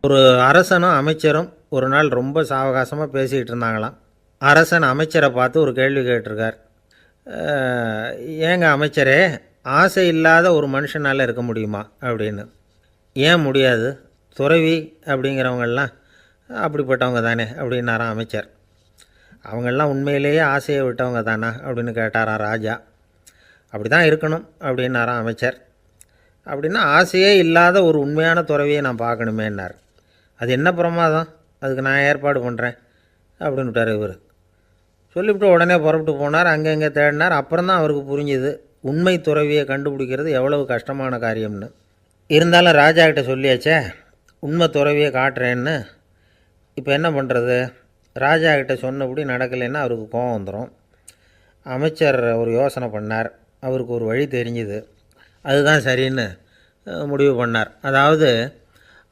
ஒரு அரசனும் அமைச்சரும் ஒரு நாள் ரொம்ப சாவகாசமாக பேசிக்கிட்டு இருந்தாங்களாம். அரசன் அமைச்சரை பார்த்து ஒரு கேள்வி கேட்டிருக்கார். ஏங்க அமைச்சரே, ஆசை இல்லாத ஒரு மனுஷனால் இருக்க முடியுமா அப்படின்னு. ஏன் முடியாது, துறவி அப்படிங்கிறவங்கெல்லாம் அப்படிப்பட்டவங்க தானே அப்படின்னாராம் அமைச்சர். அவங்கெல்லாம் உண்மையிலேயே ஆசையை விட்டவங்க தானா அப்படின்னு கேட்டாராம் ராஜா. அப்படி தான் இருக்கணும் அப்படின்னாராம் அமைச்சர். அப்படின்னா ஆசையே இல்லாத ஒரு உண்மையான துறவியை நான் பார்க்கணுமேன்னார். அது என்ன பிரமாதம், அதுக்கு நான் ஏற்பாடு பண்ணுறேன் அப்படின்னு விட்டார் இவர். சொல்லிவிட்டு உடனே புறப்பட்டு போனார். அங்கங்கே தேடினார். அப்புறம் தான் அவருக்கு புரிஞ்சுது உண்மை துறவியை கண்டுபிடிக்கிறது எவ்வளவு கஷ்டமான காரியம்னு. இருந்தாலும் ராஜா கிட்ட சொல்லியாச்சே உண்மை துறவியை காட்டுறேன்னு. இப்போ என்ன பண்ணுறது? ராஜா கிட்ட சொன்னபடி நடக்கலைன்னா அவருக்கு கோபம் வந்துடும். அமைச்சர் ஒரு யோசனை பண்ணார். அவருக்கு ஒரு வழி தெரிஞ்சுது. அதுதான் சரின்னு முடிவு பண்ணார். அதாவது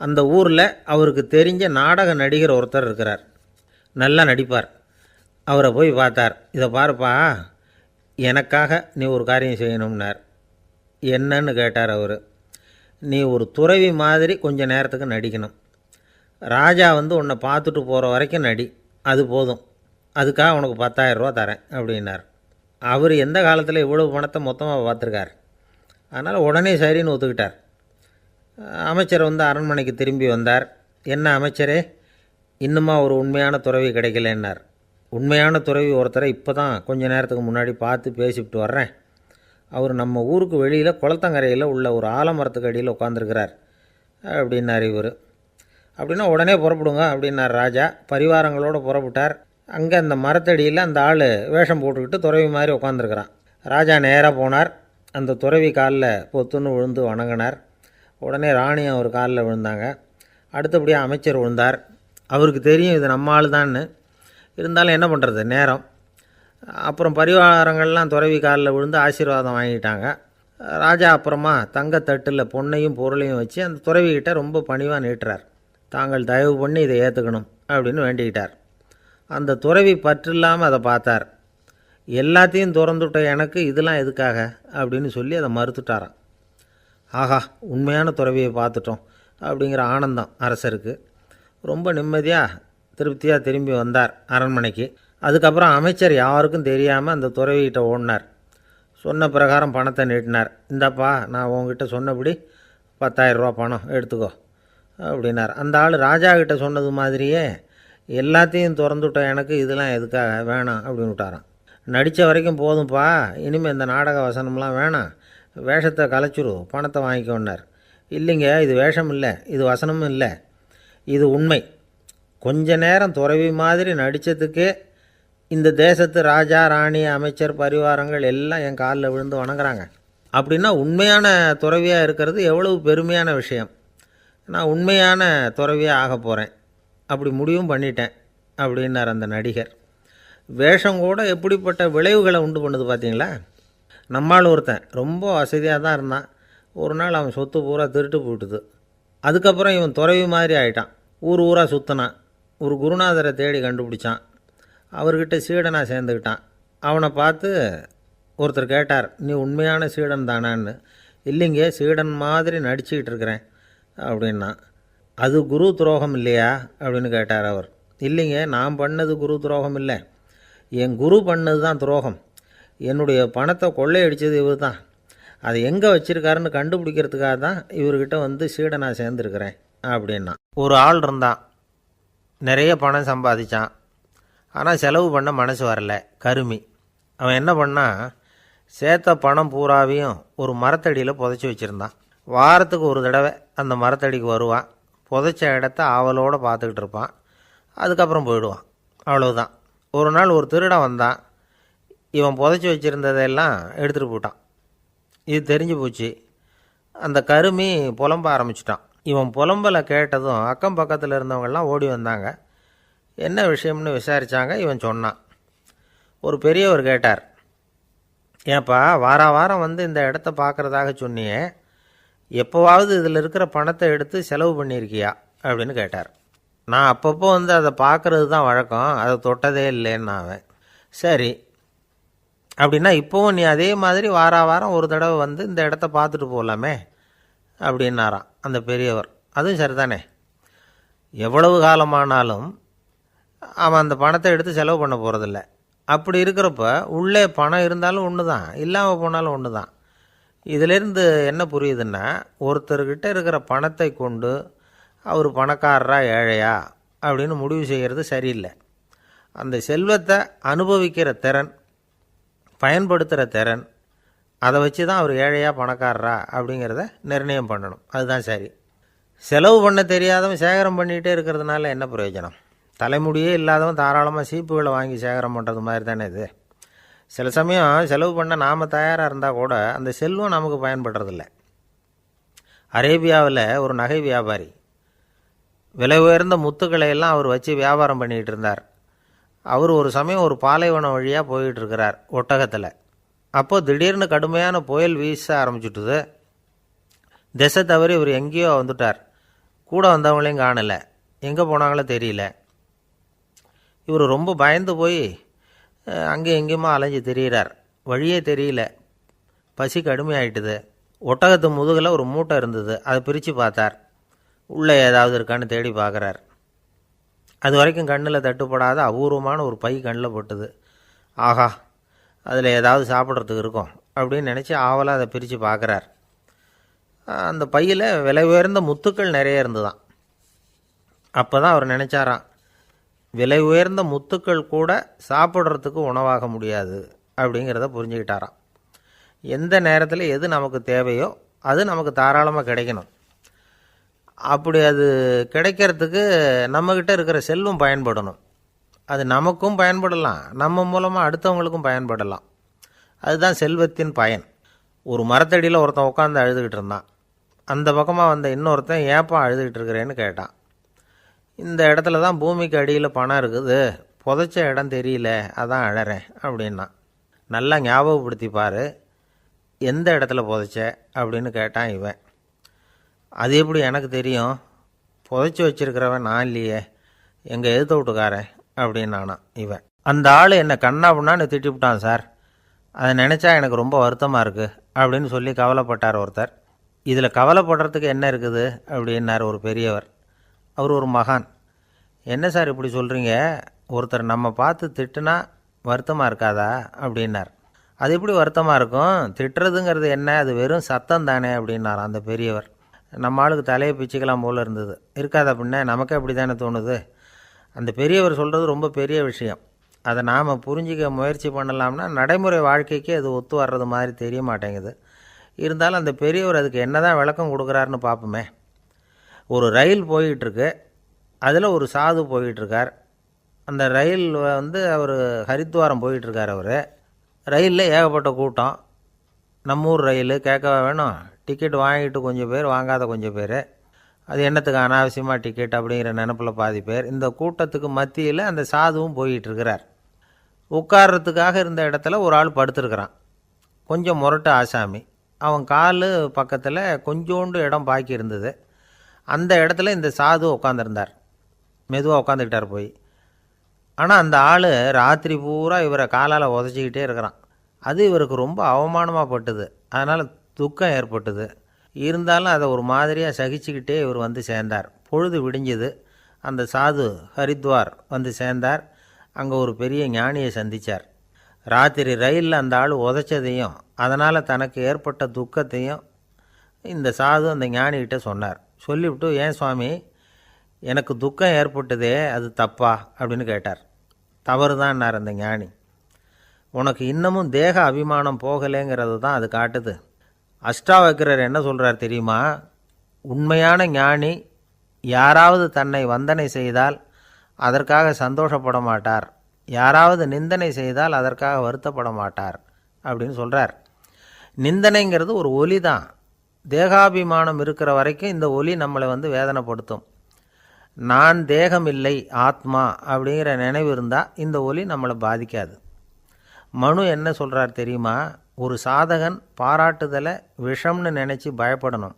அந்த ஊரில் அவருக்கு தெரிஞ்ச நாடக நடிகர் ஒருத்தர் இருக்கிறார், நல்லா நடிப்பார். அவரை போய் பார்த்தார். இதை பாருப்பா, எனக்காக நீ ஒரு காரியம் செய்யணும்னார். என்னன்னு கேட்டார் அவர். நீ ஒரு துறவி மாதிரி கொஞ்சம் நேரத்துக்கு நடிக்கணும். ராஜா உன்னை பார்த்துட்டு போகிற வரைக்கும் நடி, அது போதும். அதுக்காக உனக்கு 10,000 ரூபா தரேன் அப்படின்னார். அவர் எந்த காலத்தில் இவ்வளவு பணத்தை மொத்தமாக பார்த்துருக்கார். அதனால் உடனே சரின்னு ஒத்துக்கிட்டார். அமைச்சர் அரண்மனைக்கு திரும்பி வந்தார். என்ன அமைச்சரே, இன்னுமா ஒரு உண்மையான துறவி கிடைக்கலன்னார். உண்மையான துறவி ஒருத்தரை இப்போ தான் கொஞ்சம் நேரத்துக்கு முன்னாடி பார்த்து பேசிவிட்டு வர்றேன். அவர் நம்ம ஊருக்கு வெளியில் குளத்தங்கரையில் உள்ள ஒரு ஆலமரத்துக்கு அடியில் உட்காந்துருக்கிறார் அப்படின்னார் இவர். அப்படின்னா உடனே புறப்படுங்க அப்படின்னார் ராஜா. பரிவாரங்களோடு புறப்பட்டார். அங்கே அந்த மரத்தடியில் அந்த ஆள் வேஷம் போட்டுக்கிட்டு துறவி மாதிரி உட்காந்துருக்கிறான். ராஜா நேராக போனார். அந்த துறவி காலில் பொத்துன்னு விழுந்து வணங்கினார். உடனே ராணியும் அவர் காலில் விழுந்தாங்க. அடுத்தபடியாக அமைச்சர் விழுந்தார். அவருக்கு தெரியும் இது நம்ம ஆள் தான்னு. இருந்தாலும் என்ன பண்ணுறது, நேரம். அப்புறம் பரிவாரங்கள்லாம் துறவி காலில் விழுந்து ஆசீர்வாதம் வாங்கிட்டாங்க. ராஜா அப்புறமா தங்கத்தட்டில் பொன்னையும் பொருளையும் வச்சு அந்த துறவிக்கிட்ட ரொம்ப பணிவாக நீட்டுறார். தாங்கள் தயவு பண்ணி இதை ஏற்றுக்கணும் அப்படின்னு வேண்டிக்கிட்டார். அந்த துறவி பற்றில்லாமல் அதை பார்த்தார். எல்லாத்தையும் திறந்துவிட்ட எனக்கு இதெல்லாம் எதுக்காக அப்படின்னு சொல்லி அதை மறுத்துட்டாராம். ஆஹா, உண்மையான துறவியை பார்த்துட்டோம் அப்படிங்கிற ஆனந்தம் அரசருக்கு. ரொம்ப நிம்மதியாக திருப்தியாக திரும்பி வந்தார் அரண்மனைக்கு. அதுக்கப்புறம் அமைச்சர் யாருக்கும் தெரியாமல் அந்த துறவிகிட்ட ஓடினார். சொன்ன பிரகாரம் பணத்தை நீட்டினார். இந்தாப்பா, நான் உங்ககிட்ட சொன்னபடி 10,000 ரூபா பணம் எடுத்துக்கோ அப்படின்னார். அந்த ஆள் ராஜா கிட்ட சொன்னது மாதிரியே எல்லாத்தையும் திறந்துவிட்ட எனக்கு இதெல்லாம் எதுக்காக வேணாம் அப்படின்னு விட்டாராம். நடித்த வரைக்கும் போதும்ப்பா, இனிமேல் இந்த நாடக வசனம்லாம் வேணாம், வேஷத்தை கலைச்சிரு, பணத்தை வாங்கிக்கோன்னார். இல்லைங்க, இது வேஷம் இல்லை, இது வசனமும் இல்லை, இது உண்மை. கொஞ்ச நேரம் துறவி மாதிரி நடித்ததுக்கே இந்த தேசத்து ராஜா ராணி அமைச்சர் பரிவாரங்கள் எல்லாம் என் காலில் விழுந்து வணங்குறாங்க. அப்படின்னா உண்மையான துறவியாக இருக்கிறது எவ்வளவு பெருமையான விஷயம். நான் உண்மையான துறவியாக ஆக போகிறேன், அப்படி முடிவும் பண்ணிட்டேன் அப்படின்னார் அந்த நடிகர். வேஷம் கூட எப்படிப்பட்ட விளைவுகளை உண்டு பண்ணுது பார்த்தீங்களா. நம்மால் ஒருத்தன் ரொம்ப வசதியாக தான் இருந்தான். ஒரு நாள் அவன் சொத்து பூரா திருட்டு போட்டுது. அதுக்கப்புறம் இவன் துறவி மாதிரி ஆகிட்டான். ஊர் ஊராக சுற்றினான். ஒரு குருநாதரை தேடி கண்டுபிடிச்சான். அவர்கிட்ட சீடனாக சேர்ந்துக்கிட்டான். அவனை பார்த்து ஒருத்தர் கேட்டார், நீ உண்மையான சீடன் தானான்னு. இல்லைங்க, சீடன் மாதிரி நடிச்சுக்கிட்டு இருக்கிறேன் அப்படின்னா. அது குரு துரோகம் இல்லையா அப்படின்னு கேட்டார் அவர். இல்லைங்க, நான் பண்ணது குரு துரோகம் இல்லை, என் குரு பண்ணது தான் துரோகம். என்னுடைய பணத்தை கொள்ளையடித்தது இவர் தான். அதை எங்கே வச்சுருக்காருன்னு கண்டுபிடிக்கிறதுக்காக தான் இவர்கிட்ட சீடனாக சேர்ந்துருக்கிறேன் அப்படின்னா. ஒரு ஆள் இருந்தான், நிறைய பணம் சம்பாதிச்சான். ஆனால் செலவு பண்ண மனசு வரல, கருமி. அவன் என்ன பண்ணான், சேர்த்த பணம் பூராவையும் ஒரு மரத்தடியில் புதைச்சி வச்சுருந்தான். வாரத்துக்கு ஒரு தடவை அந்த மரத்தடிக்கு வருவான். புதைச்ச இடத்த ஆவலோடு பார்த்துக்கிட்டு இருப்பான். அதுக்கப்புறம் போயிடுவான். அவ்வளவுதான். ஒரு நாள் ஒரு திருடன் வந்தான். இவன் புதைச்சி வச்சுருந்ததெல்லாம் எடுத்துகிட்டு போயிட்டான். இது தெரிஞ்சு போச்சு. அந்த கருமி புலம்ப ஆரம்பிச்சிட்டான். இவன் புலம்பலை கேட்டதும் அக்கம் பக்கத்தில் இருந்தவங்கெல்லாம் ஓடி வந்தாங்க. என்ன விஷயம்னு விசாரித்தாங்க. இவன் சொன்னான். ஒரு பெரியவர் கேட்டார், ஏன்ப்பா வாரம் இந்த இடத்த பார்க்குறதாக சொன்னியே, எப்போவாவது இதில் இருக்கிற பணத்தை எடுத்து செலவு பண்ணியிருக்கியா அப்படின்னு கேட்டார். நான் அப்பப்போ அதை பார்க்குறது தான் வழக்கம், அதை தொட்டதே இல்லைன்னு அவன். சரி, அப்படின்னா இப்போவும் நீ அதே மாதிரி வாரம் ஒரு தடவை இந்த இடத்த பார்த்துட்டு போகலாமே அப்படின்னாராம் அந்த பெரியவர். அதுவும் சரிதானே. எவ்வளவு காலமானாலும் அவன் அந்த பணத்தை எடுத்து செலவு பண்ண போகிறதில்ல. அப்படி இருக்கிறப்ப உள்ளே பணம் இருந்தாலும் ஒன்று தான், இல்லாமல் போனாலும் ஒன்று தான். இதிலேருந்து என்ன புரியுதுன்னா, ஒருத்தர்கிட்ட இருக்கிற பணத்தை கொண்டு அவர் பணக்காரரா ஏழையா அப்படின்னு முடிவு செய்கிறது சரியில்லை. அந்த செல்வத்தை அனுபவிக்கிற திறன், பயன்படுத்துகிற திறன், அதை வச்சு தான் அவர் ஏழையா பணக்காரரா அப்படிங்கிறத நிர்ணயம் பண்ணணும். அதுதான் சரி. செலவு பண்ண தெரியாதவன் சேகரம் பண்ணிகிட்டே இருக்கிறதுனால என்ன பிரயோஜனம்? தலைமுடியே இல்லாதவன் தாராளமாக சீப்புகளை வாங்கி சேகரம் பண்ணுறது மாதிரி தானே இது. சில சமயம் செலவு பண்ண நாம் தயாராக இருந்தால் கூட அந்த செல்வம் நமக்கு பயன்படுறதில்ல. அரேபியாவில் ஒரு நகை வியாபாரி விலை உயர்ந்த முத்துக்களை எல்லாம் அவர் வச்சு வியாபாரம் பண்ணிகிட்டு இருந்தார். அவர் ஒரு சமயம் ஒரு பாலைவனம் வழியாக போயிட்டுருக்கிறார் ஒட்டகத்தில். அப்போது திடீர்னு கடுமையான புயல் வீச ஆரம்பிச்சுட்டுது. திசை தவறி இவர் எங்கேயோ வந்துட்டார். கூட வந்தவங்களையும் காணலை, எங்கே போனாங்களோ தெரியல. இவர் ரொம்ப பயந்து போய் அங்கே எங்கேயுமா அலைஞ்சு திரியிறார். வழியே தெரியல, பசி கடுமையாயிட்டுது. ஒட்டகத்து முதுகில் ஒரு மூட்டை இருந்தது, அதை பிரித்து பார்த்தார். உள்ளே ஏதாவது இருக்கான்னு தேடி பார்க்குறார். அது வரைக்கும் கண்ணில் தட்டுப்படாத அபூர்வமான ஒரு பை கண்ணில் பட்டுது. ஆஹா, அதில் ஏதாவது சாப்பிட்றதுக்கு இருக்கும் அப்படின்னு நினச்சி ஆவலாக அதை பிரித்து பார்க்குறார். அந்த பையில் விலை உயர்ந்த முத்துக்கள் நிறைய இருந்துதான். அப்போ தான் அவர் நினச்சாராம், விலை உயர்ந்த முத்துக்கள் கூட சாப்பிட்றதுக்கு உணவாக முடியாது அப்படிங்கிறத புரிஞ்சுக்கிட்டாராம். எந்த நேரத்தில் எது நமக்கு தேவையோ அது நமக்கு தாராளமாக கிடைக்கணும். அப்படி அது கிடைக்கிறதுக்கு நம்மக்கிட்ட இருக்கிற செல்வம் பயன்படணும். அது நமக்கும் பயன்படலாம், நம்ம மூலமாக அடுத்தவங்களுக்கும் பயன்படலாம். அதுதான் செல்வத்தின் பயன். ஒரு மரத்தடியில் ஒருத்தன் உட்காந்து அழுதுகிட்டு இருந்தான். அந்த பக்கமாக வந்த இன்னொருத்தன் ஏப்பா அழுதுகிட்டு இருக்கிறேன்னு கேட்டான். இந்த இடத்துல தான் பூமிக்கு அடியில் பணம் இருக்குது, புதைச்ச இடம் தெரியல, அதான் அழறேன் அப்படின்னா. நல்லா ஞாபகப்படுத்திப்பார், எந்த இடத்துல புதைச்ச அப்படின்னு கேட்டான் இவன். அது எப்படி எனக்கு தெரியும், புதைச்சி வச்சிருக்கிறவன் நான் இல்லையே, எங்கள் எதிர்த்த வீட்டுக்காரன் அப்படின்னானா இவன். அந்த ஆள் என்னை கண்ணாப்புண்ணான்னு திட்டிவிட்டான் சார், அதை நினச்சா எனக்கு ரொம்ப வருத்தமாக இருக்குது அப்படின்னு சொல்லி கவலைப்பட்டார் ஒருத்தர். இதில் கவலைப்படுறதுக்கு என்ன இருக்குது அப்படின்னார் ஒரு பெரியவர். அவர் ஒரு மகான். என்ன சார் இப்படி சொல்கிறீங்க, ஒருத்தர் நம்ம பார்த்து திட்டுனா வருத்தமாக இருக்காதா அப்படின்னார். அது எப்படி வருத்தமாக இருக்கும், திட்டுறதுங்கிறது என்ன, அது வெறும் சத்தம் தானே அப்படின்னார் அந்த பெரியவர். நம்ம ஆளுக்கு தலையை பிச்சுக்கலாம் போல் இருந்தது. இருக்காத அப்படின்னா நமக்கே அப்படி தானே தோணுது. அந்த பெரியவர் சொல்கிறது ரொம்ப பெரிய விஷயம். அதை நாம் புரிஞ்சிக்க முயற்சி பண்ணலாம்னா நடைமுறை வாழ்க்கைக்கு அது ஒத்து வர்றது மாதிரி தெரிய மாட்டேங்குது. இருந்தாலும் அந்த பெரியவர் அதுக்கு என்ன தான் விளக்கம் கொடுக்குறாருன்னு பார்ப்போமே. ஒரு ரயில் போயிட்டுருக்கு, அதில் ஒரு சாது போயிட்டுருக்கார். அந்த ரயில் அவர் ஹரித்வாரம் போயிட்டுருக்கார். அவர் ரயிலில் ஏகப்பட்ட கூட்டம். நம்ம ஊர் ரயில் கேட்கவா வேணும், டிக்கெட் வாங்கிட்டு கொஞ்சம் பேர், வாங்காத கொஞ்சம் பேர். அது என்னத்துக்கு அனாவசியமாக டிக்கெட் அப்படிங்கிற நினப்பில் பாதி பேர். இந்த கூட்டத்துக்கு மத்தியில் அந்த சாதுவும் போயிட்டுருக்கிறார். உட்கார்றதுக்காக இருந்த இடத்துல ஒரு ஆள் படுத்துருக்கிறான், கொஞ்சம் முரட்டு ஆசாமி. அவன் கால் பக்கத்தில் கொஞ்சோண்டு இடம் பாக்கி இருந்தது. அந்த இடத்துல இந்த சாது உட்காந்துருந்தார். மெதுவாக உட்காந்துக்கிட்டார் போய். ஆனால் அந்த ஆள் ராத்திரி பூரா இவரை காலால் உதச்சிக்கிட்டே இருக்கிறான். அது இவருக்கு ரொம்ப அவமானமாக பட்டுது. அதனால் துக்கம் ஏற்பட்டுது. இருந்தாலும் அதை ஒரு மாதிரியாக சகிச்சுக்கிட்டே இவர் வந்து சேர்ந்தார். பொழுது விடிஞ்சது. அந்த சாது ஹரித்வார் வந்து சேர்ந்தார். அங்கே ஒரு பெரிய ஞானியை சந்தித்தார். ராத்திரி ரயிலில் அந்த ஆள் உதைச்சதையும் அதனால் தனக்கு ஏற்பட்ட துக்கத்தையும் இந்த சாது அந்த ஞானிகிட்ட சொன்னார். சொல்லிவிட்டு, ஏன் சுவாமி, எனக்கு துக்கம் ஏற்பட்டதே அது தப்பா அப்படின்னு கேட்டார். தவறு தான்னார் அந்த ஞானி. உனக்கு இன்னமும் தேக அபிமானம் போகலைங்கிறது தான் அது காட்டுது. அஷ்டாவக்கிரர் என்ன சொல்கிறார் தெரியுமா, உண்மையான ஞானி யாராவது தன்னை வந்தனை செய்தால் அதற்காக சந்தோஷப்பட மாட்டார், யாராவது நிந்தனை செய்தால் அதற்காக வருத்தப்பட மாட்டார் அப்படின்னு சொல்கிறார். நிந்தனைங்கிறது ஒரு ஒலி தான். தேகாபிமானம் இருக்கிற வரைக்கும் இந்த ஒலி நம்மளை வேதனைப்படுத்தும். நான் தேகம் இல்லை, ஆத்மா அப்படிங்கிற நினைவு இருந்தால் இந்த ஒலி நம்மளை பாதிக்காது. மனு என்ன சொல்கிறார் தெரியுமா, ஒரு சாதகன் பாராட்டுதலை விஷம்னு நினச்சி பயப்படணும்,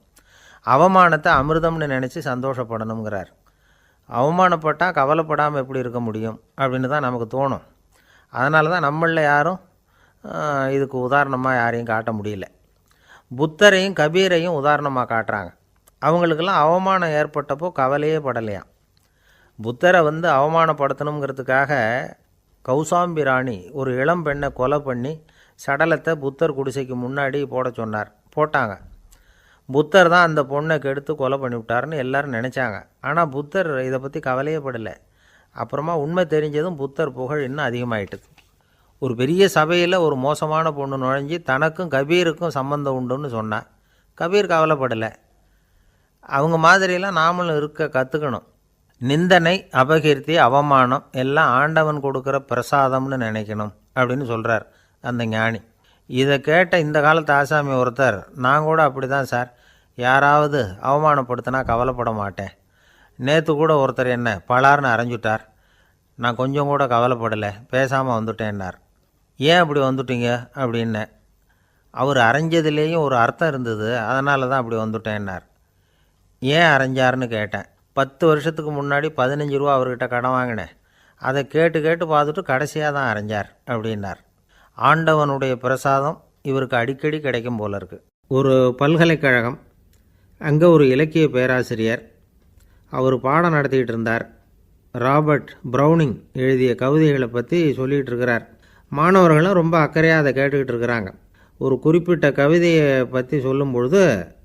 அவமானத்தை அமிர்தம்னு நினச்சி சந்தோஷப்படணுங்கிறார். அவமானப்பட்டால் கவலைப்படாமல் எப்படி இருக்க முடியும் அப்படின்னு தான் நமக்கு தோணும். அதனால தான் நம்மளில் யாரும் இதுக்கு உதாரணமாக யாரையும் காட்ட முடியல. புத்தரையும் கபீரையும் உதாரணமாக காட்டுறாங்க. அவங்களுக்கெல்லாம் அவமானம் ஏற்பட்டப்போ கவலையே படலையாம். புத்தரை அவமானப்படுத்தணுங்கிறதுக்காக கௌசாம்பி ராணி ஒரு இளம் பெண்ணை கொலை பண்ணி சடலத்தை புத்தர் குடிசைக்கு முன்னாடி போட சொன்னார். போட்டாங்க. புத்தர் தான் அந்த பொண்ணை கெடுத்து கொலை பண்ணிவிட்டார்னு எல்லோரும் நினச்சாங்க. ஆனால் புத்தர் இதை பற்றி கவலையே படலை. அப்புறமா உண்மை தெரிஞ்சதும் புத்தர் புகழ் இன்னும் அதிகமாயிட்டுது. ஒரு பெரிய சபையில் ஒரு மோசமான பொண்ணு நுழைஞ்சி தனக்கும் கபீருக்கும் சம்பந்தம் உண்டுன்னு சொன்னான். கபீர் கவலைப்படலை. அவங்க மாதிரியெல்லாம் நாமளும் இருக்க கற்றுக்கணும். நிந்தனை, அபகீர்த்தி, அவமானம் எல்லாம் ஆண்டவன் கொடுக்குற பிரசாதம்னு நினைக்கணும் அப்படின்னு சொல்கிறார் அந்த ஞானி. இதை கேட்ட இந்த காலத்து ஆசாமி ஒருத்தர், நான் கூட அப்படி தான் சார், யாராவது அவமானப்படுத்தினா கவலைப்பட மாட்டேன். நேற்று கூட ஒருத்தர் என்ன பலார்னு அரைஞ்சுட்டார், நான் கொஞ்சம் கூட கவலைப்படலை, பேசாமல் வந்துட்டேன்னார். ஏன் அப்படி வந்துட்டீங்க அப்படின்னேன். அவர் அரைஞ்சதுலேயும் ஒரு அர்த்தம் இருந்தது, அதனால தான் அப்படி வந்துட்டேன்னார். ஏன் அரைஞ்சாருன்னு கேட்டேன். 10 வருஷத்துக்கு முன்னாடி 15 ரூபா அவர்கிட்ட கடன் வாங்கினேன், அதை கேட்டு கேட்டு பார்த்துட்டு கடைசியாக தான் அரைஞ்சார் அப்படின்னார். ஆண்டவனுடைய பிரசாதம் இவருக்கு அடிக்கடி கிடைக்கும் போல இருக்குது. ஒரு பல்கலைக்கழகம், அங்கே ஒரு இலக்கிய பேராசிரியர், அவர் பாடம் நடத்திக்கிட்டு இருந்தார். ராபர்ட் ப்ரௌனிங் எழுதிய கவிதைகளை பற்றி சொல்லிகிட்டு இருக்கிறார். மாணவர்களும் ரொம்ப அக்கறையாக அதை கேட்டுக்கிட்டு இருக்கிறாங்க. ஒரு குறிப்பிட்ட கவிதையை பற்றி சொல்லும் பொழுது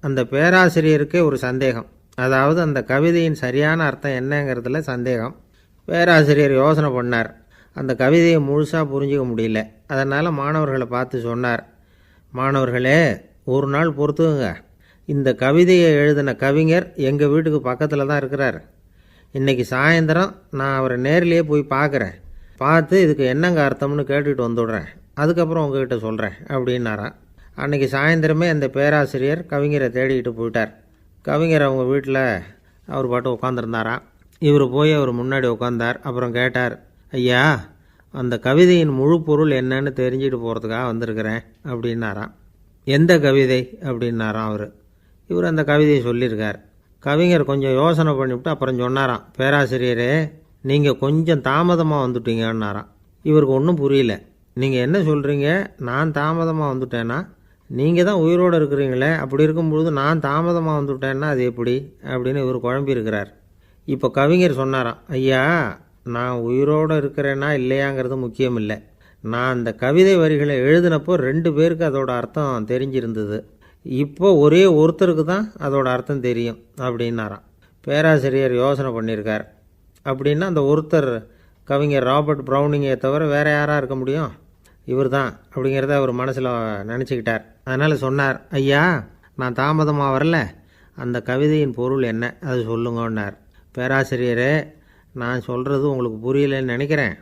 அந்த பேராசிரியருக்கே ஒரு சந்தேகம். அதாவது அந்த கவிதையின் சரியான அர்த்தம் என்னங்கிறதுல சந்தேகம். பேராசிரியர் யோசனை பண்ணார். அந்த கவிதையை முழுசாக புரிஞ்சிக்க முடியல. அதனால் மாணவர்களை பார்த்து சொன்னார், மாணவர்களே, ஒரு நாள் பொறுத்துக்குங்க. இந்த கவிதையை எழுதின கவிஞர் எங்கள் வீட்டுக்கு பக்கத்தில் தான் இருக்கிறார். இன்றைக்கி சாயந்தரம் நான் அவரை நேரிலேயே போய் பார்க்குறேன். பார்த்து இதுக்கு என்னங்க அர்த்தம்னு கேட்டுக்கிட்டு வந்துவிடுறேன். அதுக்கப்புறம் உங்ககிட்ட சொல்கிறேன் அப்படின்னாராம். அன்றைக்கி சாயந்தரமே அந்த பேராசிரியர் கவிஞரை தேடிக்கிட்டு போயிட்டார். கவிஞர் அவங்க வீட்டில் அவர் பாட்டு உட்காந்துருந்தாராம். இவர் போய் அவர் முன்னாடி உட்காந்தார். அப்புறம் கேட்டார், ஐயா, அந்த கவிதையின் முழு பொருள் என்னன்னு தெரிஞ்சுட்டு போகிறதுக்காக வந்திருக்கிறேன் அப்படின்னாராம். எந்த கவிதை அப்படின்னாராம் அவர். இவர் அந்த கவிதையை சொல்லியிருக்கார். கவிஞர் கொஞ்சம் யோசனை பண்ணிவிட்டு அப்புறம் சொன்னாராம், பேராசிரியரே, நீங்கள் கொஞ்சம் தாமதமாக வந்துட்டீங்கன்னாராம். இவருக்கு ஒன்றும் புரியல. நீங்கள் என்ன சொல்கிறீங்க, நான் தாமதமாக வந்துட்டேன்னா? நீங்கள் தான் உயிரோடு இருக்கிறீங்களே, அப்படி இருக்கும்பொழுது நான் தாமதமாக வந்துவிட்டேன்னா அது எப்படி அப்படின்னு இவர் குழம்பி இருக்கிறார். இப்போ கவிஞர் சொன்னாராம், ஐயா, நான் உயிரோடு இருக்கிறேன்னா இல்லையாங்கிறது முக்கியம் இல்லை. நான் அந்த கவிதை வரிகளை எழுதினப்போ 2 பேருக்கு அதோட அர்த்தம் தெரிஞ்சிருந்தது. இப்போ ஒரே ஒருத்தருக்கு தான் அதோட அர்த்தம் தெரியும் அப்படின்னாராம். பேராசிரியர் யோசனை பண்ணியிருக்கார். அப்படின்னா அந்த ஒருத்தர் கவிஞர் ராபர்ட் ப்ரௌனிங்கை தவிர வேறு யாராக இருக்க முடியும்? இவர் தான் அப்படிங்கிறத அவர் மனசில் நினச்சிக்கிட்டார். அதனால் சொன்னார், ஐயா, நான் தாமதமாக வரல, அந்த கவிதையின் பொருள் என்ன அது சொல்லுங்கன்னார். பேராசிரியரே, நான் சொல்கிறது உங்களுக்கு புரியலைன்னு நினைக்கிறேன்.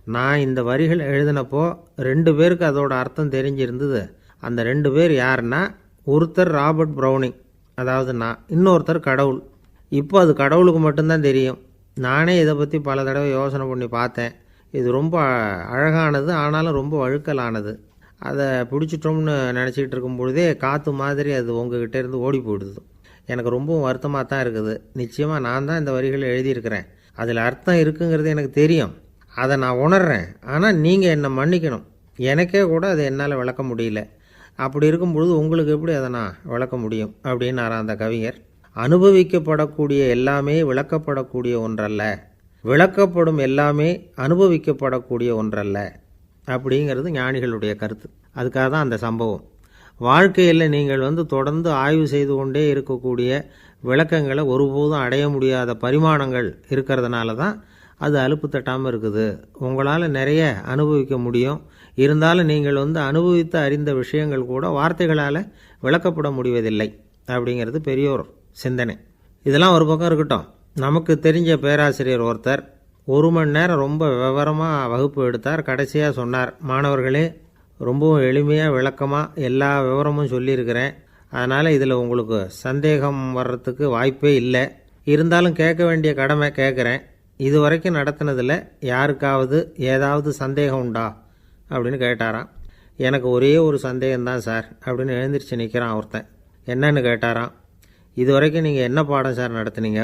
நான் இந்த வரிகள் எழுதினப்போ 2 பேருக்கு அதோட அர்த்தம் தெரிஞ்சிருந்தது. அந்த 2 பேர் யாருன்னா, ஒருத்தர் ராபர்ட் ப்ரௌனிங், அதாவது நான், இன்னொருத்தர் கடவுள். இப்போ அது கடவுளுக்கு மட்டும்தான் தெரியும். நானே இதை பற்றி பல தடவை யோசனை பண்ணி பார்த்தேன். இது ரொம்ப அழகானது, ஆனாலும் ரொம்ப வழுக்கலானது. அதை பிடிச்சிட்டோம்னு நினச்சிக்கிட்டு இருக்கும் பொழுதே காற்று மாதிரி அது உங்ககிட்ட இருந்து ஓடி போயிடுது. எனக்கு ரொம்பவும் வருத்தமாக தான் இருக்குது. நிச்சயமாக நான் தான் இந்த வரிகளை எழுதியிருக்கிறேன். அதில் அர்த்தம் இருக்குங்கிறது எனக்கு தெரியும், அதை நான் உணர்கிறேன். ஆனால் நீங்கள் என்னை மன்னிக்கணும். எனக்கே கூட அதை என்னால் விளக்க முடியல. அப்படி இருக்கும் பொழுது உங்களுக்கு எப்படி அதை நான் விளக்க முடியும் அப்படின்னாராம் அந்த கவிஞர். அனுபவிக்கப்படக்கூடிய எல்லாமே விளக்கப்படக்கூடிய ஒன்றல்ல, விளக்கப்படும் எல்லாமே அனுபவிக்கப்படக்கூடிய ஒன்றல்ல அப்படிங்கிறது ஞானிகளுடைய கருத்து. அதுக்காக தான் அந்த சம்பவம். வாழ்க்கையில் நீங்கள் தொடர்ந்து ஆய்வு செய்து கொண்டே இருக்கக்கூடிய விளக்கங்களை ஒருபோதும் அடைய முடியாத பரிமாணங்கள் இருக்கிறதுனால தான் அது அலுப்பு தட்டாமல் இருக்குது. உங்களால் நிறைய அனுபவிக்க முடியும். இருந்தாலும் நீங்கள் அனுபவித்து அறிந்த விஷயங்கள் கூட வார்த்தைகளால் விளக்கப்பட முடிவதில்லை அப்படிங்கிறது பெரியோர் சிந்தனை. இதெல்லாம் ஒரு பக்கம் இருக்கட்டும். நமக்கு தெரிஞ்ச பேராசிரியர் ஒருத்தர் 1 மணி நேரம் ரொம்ப விவரமாக வகுப்பு எடுத்தார். கடைசியாக சொன்னார், மாணவர்களே, ரொம்பவும் எளிமையாக விளக்கமாக எல்லா விவரமும் சொல்லியிருக்கிறேன். அதனால் இதில் உங்களுக்கு சந்தேகம் வர்றதுக்கு வாய்ப்பே இல்லை. இருந்தாலும் கேட்க வேண்டிய கடமை கேட்குறேன். இது வரைக்கும் நடத்தினதில் யாருக்காவது ஏதாவது சந்தேகம் உண்டா அப்படின்னு கேட்டாராம். எனக்கு ஒரே ஒரு சந்தேகம்தான் சார் அப்படின்னு எழுந்திரிச்சு நிற்கிறான் ஒருத்தன். என்னன்னு கேட்டாராம். இது வரைக்கும் நீங்கள் என்ன பாடம் சார் நடத்துனீங்க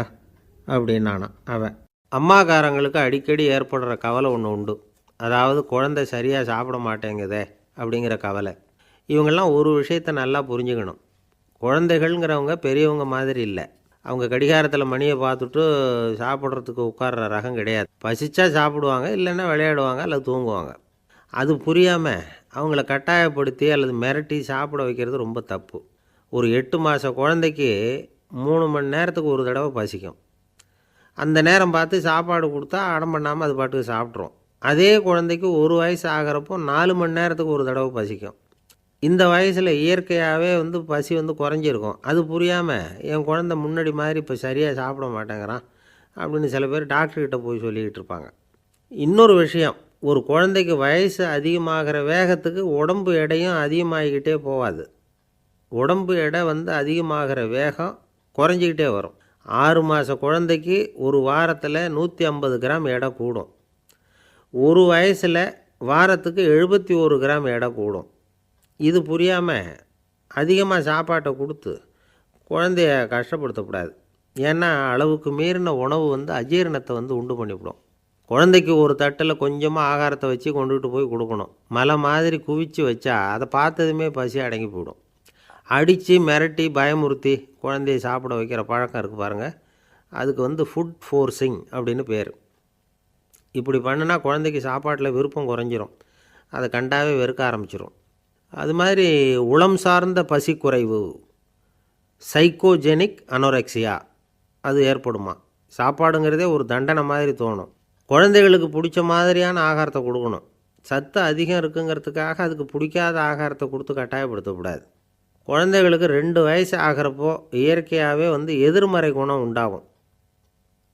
அப்படின்னானான் அவன். அம்மாக்காரங்களுக்கு அடிக்கடி ஏற்படுற கவலை ஒன்று உண்டு. அதாவது குழந்தை சரியாக சாப்பிட மாட்டேங்குதே அப்படிங்கிற கவலை. இவங்கெல்லாம் ஒரு விஷயத்தை நல்லா புரிஞ்சுக்கணும். குழந்தைகள்ங்கிறவங்க பெரியவங்க மாதிரி இல்லை. அவங்க கடிகாரத்தில் மணியை பார்த்துட்டு சாப்பிட்றதுக்கு உட்கார்ற ரகம் கிடையாது. பசிச்சா சாப்பிடுவாங்க, இல்லைன்னா விளையாடுவாங்க அல்லது தூங்குவாங்க. அது புரியாமல் அவங்கள கட்டாயப்படுத்தி அல்லது மிரட்டி சாப்பிட வைக்கிறது ரொம்ப தப்பு. ஒரு 8 மாத குழந்தைக்கு 3 மணி நேரத்துக்கு ஒரு தடவை பசிக்கும். அந்த நேரம் பார்த்து சாப்பாடு கொடுத்தா அடம் பண்ணாமல் அது பாட்டுக்கு சாப்பிட்ரும். அதே குழந்தைக்கு 1 வயசு ஆகிறப்போ 4 மணி நேரத்துக்கு ஒரு தடவை பசிக்கும். இந்த வயசில் இயற்கையாகவே பசி குறைஞ்சிருக்கும். அது புரியாமல் என் குழந்தை முன்னாடி மாதிரி இப்போ சரியாக சாப்பிட மாட்டேங்கிறான் அப்படின்னு சில பேர் டாக்டர்கிட்ட போய் சொல்லிக்கிட்டு இருப்பாங்க. இன்னொரு விஷயம், ஒரு குழந்தைக்கு வயசு அதிகமாகிற வேகத்துக்கு உடம்பு எடையும் அதிகமாகிக்கிட்டே போகாது. உடம்பு எடை அதிகமாகிற வேகம் குறைஞ்சிக்கிட்டே வரும். 6 மாத குழந்தைக்கு ஒரு வாரத்தில் 150 கிராம் எடை கூடும். ஒரு வயசில் வாரத்துக்கு 71 கிராம் எடை கூடும். இது புரியாமல் அதிகமாக சாப்பாட்டை கொடுத்து குழந்தைய கஷ்டப்படுத்தக்கூடாது. ஏன்னா அளவுக்கு மீறின உணவு அஜீரணத்தை உண்டு பண்ணிவிடும். குழந்தைக்கு ஒரு தட்டில் கொஞ்சமாக ஆகாரத்தை வச்சு கொண்டுகிட்டு போய் கொடுக்கணும். மலை மாதிரி குவிச்சு வச்சா அதை பார்த்ததுமே பசி அடங்கி போயிடும். அடித்து மிரட்டி பயமுறுத்தி குழந்தைய சாப்பிட வைக்கிற பழக்கம் இருக்குது பாருங்கள், அதுக்கு ஃபுட் ஃபோர்ஸிங் அப்படின்னு பேர். இப்படி பண்ணுனா குழந்தைக்கு சாப்பாட்டில் விருப்பம் குறைஞ்சிரும், அதை கண்டாவே வெறுக்க ஆரம்பிச்சிடும். அது மாதிரி உளம் சார்ந்த பசி குறைவு, சைக்கோஜெனிக் அனோரெக்சியா, அது ஏற்படுமா. சாப்பாடுங்கிறதே ஒரு தண்டனை மாதிரி தோணும். குழந்தைகளுக்கு பிடிச்ச மாதிரியான ஆகாரத்தை கொடுக்கணும். சத்து அதிகம் இருக்குங்கிறதுக்காக அதுக்கு பிடிக்காத ஆகாரத்தை கொடுத்து கட்டாயப்படுத்தக்கூடாது. குழந்தைகளுக்கு 2 வயசு ஆகிறப்போ இயற்கையாகவே எதிர்மறை குணம் உண்டாகும்.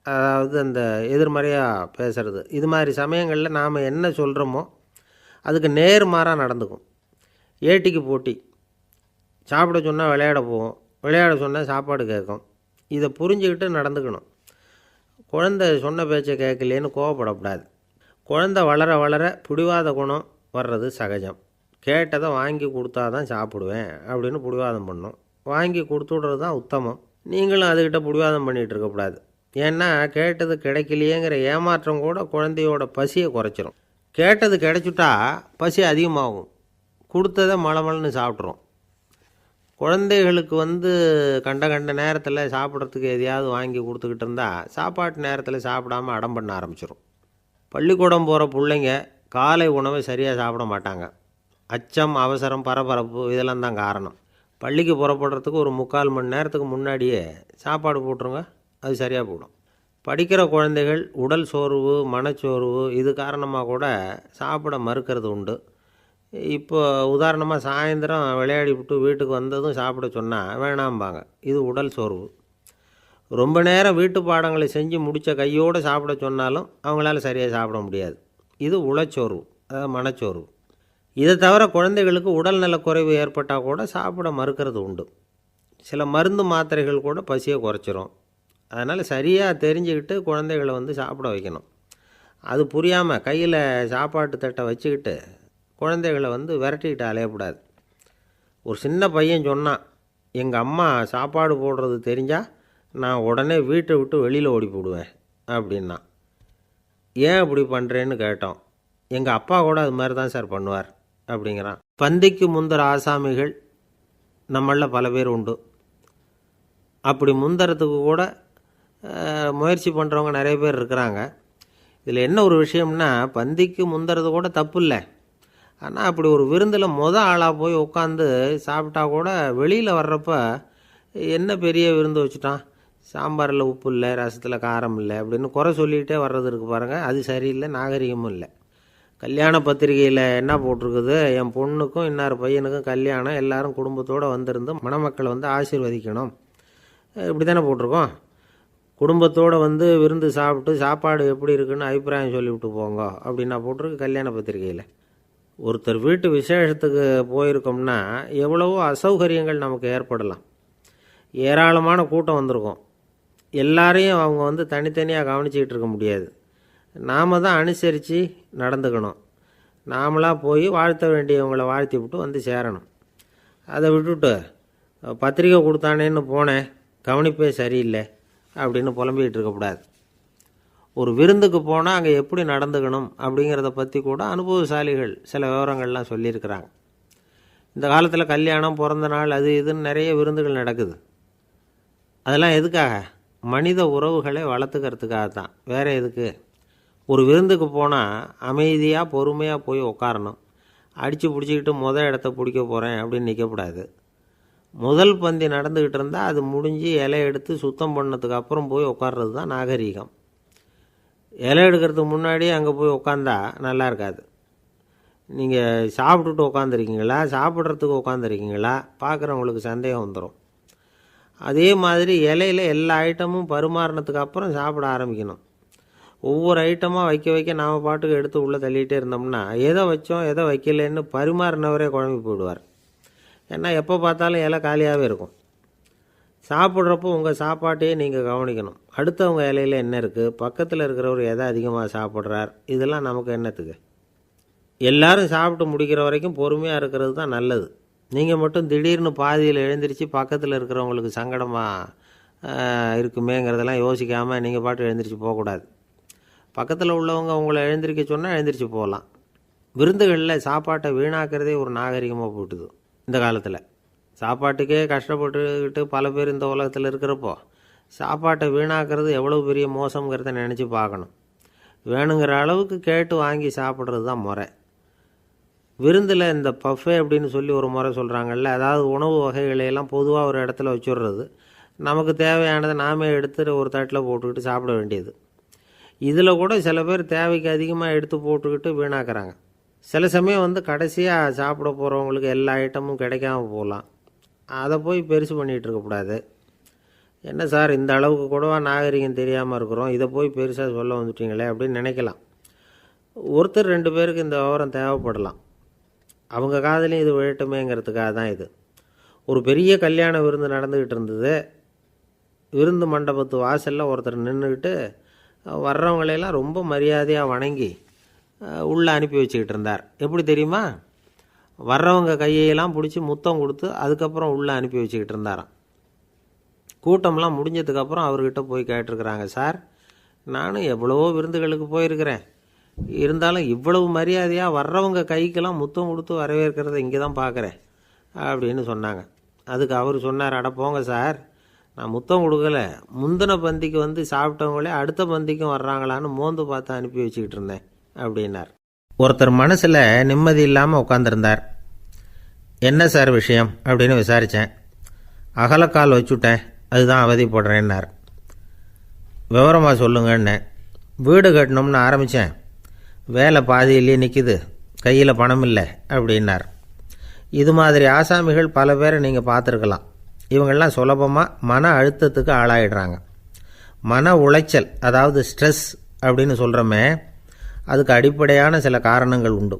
அதாவது அந்த எதிர்மறையாக பேசுகிறது. இது மாதிரி சமயங்களில் நாம் என்ன சொல்கிறோமோ அதுக்கு நேர்மாறாக நடந்துக்கும். ஏட்டிக்கு போட்டி. சாப்பிட சொன்னால் விளையாட போவோம், விளையாட சொன்னால் சாப்பாடு கேட்கும். இதை புரிஞ்சுக்கிட்டு நடந்துக்கணும். குழந்தை சொன்ன பேச்சை கேட்கலேன்னு கோவப்படக்கூடாது. குழந்தை வளர வளர பிடிவாத குணம் வர்றது சகஜம். கேட்டதை வாங்கி கொடுத்தா தான் சாப்பிடுவேன் அப்படின்னு பிடிவாதம் பண்ணும். வாங்கி கொடுத்துடுறது தான் உத்தமம். நீங்களும் அதுக்கிட்ட பிடிவாதம் பண்ணிகிட்டு இருக்கக்கூடாது. ஏன்னா கேட்டது கிடைக்கலையேங்கிற ஏமாற்றம் கூட குழந்தையோட பசியை குறைச்சிரும். கேட்டது கிடைச்சிட்டா பசி அதிகமாகும். கொடுத்ததை மலமலன்னு சாப்பிட்றோம். குழந்தைகளுக்கு கண்ட கண்ட நேரத்தில் சாப்பிட்றதுக்கு எதையாவது வாங்கி கொடுத்துக்கிட்டு இருந்தால் சாப்பாட்டு நேரத்தில் சாப்பிடாமல் அடம் பண்ண ஆரம்பிச்சிடும். பள்ளிக்கூடம் போகிற பிள்ளைங்க காலை உணவை சரியாக சாப்பிட மாட்டாங்க. அச்சம், அவசரம், பரபரப்பு இதெல்லாம் தான் காரணம். பள்ளிக்கு புறப்படுறதுக்கு ஒரு 3/4 மணி நேரத்துக்கு முன்னாடியே சாப்பாடு போட்டுருங்க, அது சரியாக போடும். படிக்கிற குழந்தைகள் உடல் சோர்வு, மனச்சோர்வு இது காரணமாக கூட சாப்பிட மறுக்கிறது உண்டு. இப்போ உதாரணமாக சாயந்தரம் விளையாடி விட்டு வீட்டுக்கு வந்ததும் சாப்பிட சொன்னால் வேணாம்பாங்க. இது உடல் சோர்வு. ரொம்ப நேரம் வீட்டு பாடங்களை செஞ்சு முடித்த கையோடு சாப்பிட சொன்னாலும் அவங்களால சரியாக சாப்பிட முடியாது. இது உளச்சோர்வு, அதாவது மனச்சோர்வு. இதை தவிர குழந்தைகளுக்கு உடல்நலக்குறைவு ஏற்பட்டால் கூட சாப்பிட மறுக்கிறது உண்டு. சில மருந்து மாத்திரைகள் கூட பசியை குறைச்சிரும். அதனால் சரியாக தெரிஞ்சுக்கிட்டு குழந்தைகளை சாப்பிட வைக்கணும். அது புரியாமல் கையில் சாப்பாட்டு தட்டை வச்சுக்கிட்டு குழந்தைகளை விரட்டிக்கிட்டு அலையக்கூடாது. ஒரு சின்ன பையன் சொன்னான், எங்கள் அம்மா சாப்பாடு போடுறது தெரிஞ்சால் நான் உடனே வீட்டை விட்டு வெளியில் ஓடி போடுவேன் அப்படின்னா. ஏன் அப்படி பண்ணுறேன்னு கேட்டோம். எங்கள் அப்பா கூட அது மாதிரி தான் சார் பண்ணுவார் அப்படிங்கிறான். பந்திக்கு முந்தர ஆசாமிகள் நம்மளில் பல பேர் உண்டு. அப்படி முந்தறதுக்கு கூட முயற்சி பண்ணுறவங்க நிறைய பேர் இருக்கிறாங்க. இதில் என்ன ஒரு விஷயம்னா, பந்திக்கு முந்தறது கூட தப்பு இல்லை. ஆனால் அப்படி ஒரு விருந்தில் ஆளாக போய் உட்காந்து சாப்பிட்டா கூட வெளியில் வர்றப்ப என்ன பெரிய விருந்து வச்சுட்டான், சாம்பாரில் உப்பு இல்லை, ரசத்தில் காரம் இல்லை அப்படின்னு குறை சொல்லிகிட்டே வர்றது இருக்குது பாருங்கள். அது சரியில்லை, நாகரிகமும் இல்லை. கல்யாண பத்திரிகையில் என்ன போட்டிருக்குது, என் பொண்ணுக்கும் இன்னார் பையனுக்கும் கல்யாணம், எல்லாரும் குடும்பத்தோடு வந்திருந்து மணமக்களை ஆசீர்வதிக்கணும், இப்படி தானே போட்டிருக்கோம். குடும்பத்தோடு விருந்து சாப்பிட்டு சாப்பாடு எப்படி இருக்குன்னு அபிப்பிராயம் சொல்லிவிட்டு போங்க அப்படின்னா போட்டிருக்கு கல்யாண பத்திரிகையில். ஒருத்தர் வீட்டு விசேஷத்துக்கு போயிருக்கோம்னா எவ்வளவோ அசௌகரியங்கள் நமக்கு ஏற்படலாம். ஏராளமான கூட்டம் வந்திருக்கும். எல்லாரையும் அவங்க தனித்தனியாக கவனிச்சிக்கிட்டு இருக்க முடியாது. நாம் தான் அனுசரித்து நடந்துக்கணும். நாமளாக போய் வாழ்த்த வேண்டியவங்களை வாழ்த்தி விட்டு சேரணும். அதை விட்டுட்டு பத்திரிக்கை கொடுத்தானேன்னு போனேன், கவனிப்பே சரியில்லை அப்படின்னு புலம்பிக்கிட்டு இருக்கக்கூடாது. ஒரு விருந்துக்கு போனால் அங்கே எப்படி நடந்துக்கணும் அப்படிங்கிறத பற்றி கூட அனுபவசாலிகள் சில விவரங்கள்லாம் சொல்லியிருக்கிறாங்க. இந்த காலத்தில் கல்யாணம், பிறந்த நாள், அது இதுன்னு நிறைய விருந்துகள் நடக்குது. அதெல்லாம் எதுக்காக? மனித உறவுகளை வளர்த்துக்கிறதுக்காக தான், வேறு எதுக்கு? ஒரு விருந்துக்கு போனால் அமைதியாக பொறுமையாக போய் உட்காரணும். அடித்து பிடிச்சிக்கிட்டு இடத்த பிடிக்க போகிறேன் அப்படின்னு நிற்கக்கூடாது. முதல் பந்தி நடந்துக்கிட்டு இருந்தால் அது முடிஞ்சு இலை எடுத்து சுத்தம் பண்ணதுக்கு அப்புறம் போய் உட்கார்றது தான் நாகரீகம். இலை எடுக்கிறதுக்கு முன்னாடியே அங்கே போய் உட்காந்தா நல்லா இருக்காது. நீங்கள் சாப்பிட்டுட்டு உட்காந்துருக்கீங்களா, சாப்பிட்றதுக்கு உட்காந்துருக்கீங்களா, பார்க்குறவங்களுக்கு சந்தேகம் வந்துடும். அதே மாதிரி இலையில் எல்லா ஐட்டமும் பரிமாறினதுக்கு அப்புறம் சாப்பிட ஆரம்பிக்கணும். ஒவ்வொரு ஐட்டமாக வைக்க வைக்க நாம் பாட்டுக்கு எடுத்து உள்ளே தள்ளிகிட்டே இருந்தோம்னா எதை வச்சோம் எதை வைக்கலன்னு பரிமாறினவரே குழம்பி போயிடுவார். ஏன்னா எப்போ பார்த்தாலும் இலை காலியாகவே இருக்கும். சாப்பிட்றப்போ உங்கள் சாப்பாட்டையே நீங்கள் கவனிக்கணும். அடுத்தவங்க இலையில் என்ன இருக்குது, பக்கத்தில் இருக்கிறவர் எதை அதிகமாக சாப்பிட்றார், இதெல்லாம் நமக்கு என்னத்துக்கு? எல்லாரும் சாப்பிட்டு முடிக்கிற வரைக்கும் பொறுமையாக இருக்கிறது தான் நல்லது. நீங்கள் மட்டும் திடீர்னு பாதியில் எழுந்திரிச்சு பக்கத்தில் இருக்கிறவங்களுக்கு சங்கடமாக இருக்குமேங்கிறதெல்லாம் யோசிக்காமல் நீங்கள் பாட்டு எழுந்திரிச்சு போகக்கூடாது. பக்கத்தில் உள்ளவங்க உங்களை எழுந்திரிக்க சொன்னால் எழுந்திரிச்சு போகலாம். விருந்துகளில் சாப்பாட்டை வீணாக்கிறதே ஒரு நாகரிகமாக போட்டுது இந்த காலத்தில். சாப்பாட்டுக்கே கஷ்டப்பட்டுக்கிட்டு பல பேர் இந்த உலகத்தில் இருக்கிறப்போ சாப்பாட்டை வீணாக்கிறது எவ்வளோ பெரிய மோசங்கிறத நினச்சி பார்க்கணும். வேணுங்கிற அளவுக்கு கேட்டு வாங்கி சாப்பிட்றது தான் முறை. விருந்தில் இந்த பஃபே அப்படின்னு சொல்லி ஒரு முறை சொல்கிறாங்கல்ல, அதாவது உணவு வகைகளையெல்லாம் பொதுவாக ஒரு இடத்துல வச்சுடுறது, நமக்கு தேவையானதை நாமே எடுத்து ஒரு தட்டில் போட்டுக்கிட்டு சாப்பிட வேண்டியது. இதில் கூட சில பேர் தேவைக்கு அதிகமாக எடுத்து போட்டுக்கிட்டு வீணாக்குறாங்க. சில சமயம் கடைசியாக சாப்பிட போகிறவங்களுக்கு எல்லா ஐட்டமும் கிடைக்காம போகலாம். அதை போய் பெருசு பண்ணிகிட்டு இருக்கக்கூடாது. என்ன சார் இந்த அளவுக்கு கூடவா நாகரிகம் தெரியாமல் இருக்கிறோம், இதை போய் பெருசாக சொல்ல வந்துட்டீங்களே அப்படின்னு நினைக்கலாம். ஒருத்தர் 2 பேருக்கு இந்த விவரம் தேவைப்படலாம். அவங்க காதலையும் இது விழட்டுமேங்கிறதுக்காக தான் இது. ஒரு பெரிய கல்யாண விருந்து நடந்துக்கிட்டு இருந்தது. விருந்து மண்டபத்து வாசலில் ஒருத்தர் நின்றுக்கிட்டு வர்றவங்களையெல்லாம் ரொம்ப மரியாதையாக வணங்கி உள்ளே அனுப்பி வச்சுக்கிட்டு இருந்தார். எப்படி தெரியுமா? வர்றவங்க கையெல்லாம் பிடிச்சி முத்தம் கொடுத்து அதுக்கப்புறம் உள்ளே அனுப்பி வச்சுக்கிட்டு இருந்தாராம். கூட்டம்லாம் முடிஞ்சதுக்கப்புறம் அவர்கிட்ட போய் கேட்டிருக்கிறாங்க, சார் நானும் எவ்வளவோ விருந்துகளுக்கு போயிருக்கிறேன், இருந்தாலும் இவ்வளவு மரியாதையாக வர்றவங்க கைக்கெல்லாம் முத்தம் கொடுத்து வரவேற்கிறத இங்கே தான் பார்க்குறேன் அப்படின்னு சொன்னாங்க. அதுக்கு அவர் சொன்னார், அட போங்க சார், நான் முத்தம் கொடுக்கல, முந்தின பந்திக்கு சாப்பிட்டவங்களே அடுத்த பந்திக்கும் வர்றாங்களான்னு மோந்து பார்த்து அனுப்பி வச்சுக்கிட்டு இருந்தேன் அப்படின்னார். ஒருத்தர் மனசில் நிம்மதி இல்லாமல் உட்காந்துருந்தார். என்ன சார் விஷயம் அப்படின்னு விசாரித்தேன். அகலக்கால் வச்சுட்டேன், அதுதான் அவதிப்படுறேன்னார். விவரமாக சொல்லுங்கன்னு. வீடு கட்டணும்னு ஆரம்பித்தேன், வேலை பாதியிலேயே நிற்கிது, கையில் பணம் இல்லை அப்படின்னார். இது மாதிரி ஆசாமிகள் பல பேரை நீங்கள் பார்த்துருக்கலாம். இவங்கெல்லாம் சுலபமாக மன அழுத்தத்துக்கு ஆளாயிடுறாங்க. மன உளைச்சல், அதாவது ஸ்ட்ரெஸ் அப்படின்னு சொல்கிறோமே, அதுக்கு அடிப்படையான சில காரணங்கள் உண்டு.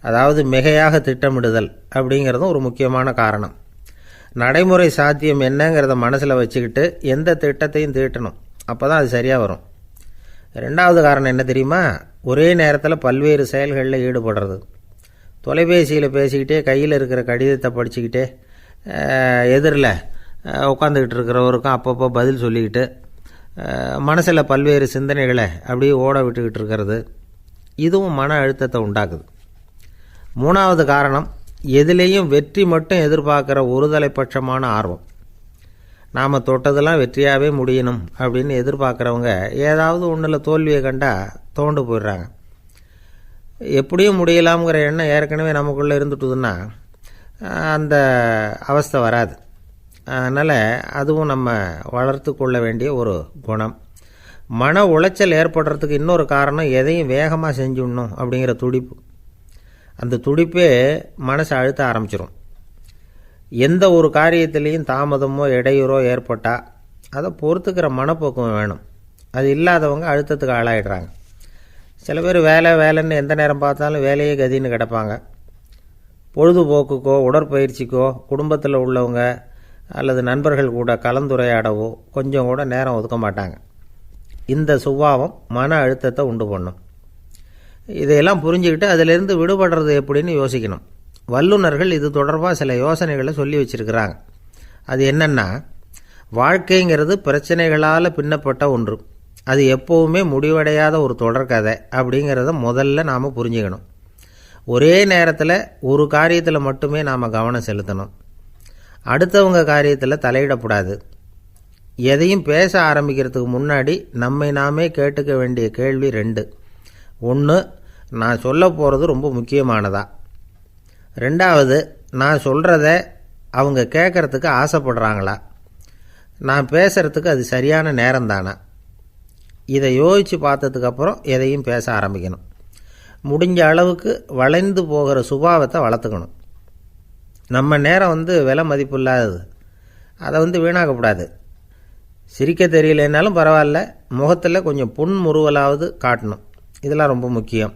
அதாவது மிகையாக திட்டமிடுதல் அப்படிங்கிறதும் ஒரு முக்கியமான காரணம். நடைமுறை சாத்தியம் என்னங்கிறத மனசில் வச்சுக்கிட்டு எந்த திட்டத்தையும் தீட்டணும், அப்போ தான் அது சரியாக வரும். 2வது காரணம் என்ன தெரியுமா? ஒரே நேரத்தில் பல்வேறு செயல்களில் ஈடுபடுறது. தொலைபேசியில் பேசிக்கிட்டே கையில் இருக்கிற கடிதத்தை படிச்சுக்கிட்டே எதிரில் உட்காந்துக்கிட்டு இருக்கிறவருக்கும் அப்பப்போ பதில் சொல்லிக்கிட்டு மனசில் பல்வேறு சிந்தனைகளை அப்படியே ஓட விட்டுக்கிட்டு இருக்கிறது, இதுவும் மன அழுத்தத்தை உண்டாக்குது. 3வது காரணம், எதிலேயும் வெற்றி மட்டும் எதிர்பார்க்குற ஒருதலைப்பட்சமான ஆர்வம். நாம் தொட்டதெல்லாம் வெற்றியாகவே முடியணும் அப்படின்னு எதிர்பார்க்குறவங்க ஏதாவது ஒன்றில் தோல்வியை கண்டால் தோண்டு போயிடுறாங்க. எப்படியும் முடியலாம்ங்கிற எண்ணம் ஏற்கனவே நமக்குள்ளே இருந்துட்டுதுன்னா அந்த அவஸ்தை வராது. அதனால் அதுவும் நம்ம வளர்த்து கொள்ள வேண்டிய ஒரு குணம். மன உளைச்சல் ஏற்படுறதுக்கு இன்னொரு காரணம், எதையும் வேகமாக செஞ்சுடணும் அப்படிங்கிற துடிப்பு. அந்த துடிப்பே மனசை அழுத்த ஆரம்பிச்சிடும். எந்த ஒரு காரியத்திலையும் தாமதமோ இடையூறோ ஏற்பட்டால் அதை பொறுத்துக்கிற மனப்போக்கம் வேணும். அது இல்லாதவங்க அழுத்தத்துக்கு ஆளாயிடுறாங்க. சில பேர் வேலைன்னு எந்த நேரம் பார்த்தாலும் வேலையே கதின்னு கிடப்பாங்க. பொழுதுபோக்குக்கோ உடற்பயிற்சிக்கோ குடும்பத்தில் உள்ளவங்க அல்லது நண்பர்கள் கூட கலந்துரையாடவோ கொஞ்சம் கூட நேரம் ஒதுக்க மாட்டாங்க. இந்த சுபாவம் மன அழுத்தத்தை உண்டு பண்ணும். இதையெல்லாம் புரிஞ்சுக்கிட்டு அதிலிருந்து விடுபடுறது எப்படின்னு யோசிக்கணும். வல்லுநர்கள் இது தொடர்பாக சில யோசனைகளை சொல்லி வச்சுருக்கிறாங்க. அது என்னென்னா, வாழ்க்கைங்கிறது பிரச்சனைகளால் பின்னப்பட்ட ஒன்று, அது எப்போவுமே முடிவடையாத ஒரு தொடர்கதை அப்படிங்கிறத முதல்ல நாம் புரிஞ்சுக்கணும். ஒரே நேரத்தில் ஒரு காரியத்தில் மட்டுமே நாம் கவனம் செலுத்தணும். அடுத்தவங்க காரியத்தில் தலையிடக்கூடாது. எதையும் பேச ஆரம்பிக்கிறதுக்கு முன்னாடி நம்மை நாமே கேட்டுக்க வேண்டிய கேள்வி 2. ஒன்று, நான் சொல்ல போகிறது ரொம்ப முக்கியமானதா? 2வது, நான் சொல்கிறத அவங்க கேட்குறதுக்கு ஆசைப்படுறாங்களா? நான் பேசுகிறதுக்கு அது சரியான நேரம்தானா? இதை யோசித்து பார்த்ததுக்கப்புறம் எதையும் பேச ஆரம்பிக்கணும். முடிஞ்ச அளவுக்கு வளைந்து போகிற சுபாவத்தை வளர்த்துக்கணும். நம்ம நேரம் விலை மதிப்பு இல்லாதது, அதை வீணாக்கக்கூடாது. சிரிக்க தெரியலனாலும் பரவாயில்ல, முகத்தில் கொஞ்சம் புன்முறுவலாவது காட்டணும். இதெல்லாம் ரொம்ப முக்கியம்.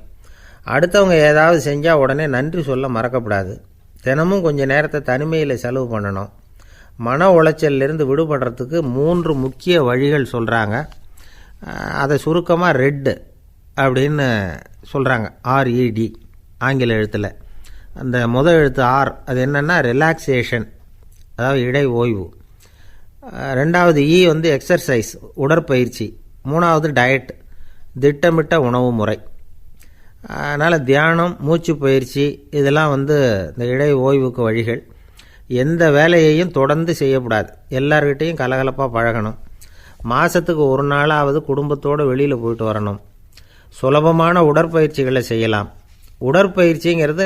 அடுத்தவங்க ஏதாவது செஞ்சால் உடனே நன்றி சொல்ல மறக்கக்கூடாது. தினமும் கொஞ்சம் நேரத்தை தனிமையில் செலவு பண்ணணும். மன உளைச்சலிருந்து விடுபடுறதுக்கு 3 முக்கிய வழிகள் சொல்கிறாங்க. அதை சுருக்கமாக ரெட் அப்படின்னு சொல்கிறாங்க. RED ஆங்கில எழுத்தில். அந்த முதல் எழுத்து R, அது என்னென்னா ரிலாக்ஸேஷன், அதாவது இடை ஓய்வு. 2வது E எக்ஸர்சைஸ், உடற்பயிற்சி. 3வது டயட், திட்டமிட்ட உணவு முறை. அதனால் தியானம், மூச்சு பயிற்சி இதெல்லாம் இந்த இடை ஓய்வுக்கு வழிகள். எந்த வேலையையும் தொடர்ந்து செய்யக்கூடாது. எல்லார்கிட்டையும் கலகலப்பாக பழகணும். மாதத்துக்கு ஒரு நாளாவது குடும்பத்தோடு வெளியில் போயிட்டு வரணும். சுலபமான உடற்பயிற்சிகளை செய்யலாம். உடற்பயிற்சிங்கிறது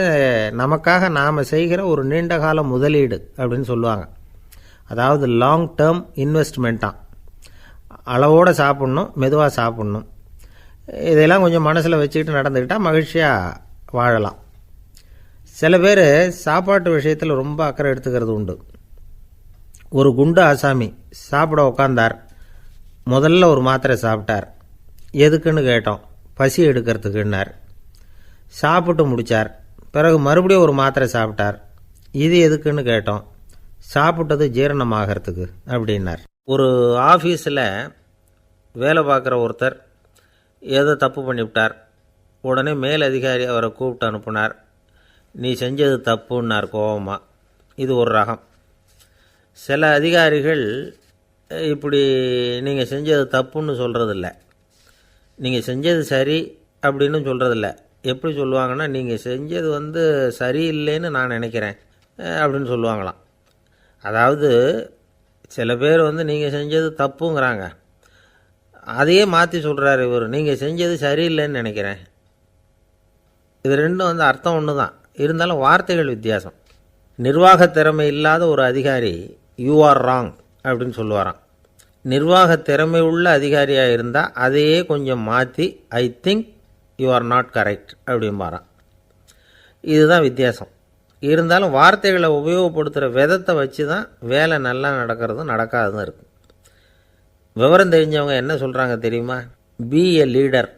நமக்காக நாம் செய்கிற ஒரு நீண்டகால முதலீடு அப்படின்னு சொல்லுவாங்க. அதாவது லாங் டேர்ம் இன்வெஸ்ட்மெண்ட்டாக. அளவோடு சாப்பிட்ணும், மெதுவாக சாப்பிட்ணும். இதெல்லாம் கொஞ்சம் மனசில் வச்சுக்கிட்டு நடந்துக்கிட்டால் மகிழ்ச்சியாக வாழலாம். சில பேர் சாப்பாட்டு விஷயத்தில் ரொம்ப அக்கறை எடுத்துக்கிறது உண்டு. ஒரு குண்டு ஆசாமி சாப்பிட உக்காந்தார். முதல்ல ஒரு மாத்திரை சாப்பிட்டார். எதுக்குன்னு கேட்டோம். பசி எடுக்கிறதுக்குன்னார். சாப்பிட்டு முடித்தார். பிறகு மறுபடியும் ஒரு மாத்திரை சாப்பிட்டார். இது எதுக்குன்னு கேட்டோம். சாப்பிட்டது ஜீரணமாகறதுக்கு அப்படின்னார். ஒரு ஆஃபீஸில் வேலை பார்க்குற ஒருத்தர் ஏதோ தப்பு பண்ணிவிட்டார். உடனே மேலதிகாரி அவரை கூப்பிட்டு அனுப்புனார். நீ செஞ்சது தப்புன்னார் கோபமாக. இது ஒரு ரகம். சில அதிகாரிகள் இப்படி நீங்கள் செஞ்சது தப்புன்னு சொல்கிறதில்ல, நீங்கள் செஞ்சது சரி அப்படின்னு சொல்கிறதில்ல. எப்படி சொல்லுவாங்கன்னா, நீங்கள் செஞ்சது சரியில்லைன்னு நான் நினைக்கிறேன் அப்படின்னு சொல்லுவாங்களாம். அதாவது சில பேர் நீங்கள் செஞ்சது தப்புங்கிறாங்க, அதையே மாற்றி சொல்கிறார் இவர், நீங்கள் செஞ்சது சரியில்லைன்னு நினைக்கிறேன். இது ரெண்டும் அர்த்தம் ஒன்று தான், இருந்தாலும் வார்த்தைகள் வித்தியாசம். நிர்வாக திறமை இல்லாத ஒரு அதிகாரி யூ ஆர் ராங் அப்படின்னு சொல்லுவாராம். நிர்வாக திறமை உள்ள அதிகாரியாக இருந்தால் அதையே கொஞ்சம் மாற்றி I think you are not correct அப்படிம்பாராம். இதுதான் வித்தியாசம். இருந்தாலும் வார்த்தைகளை உபயோகப்படுத்துகிற விதத்தை வச்சு தான் வேலை நல்லா நடக்கிறதும் நடக்காததும் இருக்குது. விவரம் தெரிஞ்சவங்க என்ன சொல்கிறாங்க தெரியுமா? Be a leader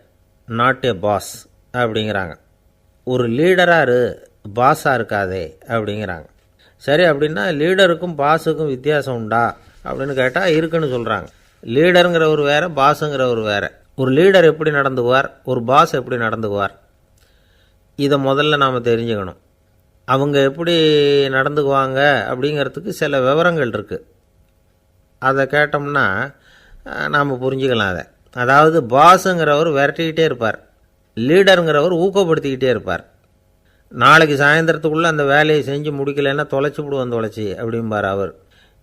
not a boss அப்படிங்கிறாங்க. ஒரு லீடராக பாஸாக இருக்காதே அப்படிங்கிறாங்க. சரி, அப்படின்னா லீடருக்கும் பாஸுக்கும் வித்தியாசம் உண்டா அப்படின்னு கேட்டால் இருக்குன்னு சொல்கிறாங்க. லீடருங்கிறவர் வேறு, பாஸுங்கிறவர் வேறு. ஒரு லீடர் எப்படி நடந்துக்குவார், ஒரு பாஸ் எப்படி நடந்துக்குவார், இதை முதல்ல நாம் தெரிஞ்சுக்கணும். அவங்க எப்படி நடந்துக்குவாங்க அப்படிங்கிறதுக்கு சில விவரங்கள் இருக்குது. அதை கேட்டோம்னா நாம் புரிஞ்சுக்கலாம் அதை. அதாவது பாஸுங்கிறவர் விரட்டிக்கிட்டே இருப்பார், லீடருங்கிறவர் ஊக்கப்படுத்திக்கிட்டே இருப்பார். நாளைக்கு சாயந்தரத்துக்குள்ளே அந்த வேலையை செஞ்சு முடிக்கலைன்னா தொலைச்சி விடுவோம் தொலைச்சி அப்படிம்பார் அவர்.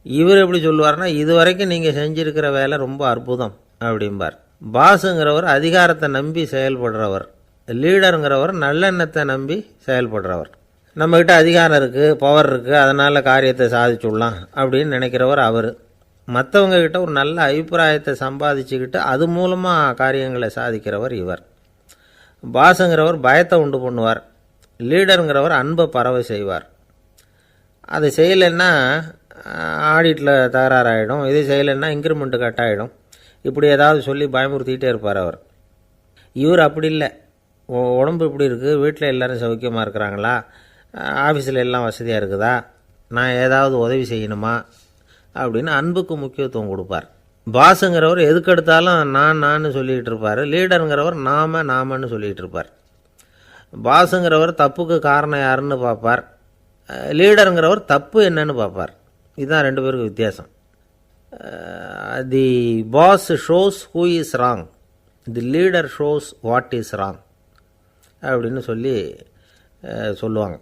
இவர் எப்படி சொல்லுவார்னா, இது வரைக்கும் நீங்கள் செஞ்சுருக்கிற வேலை ரொம்ப அற்புதம் அப்படிம்பார். பாஸுங்கிறவர் அதிகாரத்தை நம்பி செயல்படுறவர், லீடருங்கிறவர் நல்லெண்ணத்தை நம்பி செயல்படுறவர். நம்மக்கிட்ட அதிகாரம் இருக்குது, பவர் இருக்குது, அதனால் காரியத்தை சாதிச்சுடலாம் அப்படின்னு நினைக்கிறவர் அவர். மற்றவங்கக்கிட்ட ஒரு நல்ல அபிப்பிராயத்தை சம்பாதிச்சுக்கிட்டு அது மூலமாக காரியங்களை சாதிக்கிறவர் இவர். பாஸுங்கிறவர் பயத்தை உண்டு பண்ணுவார், லீடருங்கிறவர் அன்பை பரவ செய்வார். அது செய்யலைன்னா ஆடிட்டில் தகராறாயிடும், இது செய்யலைன்னா இன்க்ரிமெண்ட்டு கட் ஆகிடும், இப்படி ஏதாவது சொல்லி பயமுறுத்திக்கிட்டே இருப்பார் அவர். இவர் அப்படி இல்லை. உடம்பு இப்படி இருக்குது, வீட்டில் எல்லோரும் சௌக்கியமாக இருக்கிறாங்களா, ஆஃபீஸில் எல்லாம் வசதியாக இருக்குதா, நான் ஏதாவது உதவி செய்யணுமா அப்படின்னு அன்புக்கு முக்கியத்துவம் கொடுப்பார். பாஸுங்கிறவர் எதுக்கெடுத்தாலும் நான் சொல்லிகிட்டு இருப்பார், லீடருங்கிறவர் நாமன்னு சொல்லிகிட்டு இருப்பார். பாஸுங்கிறவர் தப்புக்கு காரணம் யாருன்னு பார்ப்பார், லீடருங்கிறவர் தப்பு என்னன்னு பார்ப்பார். இதுதான் ரெண்டு பேருக்கு வித்தியாசம். The boss shows who is wrong, the leader shows what is wrong அப்படின்னு சொல்லுவாங்க.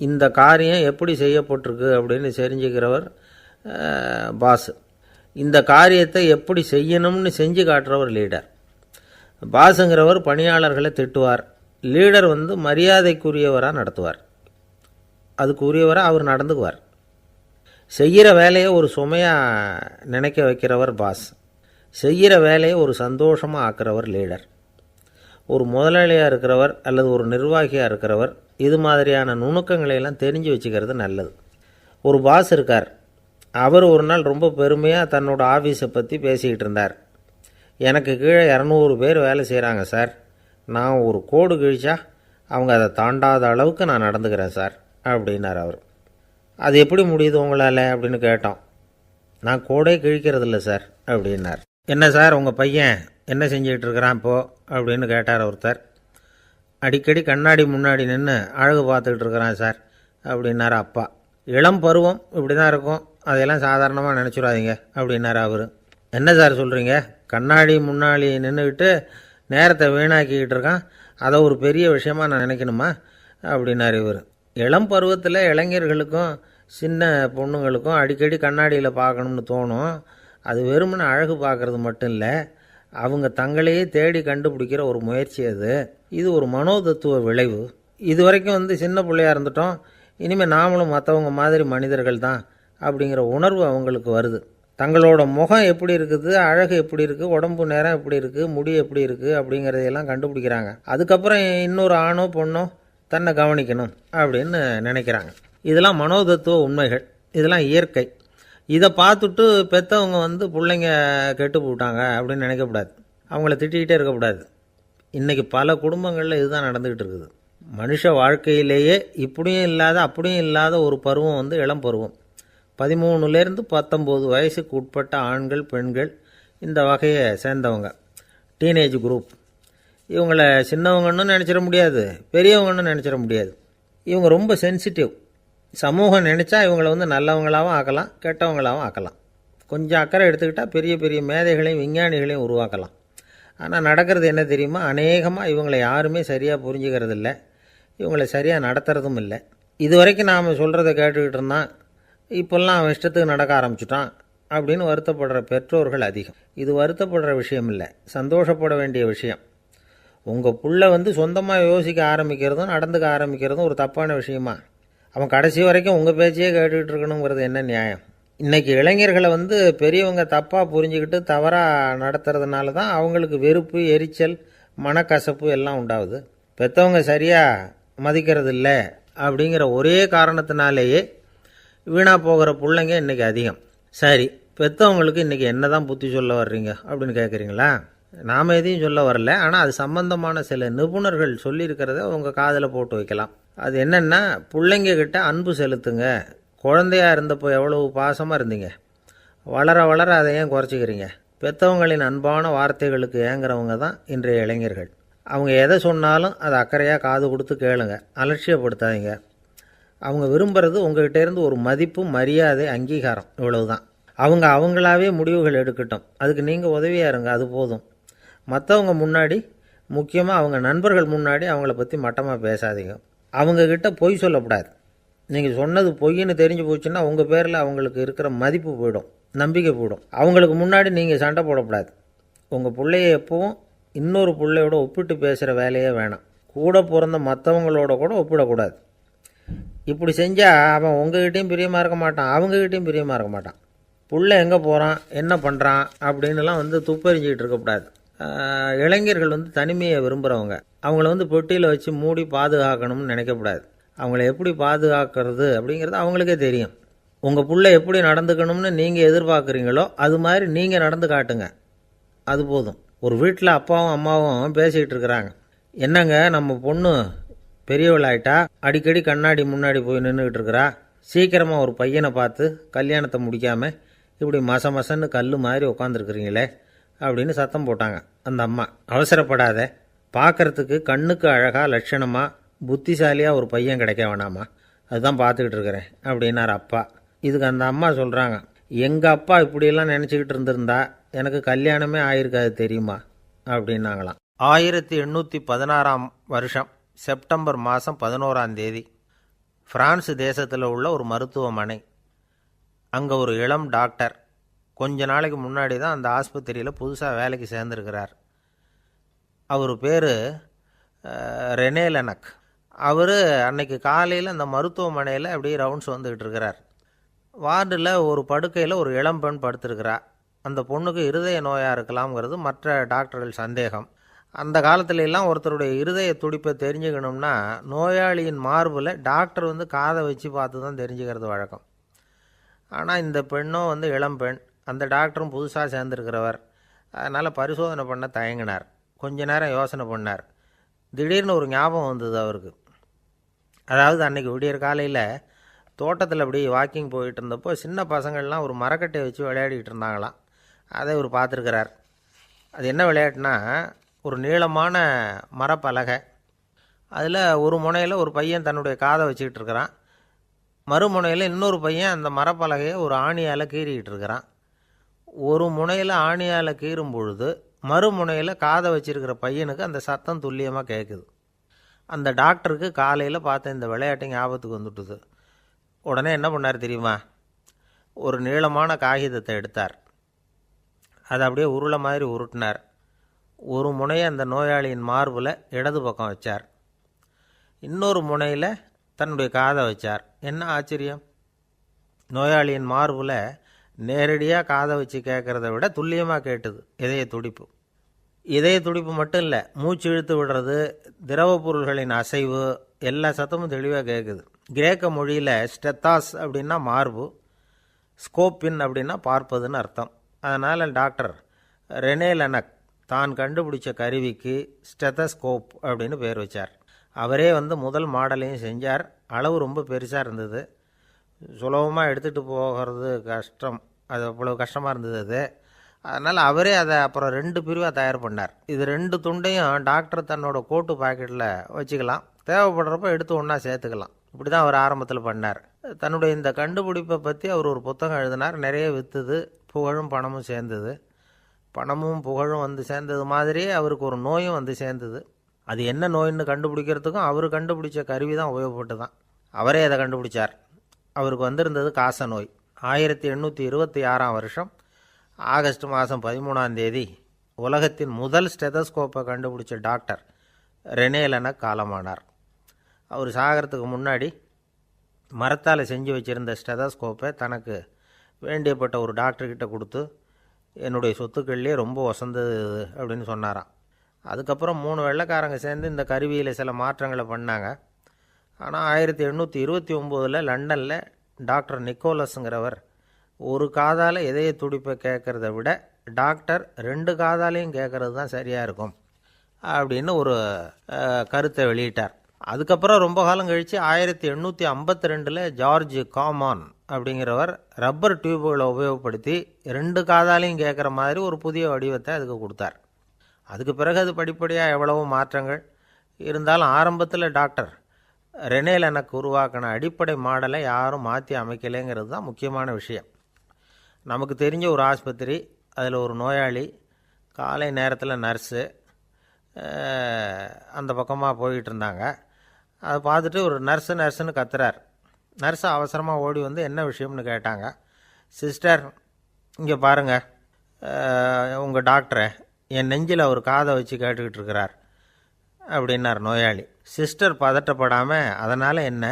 இந்த காரியம் எப்படி செய்யப்பட்டிருக்கு அப்படின்னு தெரிஞ்சுக்கிறவர் பாஸ். இந்த காரியத்தை எப்படி செய்யணும்னு செஞ்சு காட்டுறவர் லீடர். பாஸுங்கிறவர் பணியாளர்களை திட்டுவார், லீடர் மரியாதைக்குரியவராக நடத்துவார், அதுக்குரியவராக அவர் நடந்துக்குவார். செய்கிற வேலையை ஒரு சுமையாக நினைக்க வைக்கிறவர் பாஸ், செய்கிற வேலையை ஒரு சந்தோஷமாக ஆக்கிறவர் லீடர். ஒரு முதலாளியாக இருக்கிறவர் அல்லது ஒரு நிர்வாகியாக இருக்கிறவர் இது மாதிரியான நுணுக்கங்களையெல்லாம் தெரிஞ்சு வச்சுக்கிறது நல்லது. ஒரு பாஸ் இருக்கார், அவர் ஒரு நாள் ரொம்ப பெருமையாக தன்னோட ஆஃபீஸை பற்றி பேசிக்கிட்டு இருந்தார். எனக்கு கீழே 200 பேர் வேலை செய்கிறாங்க சார், நான் ஒரு கோடு கிழிச்சா அவங்க அதை தாண்டாத அளவுக்கு நான் நடந்துக்கிறேன் சார் அப்படின்னார் அவர். அது எப்படி முடியுது உங்களால் அப்படின்னு கேட்டோம். நான் கோடே கிழிக்கிறதில்ல சார் அப்படின்னார். என்ன சார் உங்கள் பையன் என்ன செஞ்சுக்கிட்டு இருக்கிறான் இப்போது அப்படின்னு கேட்டார் ஒருத்தர். அடிக்கடி கண்ணாடி முன்னாடி நின்று அழகு பார்த்துக்கிட்டு இருக்கிறான் சார் அப்படின்னார் அப்பா. இளம் பருவம் இப்படி தான் இருக்கும், அதையெல்லாம் சாதாரணமாக நினச்சிடாதீங்க அப்படின்னார் அவர். என்ன சார் சொல்கிறீங்க, கண்ணாடி முன்னாடி நின்றுக்கிட்டு நேரத்தை வீணாக்கிக்கிட்டு இருக்கான், அதை ஒரு பெரிய விஷயமாக நான் நினைக்கணுமா அப்படின்னார் இவர். இளம் பருவத்தில் இளைஞர்களுக்கும் சின்ன பொண்ணுங்களுக்கும் அடிக்கடி கண்ணாடியில் பார்க்கணும்னு தோணும். அது வெறுமனே அழகு பார்க்குறது மட்டும் இல்லை, அவங்க தங்களையே தேடி கண்டுபிடிக்கிற ஒரு முயற்சி அது. இது ஒரு மனோதத்துவ விளைவு. இது வரைக்கும் சின்ன பிள்ளையாக இருந்துட்டோம், இனிமேல் நாமளும் மற்றவங்க மாதிரி மனிதர்கள் தான் அப்படிங்கிற உணர்வு அவங்களுக்கு வருது. தங்களோட முகம் எப்படி இருக்குது, அழகு எப்படி இருக்குது, உடம்பு நேரம் எப்படி இருக்குது, முடி எப்படி இருக்குது அப்படிங்கிறதையெல்லாம் கண்டுபிடிக்கிறாங்க. அதுக்கப்புறம் இன்னொரு ஆணோ பொண்ணோ தன்னை கவனிக்கணும் அப்படின்னு நினைக்கிறாங்க. இதெல்லாம் மனோதத்துவ உண்மைகள், இதெல்லாம் இயற்கை. இதை பார்த்துட்டு பெற்றவங்க பிள்ளைங்க கெட்டு போட்டாங்க அப்படின்னு நினைக்கக்கூடாது, அவங்கள திட்டிக்கிட்டே இருக்கக்கூடாது. இன்றைக்கி பல குடும்பங்களில் இதுதான் நடந்துக்கிட்டு இருக்குது. மனுஷ வாழ்க்கையிலேயே இப்படியும் இல்லாத அப்படியும் இல்லாத ஒரு பருவம் இளம் பருவம். 13லேருந்து 19 வயசுக்கு உட்பட்ட ஆண்கள் பெண்கள் இந்த வகையை சேர்ந்தவங்க, டீனேஜ் குரூப். இவங்கள சின்னவங்கன்னு நினச்சிட முடியாது, பெரியவங்கன்னு நினச்சிட முடியாது. இவங்க ரொம்ப சென்சிட்டிவ். சமூகம் நினச்சா இவங்களை நல்லவங்களாகவும் ஆக்கலாம், கெட்டவங்களாகவும் ஆக்கலாம். கொஞ்சம் அக்கறை எடுத்துக்கிட்டால் பெரிய பெரிய மேதைகளையும் விஞ்ஞானிகளையும் உருவாக்கலாம். ஆனால் நடக்கிறது என்ன தெரியுமா, அநேகமாக இவங்களை யாருமே சரியாக புரிஞ்சுக்கிறது இல்லை, இவங்களை சரியாக நடத்துறதும் இல்லை. இது வரைக்கும் நாம் சொல்கிறத கேட்டுக்கிட்டு இருந்தான், இப்போல்லாம் அவன் இஷ்டத்துக்கு நடக்க ஆரம்பிச்சுட்டான் அப்படின்னு வருத்தப்படுற பெற்றோர்கள் அதிகம். இது வருத்தப்படுற விஷயம் இல்லை, சந்தோஷப்பட வேண்டிய விஷயம். உங்கள் புள்ள சொந்தமாக யோசிக்க ஆரம்பிக்கிறதும் நடந்துக்க ஆரம்பிக்கிறதும் ஒரு தப்பான விஷயமா? அவன் கடைசி வரைக்கும் உங்கள் பேச்சையே கேட்டுக்கிட்டு இருக்கணுங்கிறது என்ன நியாயம்? இன்றைக்கி இளைஞர்களை பெரியவங்க தப்பாக புரிஞ்சுக்கிட்டு தவறாக நடத்துறதுனால தான் அவங்களுக்கு வெறுப்பு, எரிச்சல், மனக்கசப்பு எல்லாம் உண்டாகுது. பெற்றவங்க சரியாக மதிக்கிறது இல்லை அப்படிங்கிற ஒரே காரணத்தினாலேயே வீணாக போகிற பிள்ளைங்க இன்றைக்கி அதிகம். சரி, பெற்றவங்களுக்கு இன்றைக்கி என்ன தான் புத்தி சொல்ல வர்றீங்க அப்படின்னு கேட்குறீங்களா? நாம் எதையும் சொல்ல வரல, ஆனால் அது சம்பந்தமான சில நிபுணர்கள் சொல்லியிருக்கிறத உங்கள் காதில் போட்டு வைக்கலாம். அது என்னென்னா, பிள்ளைங்க கிட்ட அன்பு செலுத்துங்க. குழந்தையாக இருந்தப்போ எவ்வளவு பாசமாக இருந்தீங்க, வளர வளர அதை ஏன் குறைச்சிக்கிறீங்க? பெற்றவங்களின் அன்பான வார்த்தைகளுக்கு ஏங்குறவங்க தான் இன்றைய இளைஞர்கள். அவங்க எதை சொன்னாலும் அதை அக்கறையாக காது கொடுத்து கேளுங்க, அலட்சியப்படுத்தாதீங்க. அவங்க விரும்புகிறது உங்கள்கிட்டேருந்து ஒரு மதிப்பு, மரியாதை, அங்கீகாரம், இவ்வளவுதான். அவங்க அவங்களாவே முடிவுகள் எடுக்கட்டும், அதுக்கு நீங்கள் உதவியாக இருங்க, அது போதும். மற்றவங்க முன்னாடி, முக்கியமாக அவங்க நண்பர்கள் முன்னாடி அவங்கள பற்றி மட்டமாக பேசாதீங்க. அவங்கக்கிட்ட பொய் சொல்லக்கூடாது. நீங்கள் சொன்னது பொய்ன்னு தெரிஞ்சு போச்சுன்னா உங்கள் பேரில் அவங்களுக்கு இருக்கிற மதிப்பு போயிடும், நம்பிக்கை போயிடும். அவங்களுக்கு முன்னாடி நீங்கள் சண்டை போடக்கூடாது. உங்கள் பிள்ளைய எப்பவும் இன்னொரு பிள்ளையோட ஒப்பிட்டு பேசுகிற வேலையே வேணாம். கூட பிறந்த மற்றவங்களோட கூட ஒப்பிடக்கூடாது. இப்படி செஞ்சால் அவன் உங்ககிட்டையும் பிரியமாக இருக்க மாட்டான், அவங்ககிட்டையும் பிரியமாக இருக்க மாட்டான். புள்ள எங்கே போகிறான், என்ன பண்ணுறான் அப்படின்னுலாம் துப்பறிஞ்சிக்கிட்டு இருக்கக்கூடாது. இளைஞர்கள் தனிமையை விரும்புகிறவங்க. அவங்கள பெட்டியில் வச்சு மூடி பாதுகாக்கணும்னு நினைக்கக்கூடாது. அவங்கள எப்படி பாதுகாக்கிறது அப்படிங்கிறது அவங்களுக்கே தெரியும். உங்கள் புள்ள எப்படி நடந்துக்கணும்னு நீங்கள் எதிர்பார்க்குறீங்களோ அது மாதிரி நீங்கள் நடந்து காட்டுங்க, அது போதும். ஒரு வீட்டில் அப்பாவும் அம்மாவும் பேசிக்கிட்டு இருக்கிறாங்க. என்னங்க, நம்ம பொண்ணு பெரியவளாயிட்டா, அடிக்கடி கண்ணாடி முன்னாடி போய் நின்றுக்கிட்டு இருக்கிறா, சீக்கிரமாக ஒரு பையனை பார்த்து கல்யாணத்தை முடிக்காமல் இப்படி மசன்னு கல் மாதிரி உட்காந்துருக்குறீங்களே அப்படின்னு சத்தம் போட்டாங்க அந்த அம்மா. அவசரப்படாத, பார்க்குறதுக்கு கண்ணுக்கு அழகாக லட்சணமாக புத்திசாலியாக ஒரு பையன் கிடைக்க வேணாமா, அதுதான் பார்த்துக்கிட்டு இருக்கிறேன் அப்படின்னார் அப்பா. இதுக்கு அந்த அம்மா சொல்கிறாங்க, எங்கள் அப்பா இப்படியெல்லாம் நினச்சிக்கிட்டு இருந்திருந்தா எனக்கு கல்யாணமே ஆயிருக்காது தெரியுமா அப்படின்னாங்களாம். 1816 வருஷம் செப்டம்பர் மாதம் 11 பிரான்ஸ் தேசத்தில் உள்ள ஒரு மருத்துவமனை. அங்கே ஒரு இளம் டாக்டர் கொஞ்ச நாளைக்கு முன்னாடி தான் அந்த ஆஸ்பத்திரியில் புதுசாக வேலைக்கு சேர்ந்துருக்கிறார். அவர் பேர் ரெனே லெனக். அவர் அன்னைக்கு காலையில் அந்த மருத்துவமனையில் அப்படியே ரவுண்ட்ஸ் வந்துக்கிட்டு இருக்கிறார். வார்டில் ஒரு படுக்கையில் ஒரு இளம்பெண் படுத்திருக்கிறா. அந்த பொண்ணுக்கு இருதய நோயாக இருக்கலாம்ங்கிறது மற்ற டாக்டர்கள் சந்தேகம். அந்த காலத்துல எல்லாம் ஒருத்தருடைய இருதய துடிப்பை தெரிஞ்சுக்கணும்னா நோயாளியின் மார்பில் டாக்டர் வந்து காதை வச்சு பார்த்து தான் தெரிஞ்சுக்கிறது வழக்கம். ஆனால் இந்த பெண்ணும் வந்து இளம்பெண், அந்த டாக்டரும் புதுசாக சேர்ந்துருக்கிறவர். அதனால் பரிசோதனை பண்ண தயங்கினார். கொஞ்ச நேரம் யோசனை பண்ணார். திடீர்னு ஒரு ஞாபகம் வந்தது அவருக்கு. அதாவது அன்றைக்கி விடியற் காலையில் தோட்டத்தில் அப்படி வாக்கிங் போயிட்டு இருந்தப்போ சின்ன பசங்கள்லாம் ஒரு மரக்கட்டையை வச்சு விளையாடிக்கிட்டு இருந்தாங்களாம். அதை இவர் பார்த்துருக்கிறார். அது என்ன விளையாட்டுனா, ஒரு நீளமான மரப்பலகை, அதில் ஒரு முனையில் ஒரு பையன் தன்னுடைய காதை வச்சுக்கிட்டு இருக்கிறான், மறுமுனையில் இன்னொரு பையன் அந்த மரப்பலகையை ஒரு ஆணியால் கீறிக்கிட்டு இருக்கிறான். ஒரு முனையில் ஆணியால் கீறும் பொழுது மறுமுனையில் காதை வச்சிருக்கிற பையனுக்கு அந்த சத்தம் துல்லியமாக கேட்குது. அந்த டாக்டருக்கு காலையில் பார்த்த இந்த விளையாட்டு ஞாபகத்துக்கு வந்துட்டுது. உடனே என்ன பண்ணார் தெரியுமா? ஒரு நீளமான காகிதத்தை எடுத்தார். அதை அப்படியே உருளை மாதிரி உருட்டினார். ஒரு முனையை அந்த நோயாளியின் மார்பில் இடது பக்கம் வச்சார், இன்னொரு முனையில் தன்னுடைய காதை வச்சார். என்ன ஆச்சரியம்! நோயாளியின் மார்பில் நேரடியாக காதை வச்சு கேட்குறத விட துல்லியமாக கேட்டுது இதய துடிப்பு. இதய துடிப்பு மட்டும் இல்லை, மூச்சு இழுத்து விடுறது, திரவ பொருள்களின் அசைவு, எல்லா சத்தமும் தெளிவாக கேட்குது. கிரேக்க மொழியில் ஸ்டெத்தாஸ் அப்படின்னா மார்பு, ஸ்கோப்பின் அப்படின்னா பார்ப்பதுன்னு அர்த்தம். அதனால் டாக்டர் ரெனே லெனக் தான் கண்டுபிடிச்ச கருவிக்கு ஸ்டெத்தஸ்கோப் அப்படின்னு பேர் வச்சார். அவரே வந்து முதல் மாடலையும் செஞ்சார். அளவு ரொம்ப பெருசாக இருந்தது, சுலபமாக எடுத்துகிட்டு போகிறது கஷ்டம், அது அவ்வளோ கஷ்டமாக இருந்தது அது. அதனால் அவரே அதை அப்புறம் 2 பிரிவாக தயார் பண்ணார். இது 2 துண்டையும் டாக்டர் தன்னோட கோட்டு பாக்கெட்டில் வச்சுக்கலாம், தேவைப்படுறப்ப எடுத்து ஒன்றா சேர்த்துக்கலாம். இப்படி தான் அவர் ஆரம்பத்தில் பண்ணார். தன்னுடைய இந்த கண்டுபிடிப்பை பற்றி அவர் ஒரு புத்தகம் எழுதினார். நிறைய விற்றுது, புகழும் பணமும் சேர்ந்தது. பணமும் புகழும் வந்து சேர்ந்தது மாதிரியே அவருக்கு ஒரு நோயும் வந்து சேர்ந்தது. அது என்ன நோயின்னு கண்டுபிடிக்கிறதுக்கும் அவர் கண்டுபிடிச்ச கருவி தான் உபயோகப்பட்டு தான். அவரே அதை கண்டுபிடிச்சார். அவருக்கு வந்திருந்தது காச நோய். 1826ஆம் வருஷம் ஆகஸ்ட் மாதம் 13ஆம் தேதி உலகத்தின் முதல் ஸ்டெதஸ்கோப்பை கண்டுபிடிச்ச டாக்டர் ரெனே லெனக் காலமானார். அவர் சாகிறதுக்கு முன்னாடி மரத்தால் செஞ்சு வச்சுருந்த ஸ்டெதஸ்கோப்பை தனக்கு வேண்டியப்பட்ட ஒரு டாக்டர்கிட்ட கொடுத்து, என்னுடைய சொத்துக்கள்லேயே ரொம்ப வசந்தது அப்படின்னு சொன்னாராம். அதுக்கப்புறம் 3 வெள்ளைக்காரங்க சேர்ந்து இந்த கருவியில் சில மாற்றங்களை பண்ணாங்க. ஆனால் 1829 லண்டனில் டாக்டர் நிக்கோலஸுங்கிறவர் ஒரு காதால் இதய துடிப்பை கேட்குறத விட டாக்டர் 2 காதாலையும் கேட்குறது தான் சரியாக இருக்கும் அப்படின்னு ஒரு கருத்தை வெளியிட்டார். அதுக்கப்புறம் ரொம்ப காலம் கழித்து 1852 ஜார்ஜ் காமான் அப்படிங்கிறவர் ரப்பர் டியூப்களை உபயோகப்படுத்தி 2 காதாலையும் கேட்குற மாதிரி ஒரு புதிய வடிவத்தை அதுக்கு கொடுத்தார். அதுக்கு பிறகு அது படிப்படியாக எவ்வளவோ மாற்றங்கள் இருந்தாலும் ஆரம்பத்தில் டாக்டர் ரெனே லெனக் உருவாக்கின அடிப்படை மாடலை யாரும் மாற்றி அமைக்கலைங்கிறது தான் முக்கியமான விஷயம். நமக்கு தெரிஞ்ச ஒரு ஆஸ்பத்திரி, அதில் ஒரு நோயாளி, காலை நேரத்தில் நர்ஸு அந்த பக்கமாக போய்கிட்டு இருந்தாங்க. அதை பார்த்துட்டு ஒரு நர்ஸுன்னு கத்துறார். நர்ஸு அவசரமாக ஓடி வந்து என்ன விஷயம்னு கேட்டாங்க. சிஸ்டர், இங்கே பாருங்கள், உங்கள் டாக்டரை என் நெஞ்சில் அவர் காதை வச்சு கேட்டுக்கிட்டு இருக்கிறார் அப்படின்னார் நோயாளி. சிஸ்டர் பதட்டப்படாமல், அதனால் என்ன,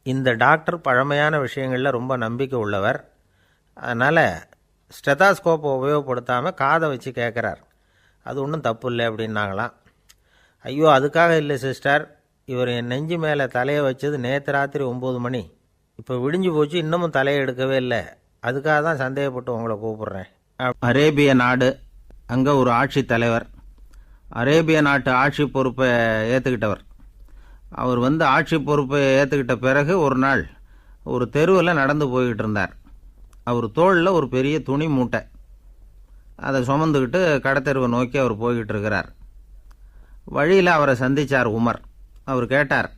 இந்த டாக்டர் பழமையான விஷயங்களில் ரொம்ப நம்பிக்கை உள்ளவர், அதனால் ஸ்டெதாஸ்கோப்பை உபயோகப்படுத்தாமல் காதை வச்சு கேட்குறார், அது ஒன்றும் தப்பு இல்லை அப்படின்னாங்களாம். ஐயோ, அதுக்காக இல்லை சிஸ்டர், இவர் என் நெஞ்சு மேலே தலையை வச்சது நேற்று ராத்திரி 9 மணி, இப்போ விடிஞ்சு போச்சு, இன்னமும் தலையை எடுக்கவே இல்லை, அதுக்காக தான் சந்தேகப்பட்டு உங்களை கூப்பிட்றேன். அரேபிய நாடு, அங்கே ஒரு ஆட்சி தலைவர், அரேபிய நாட்டு ஆட்சி பொறுப்பை ஏற்றுக்கிட்டவர். அவர் வந்து ஆட்சி பொறுப்பை ஏற்றுக்கிட்ட பிறகு ஒரு நாள் ஒரு தெருவில் நடந்து போய்கிட்டு இருந்தார். அவர் தோளில் ஒரு பெரிய துணி மூட்டை, அதை சுமந்துக்கிட்டு கடத்தெருவை நோக்கி அவர் போய்கிட்டு இருக்கிறார். வழியில் அவரை சந்தித்தார் உமர். அவர் கேட்டார்,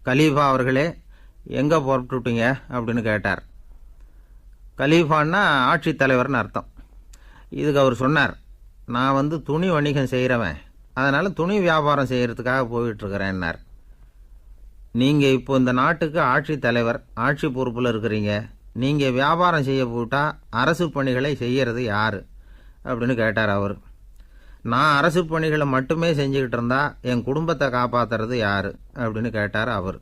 கலீஃபா அவர்களே, எங்கே புறப்பட்டுட்டீங்க அப்படின்னு கேட்டார். கலீஃபான்னா ஆட்சித்தலைவர்னு அர்த்தம். இதுக்கு அவர் சொன்னார், நான் வந்து துணி வணிகம் செய்கிறவன், அதனால் துணி வியாபாரம் செய்கிறதுக்காக போயிட்டுருக்கிறேன்னார். நீங்கள் இப்போ இந்த நாட்டுக்கு ஆட்சி தலைவர், ஆட்சி பொறுப்பில் இருக்கிறீங்க, நீங்கள் வியாபாரம் செய்ய போட்டால் அரசு பணிகளை செய்கிறது யார் அப்படின்னு கேட்டார் அவர். நான் அரசு பணிகளை மட்டுமே செஞ்சுக்கிட்டு இருந்தா என் குடும்பத்தை காப்பாற்றுறது யார் அப்படின்னு கேட்டார் அவர்.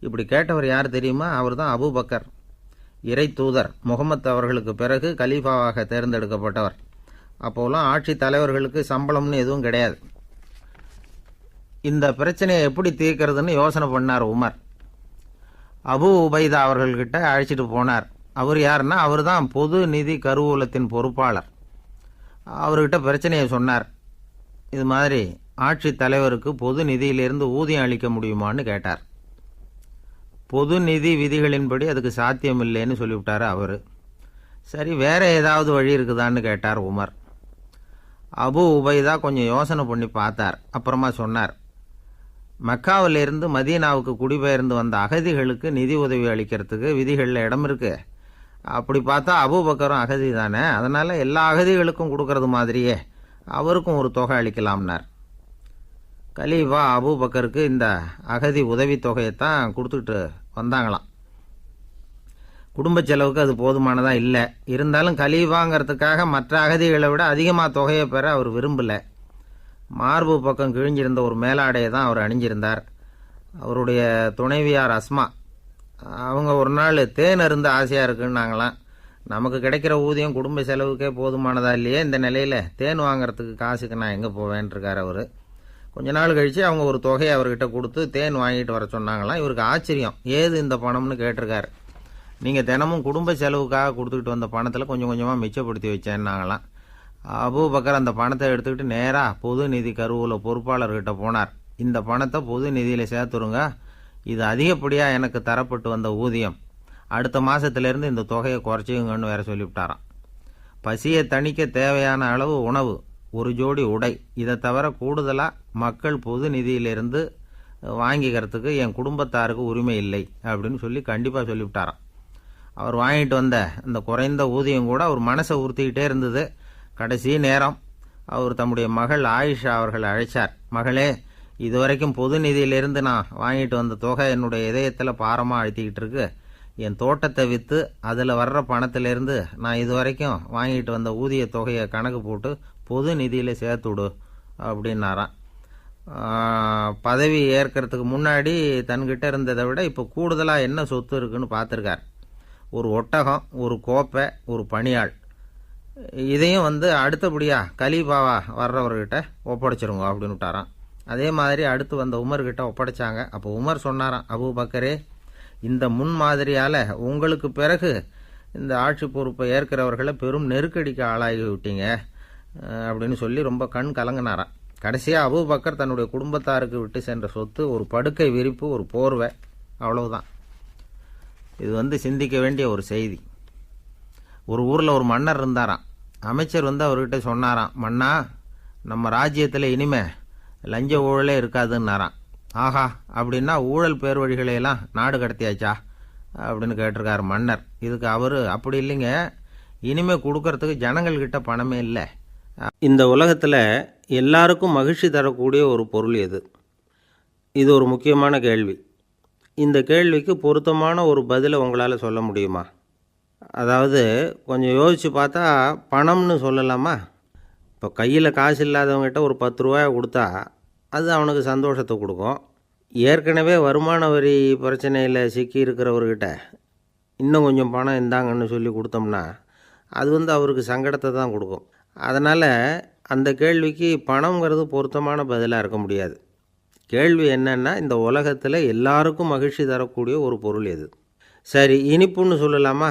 இப்படி கேட்டவர் யார் தெரியுமா? அவர் தான் அபூபக்கர், இறை தூதர் முகமது அவர்களுக்கு பிறகு கலீஃபாவாக தேர்ந்தெடுக்கப்பட்டவர். அப்போலாம் ஆட்சி தலைவர்களுக்கு சம்பளம்னு எதுவும் கிடையாது. இந்த பிரச்சனையை எப்படி தீர்க்கிறதுன்னு யோசனை பண்ணார் உமர். அபு உபைதா அவர்கள்கிட்ட அழைச்சிட்டு போனார். அவர் யாருன்னா அவர் தான் பொது நிதி கருவூலத்தின் பொறுப்பாளர். அவர்கிட்ட பிரச்சனையை சொன்னார். இது மாதிரி ஆட்சி தலைவருக்கு பொது நிதியிலிருந்து ஊதியம் அளிக்க முடியுமான்னு கேட்டார். பொது நிதி விதிகளின்படி அதுக்கு சாத்தியம் இல்லைன்னு சொல்லிவிட்டார் அவர். சரி, வேற ஏதாவது வழி இருக்குதான்னு கேட்டார் உமர். அபு உபைதா கொஞ்சம் யோசனை பண்ணி பார்த்தார். அப்புறமா சொன்னார், மக்காவிலிருந்து மதீனாவுக்கு குடிபெயர்ந்து வந்த அகதிகளுக்கு நிதி உதவி அளிக்கிறதுக்கு விதிகளில் இடம் இருக்கு. அப்படி பார்த்தா அபூபக்கரும் அகதி தானே, அதனால எல்லா அகதிகளுக்கும் கொடுக்கறது மாதிரியே அவருக்கும் ஒரு தொகை அளிக்கலாம்னார். கலீஃபா அபூபக்கருக்கு இந்த அகதி உதவி தொகையைத்தான் கொடுத்துட்டு வந்தாங்களாம். குடும்ப செலவுக்கு அது போதுமானதாக இல்லை. இருந்தாலும் கலீஃபாங்கிறதுக்காக மற்ற அகதிகளை விட அதிகமாக தொகையை பெற அவர் விரும்பலை. மார்பு பக்கம் கிழிஞ்சிருந்த ஒரு மேலாடையை தான் அவர் அணிஞ்சிருந்தார். அவருடைய துணைவியார் அஸ்மா, அவங்க ஒரு நாள் தேன் அருந்த ஆசையாக இருக்குன்னாங்களாம். நமக்கு கிடைக்கிற ஊதியம் குடும்ப செலவுக்கே போதுமானதா இல்லையே, இந்த நிலையில் தேன் வாங்கிறதுக்கு காசுக்கு நான் எங்கே போவேன்ருக்கார் அவர். கொஞ்ச நாள் கழித்து அவங்க ஒரு தொகையை அவர்கிட்ட கொடுத்து தேன் வாங்கிட்டு வர சொன்னாங்களாம். இவருக்கு ஆச்சரியம், ஏது இந்த பணம்னு கேட்டிருக்காரு. நீங்கள் தினமும் குடும்ப செலவுக்காக கொடுத்துக்கிட்டு வந்த பணத்தில் கொஞ்சம் கொஞ்சமாக மிச்சப்படுத்தி வச்சேன்னாங்களாம். அபூபக்கர் அந்த பணத்தை எடுத்துக்கிட்டு நேராக பொது நிதி கருவூல பொறுப்பாளர்கிட்ட போனார். இந்த பணத்தை பொது நிதியில் சேர்த்துருங்க, இது அதிகப்படியாக எனக்கு தரப்பட்டு வந்த ஊதியம், அடுத்த மாதத்துலேருந்து இந்த தொகையை குறைச்சிங்கன்னு வேற சொல்லிவிட்டாராம். பசியை தணிக்க தேவையான அளவு உணவு, ஒரு ஜோடி உடை, இதை தவிர கூடுதலாக மக்கள் பொது நிதியிலிருந்து வாங்கிக்கிறதுக்கு என் குடும்பத்தாருக்கு உரிமை இல்லை அப்படின்னு சொல்லி கண்டிப்பாக சொல்லிவிட்டாராம். அவர் வாங்கிட்டு வந்த அந்த குறைந்த ஊதியம் கூட அவர் மனசை உறுத்திக்கிட்டே இருந்தது. கடைசி நேரம் அவர் தம்முடைய மகள் ஆயிஷா அவர்களை அழைச்சார். மகளே, இதுவரைக்கும் பொது நிதியிலிருந்து நான் வாங்கிட்டு வந்த தொகை என்னுடைய இதயத்தில் பாரமாக அழுத்திக்கிட்டு இருக்கு. என் தோட்டத்தை விற்று அதில் வர்ற பணத்திலேருந்து நான் இதுவரைக்கும் வாங்கிட்டு வந்த ஊதிய தொகையை கணக்கு போட்டு பொது நிதியில் சேர்த்துடு அப்படின்னாராம். பதவி ஏற்கிறதுக்கு முன்னாடி தன்கிட்ட இருந்ததை விட இப்போ கூடுதலாக என்ன சொத்து இருக்குன்னு பார்த்துருக்கார். ஒரு ஒட்டகம், ஒரு கோப்பை, ஒரு பணியாள். இதையும் அடுத்தபடியாக கலீஃபாவா வர்றவர்கிட்ட ஒப்படைச்சிருங்க அப்படின்னு விட்டாராம். அதே மாதிரி அடுத்து வந்த உமர்கிட்ட ஒப்படைச்சாங்க. அப்போ உமர் சொன்னாராம், அபூபக்கரே, இந்த முன்மாதிரியால் உங்களுக்கு பிறகு இந்த ஆட்சி பொறுப்பை ஏற்கிறவர்களை பெரும் நெருக்கடிக்கு ஆளாகி விட்டீங்க அப்படின்னு சொல்லி ரொம்ப கண் கலங்கினாராம். கடைசியாக அபூபக்கர் தன்னுடைய குடும்பத்தாருக்கு விட்டு சென்ற சொத்து ஒரு படுக்கை விரிப்பு, ஒரு போர்வை, அவ்வளவுதான். இது சிந்திக்க வேண்டிய ஒரு செய்தி. ஒரு ஊரில் ஒரு மன்னர் இருந்தாராம். அமைச்சர் அவர்கிட்ட சொன்னாராம், மன்னா, நம்ம ராஜ்யத்தில் இனிமே லஞ்ச ஊழலே இருக்காதுன்னாராம். ஆஹா, அப்படின்னா ஊழல் பேர் வழிகளையெல்லாம் நாடு கடத்தியாச்சா அப்படின்னு கேட்டிருக்காரு மன்னர். இதுக்கு அவர், அப்படி இல்லைங்க, இனிமே கொடுக்கறதுக்கு ஜனங்கள்கிட்ட பணமே இல்லை. இந்த உலகத்தில் எல்லாருக்கும் மகிழ்ச்சி தரக்கூடிய ஒரு பொருள் எது? இது ஒரு முக்கியமான கேள்வி. இந்த கேள்விக்கு பொருத்தமான ஒரு பதிலை உங்களால் சொல்ல முடியுமா? அதாவது கொஞ்சம் யோசித்து பார்த்தா பணம்னு சொல்லலாமா? இப்போ கையில் காசு இல்லாதவங்ககிட்ட ஒரு 10 ரூபாயை கொடுத்தா அது அவனுக்கு சந்தோஷத்தை கொடுக்கும். ஏற்கனவே வருமான வரி பிரச்சனையில் சிக்கி இருக்கிறவர்கிட்ட இன்னும் கொஞ்சம் பணம் இந்தாங்கன்னு சொல்லி கொடுத்தோம்னா அது அவருக்கு சங்கடத்தை தான் கொடுக்கும். அதனால் அந்த கேள்விக்கு பணங்கிறது பொருத்தமான பதிலாக இருக்க முடியாது. கேள்வி என்னன்னா, இந்த உலகத்தில் எல்லாருக்கும் மகிழ்ச்சி தரக்கூடிய ஒரு பொருள் எது? சரி, இனிப்புன்னு சொல்லலாமா?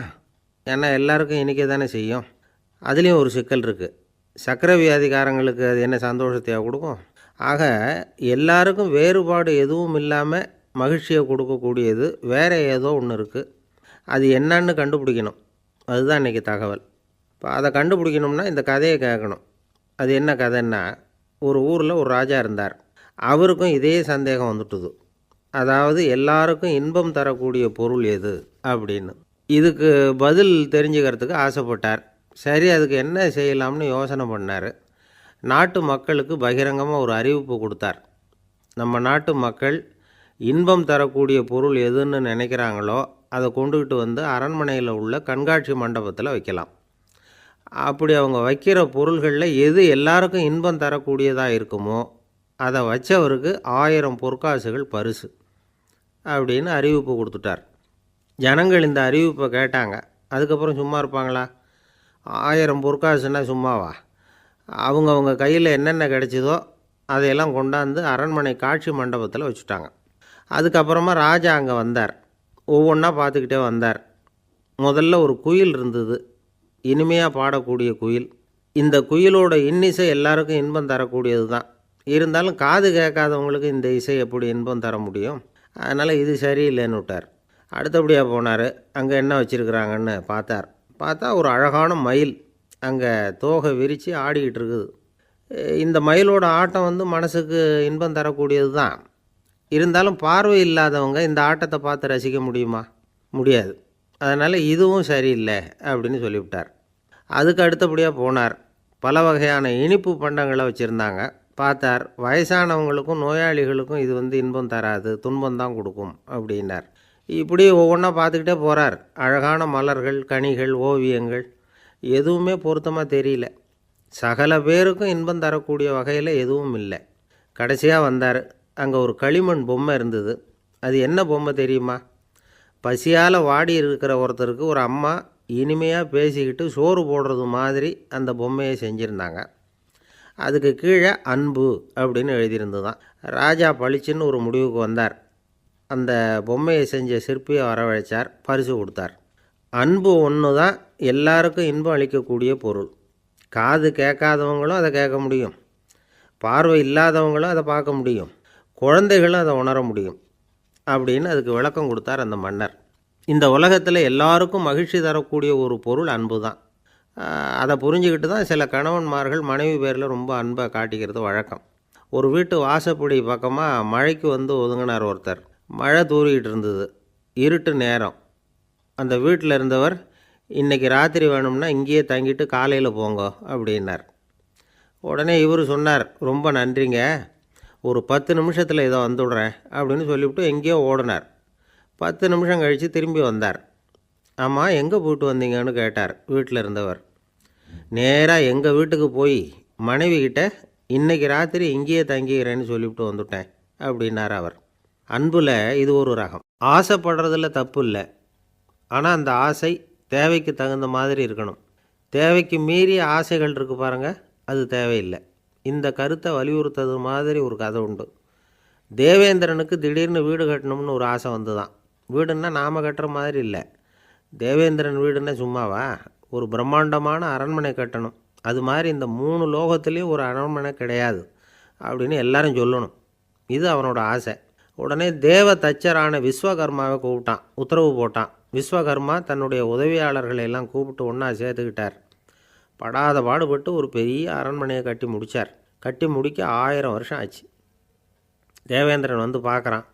ஏன்னா எல்லாருக்கும் இனிக்க தானே செய்யும். அதுலேயும் ஒரு சிக்கல் இருக்குது. சர்க்கரை வியாதிக்காரங்களுக்கு அது என்ன சந்தோஷத்தையாக கொடுக்கும்? ஆக எல்லாருக்கும் வேறுபாடு எதுவும் இல்லாமல் மகிழ்ச்சியை கொடுக்கக்கூடியது வேறு ஏதோ ஒன்று இருக்குது. அது என்னன்னு கண்டுபிடிக்கணும். அதுதான் இன்றைக்கி தகவல். இப்போ அதை கண்டுபிடிக்கணும்னா இந்த கதையை கேட்கணும். அது என்ன கதைன்னா, ஒரு ஊரில் ஒரு ராஜா இருந்தார். அவருக்கும் இதே சந்தேகம் வந்துட்டுது. அதாவது எல்லாருக்கும் இன்பம் தரக்கூடிய பொருள் எது அப்படின்னு. இதுக்கு பதில் தெரிஞ்சுக்கிறதுக்கு ஆசைப்பட்டார். சரி, அதுக்கு என்ன செய்யலாம்னு யோசனை பண்ணார். நாட்டு மக்களுக்கு பகிரங்கமாக ஒரு அறிவிப்பு கொடுத்தார். நம்ம நாட்டு மக்கள் இன்பம் தரக்கூடிய பொருள் எதுன்னு நினைக்கிறாங்களோ அதை கொண்டுக்கிட்டு வந்து அரண்மனையில் உள்ள கண்காட்சி மண்டபத்தில் வைக்கலாம். அப்படி அவங்க வைக்கிற பொருள்களில் எது எல்லாருக்கும் இன்பம் தரக்கூடியதாக இருக்குமோ அதை வச்சவருக்கு 1000 பொற்காசுகள் பரிசு அப்படின்னு அறிவிப்பு கொடுத்துட்டார். ஜனங்கள் இந்த அறிவிப்பை கேட்டாங்க. அதுக்கப்புறம் சும்மா இருப்பாங்களா? 1000 பொற்காசுன்னா சும்மாவா? அவங்கவுங்க கையில் என்னென்ன கிடைச்சதோ அதையெல்லாம் கொண்டாந்து அரண்மனை காட்சி மண்டபத்தில் வச்சுட்டாங்க. அதுக்கப்புறமா ராஜா அங்கே வந்தார். ஒவ்வொன்றா பார்த்துக்கிட்டே வந்தார். முதல்ல ஒரு குயில் இருந்தது, இனிமையாக பாடக்கூடிய குயில். இந்த குயிலோட இன்னிசை எல்லாருக்கும் இன்பம் தரக்கூடியது தான். இருந்தாலும் காது கேட்காதவங்களுக்கு இந்த இசை எப்படி இன்பம் தர முடியும்? அதனால் இது சரியில்லைன்னு விட்டார். அடுத்தபடியாக போனார். அங்கே என்ன வச்சுருக்குறாங்கன்னு பார்த்தா ஒரு அழகான மயில் அங்கே தோகை விரித்து ஆடிக்கிட்டு இருக்குது. இந்த மயிலோட ஆட்டம் வந்து மனசுக்கு இன்பம் தரக்கூடியது தான். இருந்தாலும் பார்வை இல்லாதவங்க இந்த ஆட்டத்தை பார்த்து ரசிக்க முடியுமா? முடியாது. அதனால் இதுவும் சரியில்லை அப்படின்னு சொல்லிவிட்டார். அதுக்கு அடுத்தபடியாக போனார். பல வகையான இனிப்பு பண்டங்களை வச்சுருந்தாங்க. பார்த்தார், வயசானவங்களுக்கும் நோயாளிகளுக்கும் இது வந்து இன்பம் தராது, துன்பம்தான் கொடுக்கும் அப்படின்னார். இப்படி ஒவ்வொன்றா பார்த்துக்கிட்டே போகிறார். அழகான மலர்கள், கனிகள், ஓவியங்கள் எதுவுமே பொருத்தமாக தெரியல. சகல பேருக்கும் இன்பம் தரக்கூடிய வகையில் எதுவும் இல்லை. கடைசியாக வந்தார். அங்கே ஒரு களிமண் பொம்மை இருந்தது. அது என்ன பொம்மை தெரியுமா? பசியால் வாடி இருக்கிற ஒருத்தருக்கு ஒரு அம்மா இனிமையாக பேசிக்கிட்டு சோறு போடுறது மாதிரி அந்த பொம்மையை செஞ்சுருந்தாங்க. அதுக்கு கீழே அன்பு அப்படின்னு எழுதியிருந்து தான். ராஜா பளிச்சுன்னு ஒரு முடிவுக்கு வந்தார். அந்த பொம்மையை செஞ்ச சிற்பியை வரவழைச்சார், பரிசு கொடுத்தார். அன்பு ஒன்று தான் எல்லாருக்கும் இன்பம் அளிக்கக்கூடிய பொருள். காது கேட்காதவங்களும் அதை கேட்க முடியும், பார்வை இல்லாதவங்களும் அதை பார்க்க முடியும், குழந்தைகளும் அதை உணர முடியும் அப்படின்னு அதுக்கு விளக்கம் கொடுத்தார் அந்த மன்னர். இந்த உலகத்தில் எல்லாருக்கும் மகிழ்ச்சி தரக்கூடிய ஒரு பொருள் அன்பு தான். அதை புரிஞ்சுக்கிட்டு தான் சில கணவன்மார்கள் மனைவி பேரில் ரொம்ப அன்பை காட்டிக்கிறது வழக்கம். ஒரு வீட்டு வாசப்படி பக்கமாக மழைக்கு வந்து ஒதுங்கினார் ஒருத்தர். மழை தூறிக்கிட்டு இருந்தது, இருட்டு நேரம். அந்த வீட்டில் இருந்தவர், இன்றைக்கி ராத்திரி வேணும்னா இங்கேயே தங்கிட்டு காலையில் போங்க அப்படின்னார். உடனே இவர் சொன்னார், ரொம்ப நன்றிங்க, ஒரு 10 நிமிஷத்தில் இதை வந்துவிடுறேன் அப்படின்னு சொல்லிவிட்டு எங்கேயோ ஓடினார். 10 நிமிஷம் கழித்து திரும்பி வந்தார். ஆமாம், எங்கே போயிட்டு வந்தீங்கன்னு கேட்டார் வீட்டில் இருந்தவர். நேராக எங்கள் வீட்டுக்கு போய் மனைவிக்கிட்ட இன்றைக்கி ராத்திரி இங்கேயே தங்கிக்கிறேன்னு சொல்லிவிட்டு வந்துவிட்டேன் அப்படின்னார் அவர். அன்பில் இது ஒரு ரகம். ஆசைப்படுறதில்ல தப்பு இல்லை, ஆனால் அந்த ஆசை தேவைக்கு தகுந்த மாதிரி இருக்கணும். தேவைக்கு மீறிய ஆசைகள் இருக்குது பாருங்கள், அது தேவையில்லை. இந்த கருத்தை வலியுறுத்தது மாதிரி ஒரு கதை உண்டு. தேவேந்திரனுக்கு திடீர்னு வீடு கட்டணும்னு ஒரு ஆசை வந்து தான். வீடுன்னா நாம் கட்டுற மாதிரி இல்லை. தேவேந்திரன் வீடுன்னா சும்மாவா? ஒரு பிரம்மாண்டமான அரண்மனை கட்டணும். அது மாதிரி இந்த 3 லோகத்துலேயும் ஒரு அரண்மனை கிடையாது அப்படின்னு எல்லாரும் சொல்லணும். இது அவனோட ஆசை. உடனே தேவ தச்சரான விஸ்வகர்மாவை கூப்பிட்டான், உத்தரவு போட்டான். விஸ்வகர்மா தன்னுடைய உதவியாளர்களை எல்லாம் கூப்பிட்டு ஒன்றா சேர்த்துக்கிட்டார். படாத பாடுபட்டு ஒரு பெரிய அரண்மனையை கட்டி முடித்தார். கட்டி முடிக்க 1000 வருஷம் ஆச்சு. தேவேந்திரன் வந்து பார்க்குறான்.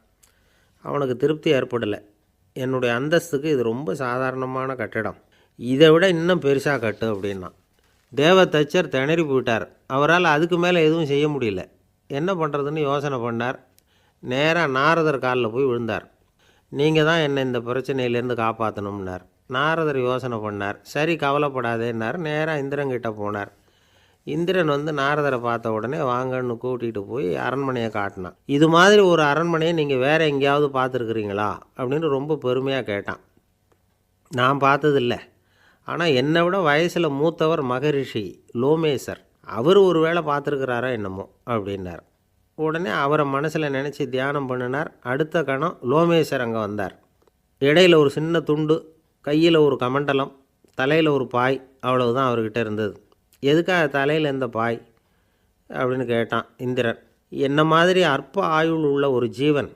அவனுக்கு திருப்தி ஏற்படலை. என்னுடைய அந்தஸ்துக்கு இது ரொம்ப சாதாரணமான கட்டிடம், இதை விட இன்னும் பெருசாக கட்டு அப்படின்னா. தேவ தச்சர் திணறி போயிட்டார். அவரால் அதுக்கு மேலே எதுவும் செய்ய முடியல. என்ன பண்ணுறதுன்னு யோசனை பண்ணார். நேராக நாரதர் காலில் போய் விழுந்தார். நீங்கள் தான் என்னை இந்த பிரச்சனையிலேருந்து காப்பாற்றணும்னார். நாரதர் யோசனை பண்ணார். சரி, கவலைப்படாதேன்னார். நேராக இந்திரன்கிட்ட போனார். இந்திரன் வந்து நாரதரை பார்த்த உடனே வாங்கன்னு கூட்டிகிட்டு போய் அரண்மனையை காட்டினான். இது மாதிரி ஒரு அரண்மனையை நீங்கள் வேறு எங்கேயாவது பார்த்துருக்குறீங்களா அப்படின்னு ரொம்ப பெருமையாக கேட்டான். நான் பார்த்ததில்லை, ஆனால் என்னை விட வயசில் மூத்தவர் மகரிஷி லோமேசர், அவர் ஒரு வேளை பார்த்துருக்கிறாரா என்னமோ அப்படின்னார். உடனே அவரை மனசில் நினச்சி தியானம் பண்ணினார். அடுத்த கணம் லோமேசர் அங்கே வந்தார். இடையில் ஒரு சின்ன துண்டு, கையில் ஒரு கமண்டலம், தலையில் ஒரு பாய், அவ்வளவுதான் அவர்கிட்ட இருந்தது. எதுக்காக தலையில் எந்த பாய் அப்படின்னு கேட்டான் இந்திரன். என்ன மாதிரி அற்ப ஆயுள் உள்ள ஒரு ஜீவன்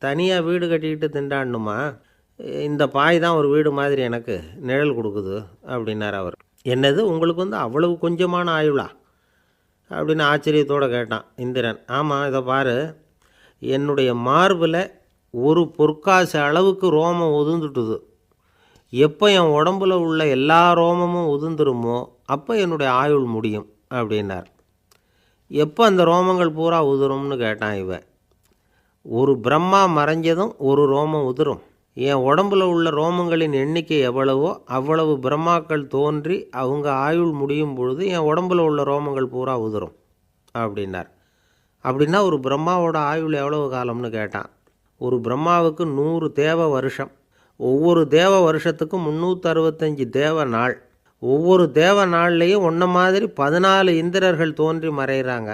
தனியாக வீடு கட்டிக்கிட்டு திண்டாடணுமா? இந்த பாய் தான் ஒரு வீடு மாதிரி எனக்கு நிழல் கொடுக்குது அப்படின்னார் அவர். என்னது, உங்களுக்கு வந்து அவ்வளவு கொஞ்சமான ஆயுளா அப்படின்னு ஆச்சரியத்தோடு கேட்டான் இந்திரன். ஆமாம், இதை பாரு, என்னுடைய மார்பில் ஒரு பொற்காசு அளவுக்கு ரோமம் உதிர்ந்துட்டுது. எப்போ என் உடம்புல உள்ள எல்லா ரோமமும் உதிர்ந்துருமோ அப்போ என்னுடைய ஆயுள் முடியும் அப்படின்னார். எப்போ அந்த ரோமங்கள் பூரா உதிரும்னு கேட்டான் இவன். ஒரு பிரம்மா மறைஞ்சதும் ஒரு ரோமம் உதிரும். என் உடம்புல உள்ள ரோமங்களின் எண்ணிக்கை எவ்வளவோ அவ்வளவு பிரம்மாக்கள் தோன்றி அவங்க ஆயுள் முடியும் பொழுது என் உடம்புல உள்ள ரோமங்கள் பூரா உதிரும் அப்படின்னார். அப்படின்னா ஒரு பிரம்மாவோட ஆயுள் எவ்வளவு காலம்னு கேட்டான். ஒரு பிரம்மாவுக்கு 100 தேவ வருஷம். ஒவ்வொரு தேவ வருஷத்துக்கும் 365 தேவ நாள். ஒவ்வொரு தேவ நாள்லேயும் ஒன்றை மாதிரி 14 இந்திரர்கள் தோன்றி மறைகிறாங்க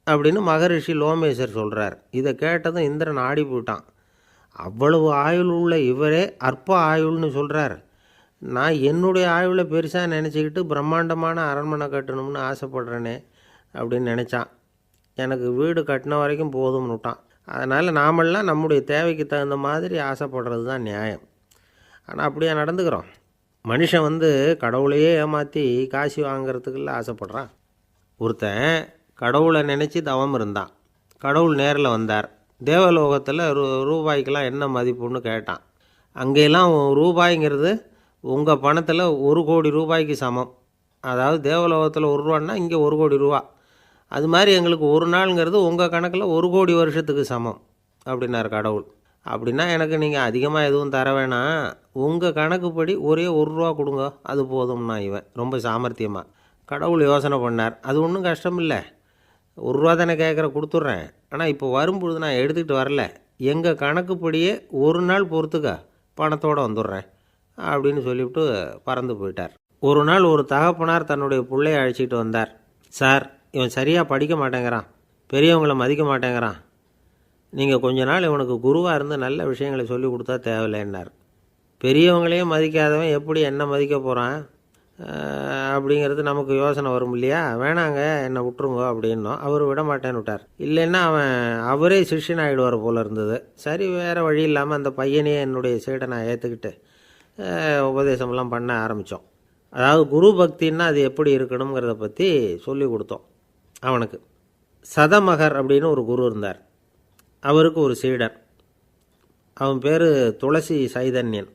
அப்படின்னு மகரிஷி லோமேசர் சொல்கிறார். இதை கேட்டதும் இந்திரன் ஆடி போயிட்டான். அவ்வளவு ஆயுள் உள்ள இவரே அற்ப ஆயுள்னு சொல்கிறார். நான் என்னுடைய ஆயுளை பெருசாக நினச்சிக்கிட்டு பிரம்மாண்டமான அரண்மனை கட்டணும்னு ஆசைப்படுறேனே அப்படின்னு நினச்சான். எனக்கு வீடு கட்டின வரைக்கும் போதும்னு விட்டான். அதனால் நாமெல்லாம் நம்முடைய தேவைக்கு தகுந்த மாதிரி ஆசைப்படுறது தான் நியாயம். ஆனால் அப்படியே நடந்துக்கிறோம். மனுஷன் கடவுளையே ஏமாற்றி காசு வாங்கிறதுக்குள்ள ஆசைப்படுறான். ஒருத்தன் கடவுளை நினச்சி தவம் இருந்தான். கடவுள் நேரில் வந்தார். தேவலோகத்தில் ரூபாய்க்கெல்லாம் என்ன மதிப்புன்னு கேட்டான். அங்கெல்லாம் ரூபாய்ங்கிறது உங்கள் பணத்தில் 1 கோடி ரூபாய்க்கு சமம். அதாவது தேவலோகத்தில் 1 ரூபான்னா இங்கே 1 கோடி ரூபா. அது மாதிரி எங்களுக்கு ஒரு நாளுங்கிறது உங்கள் கணக்கில் 1 கோடி வருஷத்துக்கு சமம் அப்படின்னார் கடவுள். அப்படின்னா எனக்கு நீங்கள் அதிகமாக எதுவும் தர வேணாம், உங்கள் கணக்குப்படி ஒரே 1 ரூபா கொடுங்க, அது போதும்னா இவன் ரொம்ப சாமர்த்தியமாக. கடவுள் யோசனை பண்ணார். அது ஒன்றும் கஷ்டம் இல்லை, 1 ரூபா தானே கேட்குற, கொடுத்துட்றேன். ஆனால் இப்போ வரும்பொழுது நான் எடுத்துக்கிட்டு வரல, எங்கள் கணக்குப்படியே 1 நாள் பொறுத்துக்க பணத்தோடு வந்துடுறேன் அப்படின்னு சொல்லிவிட்டு பறந்து போயிட்டார். ஒரு நாள் ஒரு தகப்பனார் தன்னுடைய பிள்ளையை அழைச்சிக்கிட்டு வந்தார். சார், இவன் சரியாக படிக்க மாட்டேங்கிறான், பெரியவங்களை மதிக்க மாட்டேங்கிறான், நீங்கள் கொஞ்ச நாள் இவனுக்கு குருவாக இருந்து நல்ல விஷயங்களை சொல்லி கொடுத்தா தேவையில்லைன்னார். பெரியவங்களையும் மதிக்காதவன் எப்படி என்ன மதிக்க போகிறான் அப்படிங்கிறது நமக்கு யோசனை வரும் இல்லையா? வேணாங்க, என்னை விட்டுருங்க அப்படின்னோம். அவர் விட மாட்டேன்னு விட்டார். இல்லைன்னா அவரே சிஷ்யன் ஆகிடுவார் போல இருந்தது. சரி, வேறு வழி இல்லாமல் அந்த பையனையே என்னுடைய சீடை நான் ஏற்றுக்கிட்டு உபதேசமெல்லாம் பண்ண ஆரம்பித்தோம். அதாவது குரு பக்தின்னா அது எப்படி இருக்கணுங்கிறத பற்றி சொல்லி கொடுத்தோம் அவனுக்கு. சதமகர் அப்படின்னு ஒரு குரு இருந்தார். அவருக்கு ஒரு சீடர். அவன் பேர் துளசி சைதன்யன்.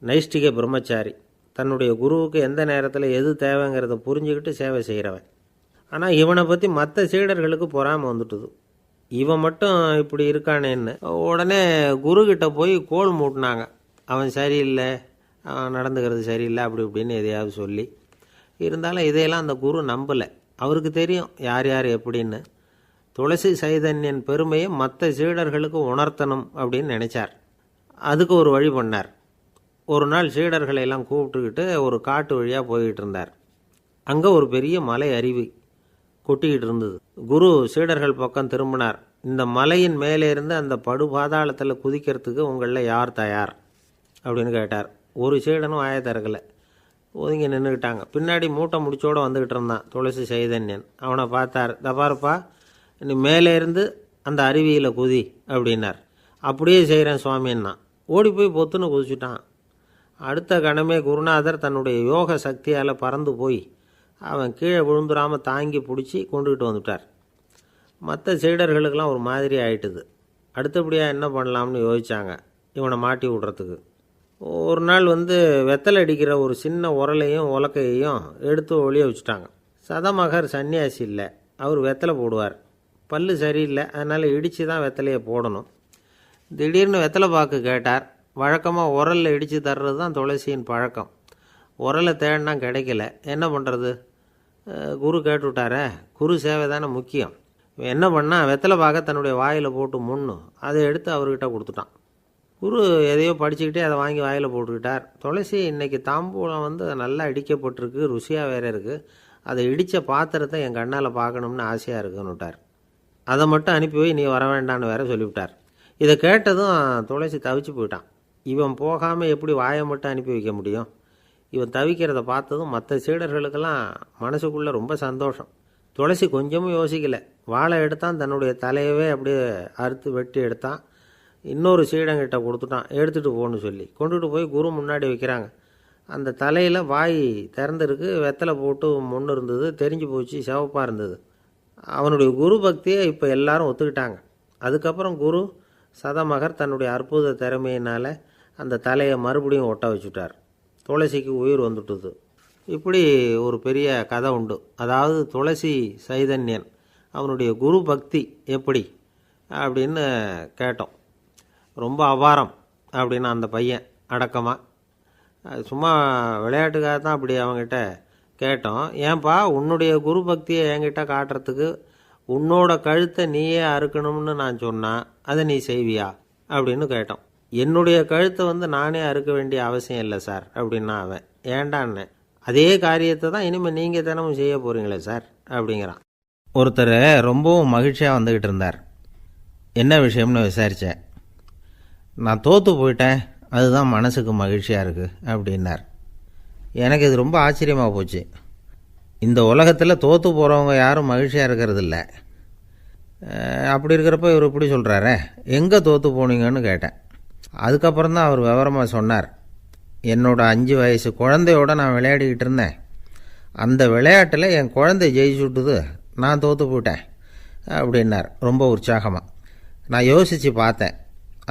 நைஷ்டிக பிரம்மச்சாரி. தன்னுடைய குருவுக்கு எந்த நேரத்தில் எது தேவைங்கிறத புரிஞ்சுக்கிட்டு சேவை செய்கிறவன். ஆனால் இவனை பற்றி மற்ற சீடர்களுக்கு பொறாமை வந்துட்டுது. இவன் மட்டும் இப்படி இருக்கானேன்னு உடனே குருக்கிட்ட போய் கோல் மூட்டினாங்க. அவன் சரியில்லை, அவன் நடந்துக்கிறது சரியில்லை, அப்படி இப்படின்னு எதையாவது சொல்லி. இருந்தாலும் இதையெல்லாம் அந்த குரு நம்பலை. அவருக்கு தெரியும் யார் யார் எப்படின்னு. துளசி சைதன்யன் பெருமையை மற்ற சீடர்களுக்கு உணர்த்தணும் அப்படின்னு நினச்சார். அதுக்கு ஒரு வழி பண்ணார். ஒரு நாள் சீடர்களை எல்லாம் கூப்பிட்டுக்கிட்டு ஒரு காட்டு வழியாக போய்கிட்டு இருந்தார். அங்கே ஒரு பெரிய மலை அருவி கொட்டிக்கிட்டு இருந்தது. குரு சீடர்கள் பக்கம் திரும்பினார். இந்த மலையின் மேலே இருந்து அந்த படுபாதாளத்தில் குதிக்கிறதுக்கு உங்களில் யார் தயார் அப்படின்னு கேட்டார். ஒரு சீடனும் வாயை திறக்கலை, ஒதுங்கி நின்றுக்கிட்டாங்க. பின்னாடி மூட்டை முடிச்சோடு வந்துக்கிட்டு இருந்தான் துளசி சைதன்யன். அவனை பார்த்தார். தப்பாருப்பா, நீ மேலே இருந்து அந்த அருவியில் குதி அப்படின்னார். அப்படியே செய்கிறேன் சுவாமின்னா ஓடி போய் பொத்துன்னு குதிச்சுட்டான். அடுத்த கணமே குருநாதர் தன்னுடைய யோக சக்தியால் பறந்து போய் அவன் கீழே விழுந்துடாமல் தாங்கி பிடிச்சி கொண்டுக்கிட்டு வந்துட்டார். மற்ற சீடர்களுக்கெல்லாம் ஒரு மாதிரி ஆயிட்டுது. அடுத்தபடியாக என்ன பண்ணலாம்னு யோசித்தாங்க இவனை மாட்டி விடுறதுக்கு. ஒரு நாள் வெத்தலை அடிக்கிற ஒரு சின்ன உரலையும் உலக்கையையும் எடுத்து ஒளிய வச்சுட்டாங்க. சதமகர் சன்னியாசி இல்லை, அவர் வெத்தலை போடுவார். பல்லு சரியில்லை, அதனால் இடித்து தான் வெத்தலையை போடணும். திடீர்னு வெத்தலை பாக்கு கேட்டார். வழக்கமாக உரலில் இடித்து தர்றது தான் துளசியின் பழக்கம். உரலை தேடினா கிடைக்கல, என்ன பண்ணுறது? குரு கேட்டுவிட்டாரே, குரு சேவை தானே முக்கியம். என்ன பண்ணால் வெத்தலை பாக்க தன்னுடைய வாயில் போட்டு முன்னு அதை எடுத்து அவர்கிட்ட கொடுத்துட்டான். குரு எதையோ படிச்சுக்கிட்டே அதை வாங்கி வாயில் போட்டுக்கிட்டார். துளசி இன்றைக்கி தாம்பூலம் நல்லா இடிக்கப்பட்டிருக்கு, ருசியாக வேறு இருக்குது, அதை இடித்த பாத்திரத்தை என் கண்ணால் பார்க்கணும்னு ஆசையாக இருக்குன்னு விட்டார். அதை மட்டும் அனுப்பி போய் நீ வர வேண்டான்னு வேற சொல்லிவிட்டார். இதை கேட்டதும் துளசி தவிச்சு போயிட்டான். இவன் போகாமல் எப்படி வாயை மட்டும் அனுப்பி வைக்க முடியும்? இவன் தவிக்கிறத பார்த்ததும் மற்ற சீடர்களுக்கெல்லாம் மனசுக்குள்ளே ரொம்ப சந்தோஷம். துளசி கொஞ்சமும் யோசிக்கலை. வாழை எடுத்தான், தன்னுடைய தலையவே அப்படியே அறுத்து வெட்டி எடுத்தான். இன்னொரு சீடங்கிட்ட கொடுத்துட்டான், எடுத்துகிட்டு போன்னு சொல்லி. கொண்டுகிட்டு போய் குரு முன்னாடி வைக்கிறாங்க. அந்த தலையில் வாய் திறந்துருக்கு, வெத்தலை போட்டு முன்னு இருந்தது, தெரிஞ்சு போச்சு, சிவப்பாக இருந்தது. அவனுடைய குரு பக்தியை இப்போ எல்லாரும் ஒத்துக்கிட்டாங்க. அதுக்கப்புறம் குரு சதமகர் தன்னுடைய அற்புத திறமையினால் அந்த தலையை மறுபடியும் ஒட்ட வச்சுட்டார். துளசிக்கு உயிர் வந்துட்டுது. இப்படி ஒரு பெரிய கதை உண்டு. அதாவது துளசி சைதன்யன் அவனுடைய குரு பக்தி எப்படி அப்படின்னு கேட்டோம். ரொம்ப அபாரம். அப்படின்னு அந்த பையன் அடக்கமாக. சும்மா விளையாட்டுக்காக தான் அப்படி அவங்ககிட்ட கேட்டோம். ஏன்பா உன்னுடைய குரு பக்தியை என்கிட்ட காட்டுறதுக்கு உன்னோட கழுத்தை நீயே அறுக்கணும்னு நான் சொன்னால் அதை நீ செய்வியா அப்படின்னு கேட்டோம். என்னுடைய கழுத்தை நானே அறுக்க வேண்டிய அவசியம் இல்லை சார் அப்படின்னா அவன். ஏண்டான்னு, அதே காரியத்தை தான் இனிமேல் நீங்கள் தினமும் செய்ய போகிறீங்களே சார் அப்படிங்கிறான். ஒருத்தர் ரொம்பவும் மகிழ்ச்சியாக வந்துக்கிட்டு இருந்தார். என்ன விஷயம்னு விசாரித்தேன். நான் தோற்று போயிட்டேன், அதுதான் மனசுக்கு மகிழ்ச்சியாக இருக்குது அப்படின்னார். எனக்கு இது ரொம்ப ஆச்சரியமாக போச்சு. இந்த உலகத்தில் தோற்று போகிறவங்க யாரும் மகிழ்ச்சியாக இருக்கிறது இல்லை. அப்படி இருக்கிறப்ப இவர் இப்படி சொல்கிறாரே, எங்கே தோற்று போனீங்கன்னு கேட்டேன். அதுக்கப்புறம் தான் அவர் விவரமாக சொன்னார். என்னோடய 5 வயசு குழந்தையோடு நான் விளையாடிக்கிட்டு இருந்தேன். அந்த விளையாட்டில் என் குழந்தை ஜெயிச்சுட்டுது, நான் தோற்று போயிட்டேன் அப்படின்னார் ரொம்ப உற்சாகமாக. நான் யோசித்து பார்த்தேன்.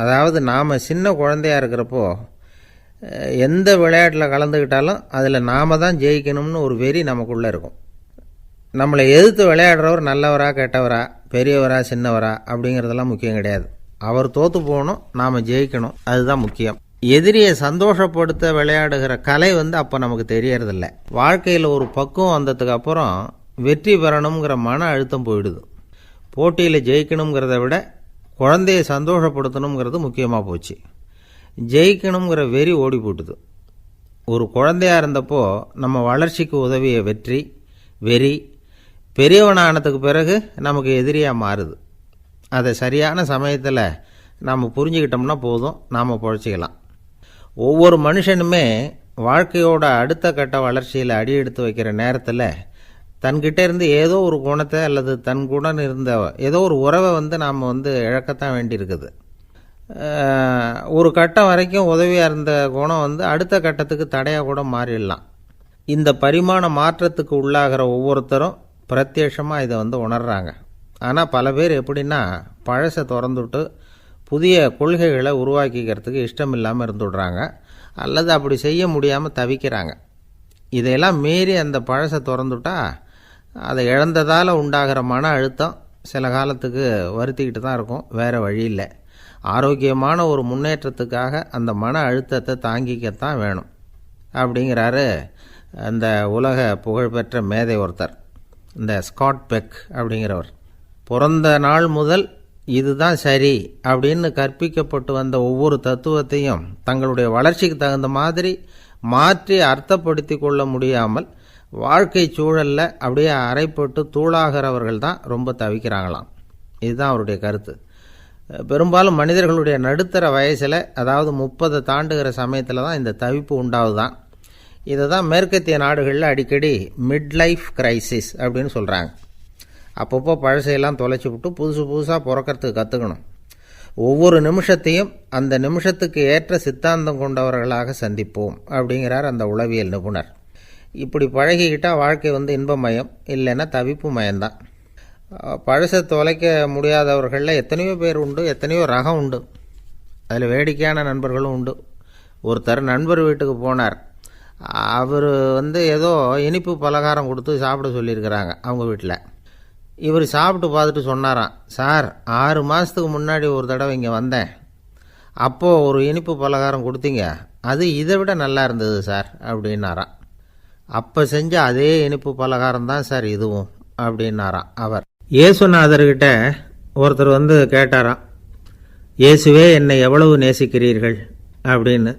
அதாவது நாம் சின்ன குழந்தையாக இருக்கிறப்போ எந்த விளையாட்டில் கலந்துக்கிட்டாலும் அதில் நாம் தான் ஜெயிக்கணும்னு ஒரு வெறி நமக்குள்ளே இருக்கும். நம்மளை எதிர்த்து விளையாடுறவர் நல்லவரா கெட்டவரா, பெரியவரா சின்னவரா அப்படிங்கிறதெல்லாம் முக்கியம் கிடையாது. அவர் தோற்று போகணும், நாம் ஜெயிக்கணும், அதுதான் முக்கியம். எதிரியை சந்தோஷப்படுத்த விளையாடுகிற கலை அப்போ நமக்கு தெரியறதில்ல. வாழ்க்கையில் ஒரு பக்குவம் வந்ததுக்கு அப்புறம் வெற்றி பெறணுங்கிற மன அழுத்தம் போயிடுது. போட்டியில் ஜெயிக்கணுங்கிறத விட குழந்தையை சந்தோஷப்படுத்தணுங்கிறது முக்கியமாக போச்சு. ஜெயிக்கணுங்கிற வெறி ஓடி போட்டுது. ஒரு குழந்தையாக இருந்தப்போ நம்ம வளர்ச்சிக்கு உதவிய வெறி பெரியவனானதுக்கு பிறகு நமக்கு எதிரியாக மாறுது. அதை சரியான சமயத்தில் நாம் புரிஞ்சுக்கிட்டோம்னா போதும், நாம் பொழைச்சிக்கலாம். ஒவ்வொரு மனுஷனுமே வாழ்க்கையோட அடுத்த கட்ட வளர்ச்சியில் அடி எடுத்து வைக்கிற நேரத்தில் தன்கிட்ட இருந்து ஏதோ ஒரு குணத்தை அல்லது தன் குணம் இருந்த ஏதோ ஒரு உறவை நாம் இழக்கத்தான் வேண்டியிருக்குது. ஒரு கட்டம் வரைக்கும் உதவியாக இருந்த குணம் அடுத்த கட்டத்துக்கு தடையாக கூட மாறிடலாம். இந்த பரிமாண மாற்றத்துக்கு உள்ளாகிற ஒவ்வொருத்தரும் பிரத்யட்சமாக இதை உணர்றாங்க. ஆனால் பல பேர் எப்படின்னா பழசை திறந்துவிட்டு புதிய கொள்கைகளை உருவாக்கிக்கிறதுக்கு இஷ்டம் இல்லாமல் இருந்துவிடுறாங்க, அல்லது அப்படி செய்ய முடியாமல் தவிக்கிறாங்க. இதையெல்லாம் மீறி அந்த பழசை திறந்துவிட்டா அதை இழந்ததால் உண்டாகிற மன அழுத்தம் சில காலத்துக்கு வருத்திக்கிட்டு தான் இருக்கும், வேறு வழி இல்லை. ஆரோக்கியமான ஒரு முன்னேற்றத்துக்காக அந்த மன அழுத்தத்தை தாங்கிக்கத்தான் வேணும் அப்படிங்கிறாரு அந்த உலக புகழ்பெற்ற மேதை ஒருத்தர், இந்த ஸ்காட் பெக் அப்படிங்கிறவர். பிறந்த நாள் முதல் இதுதான் சரி அப்படின்னு கற்பிக்கப்பட்டு வந்த ஒவ்வொரு தத்துவத்தையும் தங்களுடைய வளர்ச்சிக்கு தகுந்த மாதிரி மாற்றி அர்த்தப்படுத்தி கொள்ள முடியாமல் வாழ்க்கை சூழலில் அப்படியே அரைப்பட்டு தூளாகிறவர்கள் தான் ரொம்ப தவிக்கிறாங்களாம். இதுதான் அவருடைய கருத்து. பெரும்பாலும் மனிதர்களுடைய நடுத்தர வயசில், அதாவது 30 தாண்டுகிற சமயத்தில் தான் இந்த தவிப்பு உண்டாகுதான். இதை தான் மேற்கத்திய நாடுகளில் அடிக்கடி மிட் லைஃப் கிரைசிஸ் அப்படின்னு சொல்கிறாங்க. அப்பப்போ பழசையெல்லாம் தொலைச்சி விட்டு புதுசாக பிறக்கிறதுக்கு கற்றுக்கணும். ஒவ்வொரு நிமிஷத்தையும் அந்த நிமிஷத்துக்கு ஏற்ற சித்தாந்தம் கொண்டவர்களாக சந்திப்போம் அப்படிங்கிறார் அந்த உளவியல் நிபுணர். இப்படி பழகிக்கிட்டால் வாழ்க்கை இன்பமயம், இல்லைன்னா தவிப்பு மயம்தான். பழசை தொலைக்க முடியாதவர்களில் எத்தனையோ பேர் உண்டு, எத்தனையோ ரகம் உண்டு. அதில் வேடிக்கையான நண்பர்களும் உண்டு. ஒருத்தர் நண்பர் வீட்டுக்கு போனார். அவர் ஏதோ இனிப்பு பலகாரம் கொடுத்து சாப்பிட சொல்லியிருக்கிறாங்க அவங்க வீட்டில். இவர் சாப்பிட்டு பார்த்துட்டு சொன்னாராம், சார் 6 மாதத்துக்கு முன்னாடி ஒரு தடவை இங்கே வந்தேன், அப்போது ஒரு இனிப்பு பலகாரம் கொடுத்தீங்க, அது இதை விட நல்லா இருந்தது சார் அப்படின்னாராம். அப்போ செஞ்ச அதே இனிப்பு பலகாரம் தான் சார் இதுவும் அப்படின்னாராம் அவர். இயேசுநாதர்கிட்ட ஒருத்தர் கேட்டாராம், இயேசுவே என்னை எவ்வளவு நேசிக்கிறீர்கள் அப்படின்னு.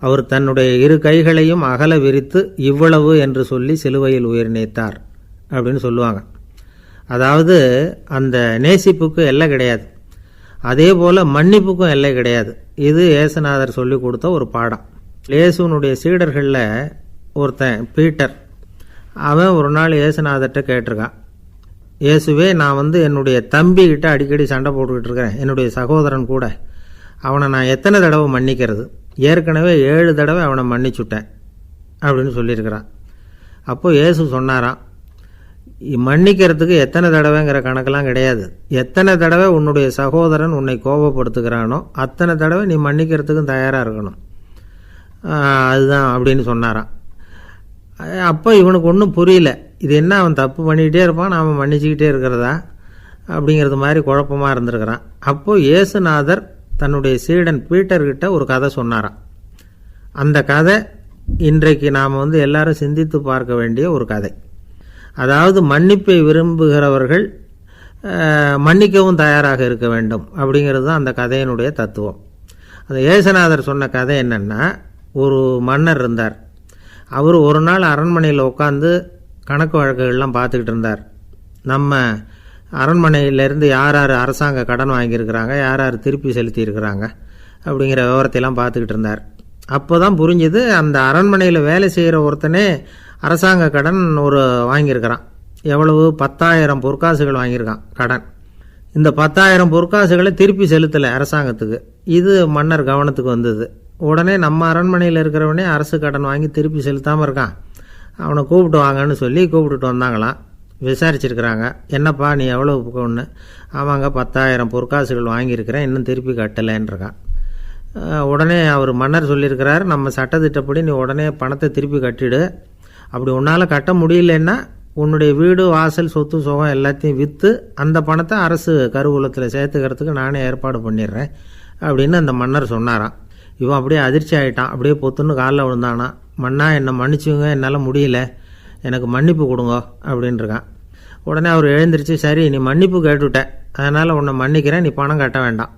அவர் தன்னுடைய 2 கைகளையும் அகல விரித்து இவ்வளவு என்று சொல்லி சிலுவையில் உயிர் நீத்தார் அப்படின்னு சொல்லுவாங்க. அதாவது அந்த நேசிப்புக்கு எல்லை கிடையாது, அதே போல் மன்னிப்புக்கும் எல்லை கிடையாது. இது இயேசுநாதர் சொல்லி கொடுத்த ஒரு பாடம். இயேசுனுடைய சீடர்களில் ஒருத்தன் பீட்டர், அவன் ஒரு நாள் இயேசுநாதர்கிட்ட கேட்டிருக்கான், இயேசுவே நான் என்னுடைய தம்பிக்கிட்ட அடிக்கடி சண்டை போட்டுக்கிட்டு இருக்கிறேன், என்னுடைய சகோதரன் கூட, அவனை நான் எத்தனை தடவை மன்னிக்கிறது? ஏற்கனவே 7 தடவை அவனை மன்னிச்சுட்டேன் அப்படின்னு சொல்லியிருக்கிறான். அப்போது இயேசு சொன்னாராம், மன்னிக்கிறதுக்கு எத்தனை தடவைங்கிற கணக்கெல்லாம் கிடையாது, எத்தனை தடவை உன்னுடைய சகோதரன் உன்னை கோபப்படுத்துகிறானோ அத்தனை தடவை நீ மன்னிக்கிறதுக்கும் தயாராக இருக்கணும், அதுதான் அப்படின்னு சொன்னாராம். அப்போ இவனுக்கு ஒன்றும் புரியல, இது என்ன அவன் தப்பு பண்ணிக்கிட்டே இருப்பான், நாம் மன்னிச்சுக்கிட்டே இருக்கிறதா அப்படிங்கிறது மாதிரி குழப்பமாக இருந்திருக்கிறான். அப்போது இயேசுநாதர் தன்னுடைய சீடன் பீட்டர்கிட்ட ஒரு கதை சொன்னாராம். அந்த கதை இன்றைக்கு நாம் எல்லாரும் சிந்தித்து பார்க்க வேண்டிய ஒரு கதை. அதாவது மன்னிப்பை விரும்புகிறவர்கள் மன்னிக்கவும் தயாராக இருக்க வேண்டும் அப்படிங்கிறது தான் அந்த கதையினுடைய தத்துவம். அந்த இயேசுநாதர் சொன்ன கதை என்னென்னா, ஒரு மன்னர் இருந்தார். அவர் ஒரு நாள் அரண்மனையில் உட்காந்து கணக்கு வழக்குகள்லாம் பார்த்துக்கிட்டு இருந்தார். நம்ம அரண்மனையிலேருந்து யார் யார் அரசாங்க கடன் வாங்கியிருக்கிறாங்க, யார் யார் திருப்பி செலுத்தியிருக்கிறாங்க அப்படிங்கிற விவரத்தையெல்லாம் பார்த்துக்கிட்டு இருந்தார். அப்போ தான் புரிஞ்சுது, அந்த அரண்மனையில் வேலை செய்கிற ஒருத்தனே அரசாங்க கடன் வாங்கியிருக்கிறான். எவ்வளவு? 10,000 பொற்காசுகள் வாங்கியிருக்கான் கடன். இந்த 10,000 பொற்காசுகளை திருப்பி செலுத்தலை அரசாங்கத்துக்கு. இது மன்னர் கவனத்துக்கு வந்தது. உடனே நம்ம அரண்மனையில் இருக்கிறவனே அரசு கடன் வாங்கி திருப்பி செலுத்தாமல் இருக்கான், அவனை கூப்பிட்டு வாங்கன்னு சொல்லி கூப்பிட்டுட்டு வந்தாங்களாம். விசாரிச்சிருக்கிறாங்க, என்னப்பா நீ எவ்வளோ ஒன்று? ஆமாங்க 10,000 பொற்காசுகள் வாங்கியிருக்கிறேன், இன்னும் திருப்பி கட்டலைன்றிருக்கான். உடனே அவர் மன்னர் சொல்லியிருக்கிறார், நம்ம சட்டத்திட்டப்படி நீ உடனே பணத்தை திருப்பி கட்டிடு. அப்படி உன்னால் கட்ட முடியலன்னா உன்னுடைய வீடு வாசல் சொத்து சுகம் எல்லாத்தையும் விற்று அந்த பணத்தை அரசு கருவூலத்தில் சேர்த்துக்கிறதுக்கு நானே ஏற்பாடு பண்ணிடுறேன் அப்படின்னு அந்த மன்னர் சொன்னாராம். இவன் அப்படியே அதிர்ச்சி ஆகிட்டான். அப்படியே பொத்துன்னு காலில் விழுந்தானா. மன்னா என்னை மன்னிச்சுங்க, என்னால் முடியல, எனக்கு மன்னிப்பு கொடுங்க அப்படின்ட்டுருக்கான். உடனே அவர் எழுந்திரிச்சு, சரி நீ மன்னிப்பு கேட்டுவிட்ட, அதனால் உன்னை மன்னிக்கிறேன், நீ பணம் கட்ட வேண்டாம்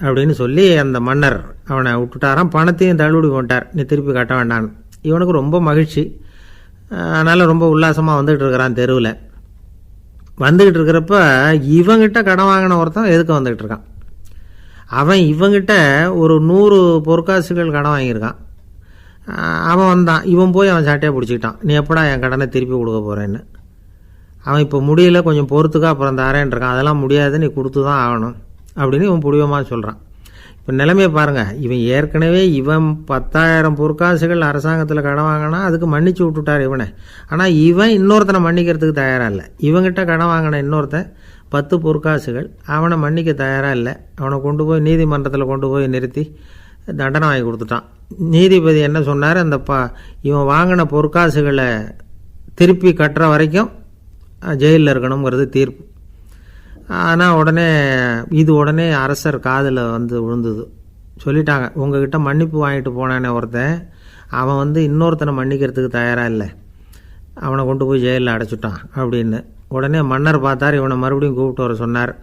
அப்படின்னு சொல்லி அந்த மன்னர் அவனை விட்டுட்டாராம். பணத்தையும் தள்ளுபடி போட்டார், நீ திருப்பி கட்ட வேண்டான்னு. இவனுக்கு ரொம்ப மகிழ்ச்சி. அதனால் ரொம்ப உல்லாசமாக வந்துகிட்டு இருக்கிறான். தெருவில் வந்துக்கிட்டு இருக்கிறப்ப இவங்கிட்ட கடன் வாங்கின ஒருத்தன் எதுக்கு வந்துக்கிட்டு இருக்கான். அவன் இவங்கிட்ட ஒரு 100 பொற்காசுகள் கடன் வாங்கியிருக்கான். அவன் வந்தான், இவன் போய் அவன் சாட்டையை பிடிச்சிக்கிட்டான், நீ எப்படா என் கடனை திருப்பி கொடுக்க போகிறேன்னு. அவன் இப்போ முடியல, கொஞ்சம் பொறுத்துக்கா, அப்புறம் தரேன் இருக்கான். அதெல்லாம் முடியாது, நீ கொடுத்து தான் ஆகணும் அப்படின்னு இவன் புடிவமாக சொல்கிறான். இப்போ நிலைமையை பாருங்கள், இவன் ஏற்கனவே 10,000 பொற்காசுகள் அரசாங்கத்தில் கடன் வாங்கினா அதுக்கு மன்னிச்சு விட்டுட்டார் இவனை. ஆனால் இவன் இன்னொருத்தனை மன்னிக்கிறதுக்கு தயாராக இல்லை. இவங்கிட்ட கடன் வாங்கின இன்னொருத்தன் 10 பொற்காசுகள், அவனை மன்னிக்க தயாராக இல்லை. அவனை கொண்டு போய் நீதிமன்றத்தில் கொண்டு போய் நிறுத்தி தண்டனை வாங்கி கொடுத்துட்டான். நீதிபதி என்ன சொன்னார், அந்த இவன் வாங்கின பொற்காசுகளை திருப்பி கட்டுற வரைக்கும் ஜெயிலில் இருக்கணுங்கிறது தீர்ப்பு. ஆனால் உடனே அரசர் காதில் விழுந்தது. சொல்லிட்டாங்க, உங்ககிட்ட மன்னிப்பு வாங்கிட்டு போனானே ஒருத்தன், அவன் இன்னொருத்தனை மன்னிக்கிறதுக்கு தயாராக இல்லை, அவனை கொண்டு போய் ஜெயிலில் அடைச்சிட்டான் அப்படின்னு. உடனே மன்னர் பார்த்தார், இவனை மறுபடியும் கூப்பிட்டு வர சொன்னார்.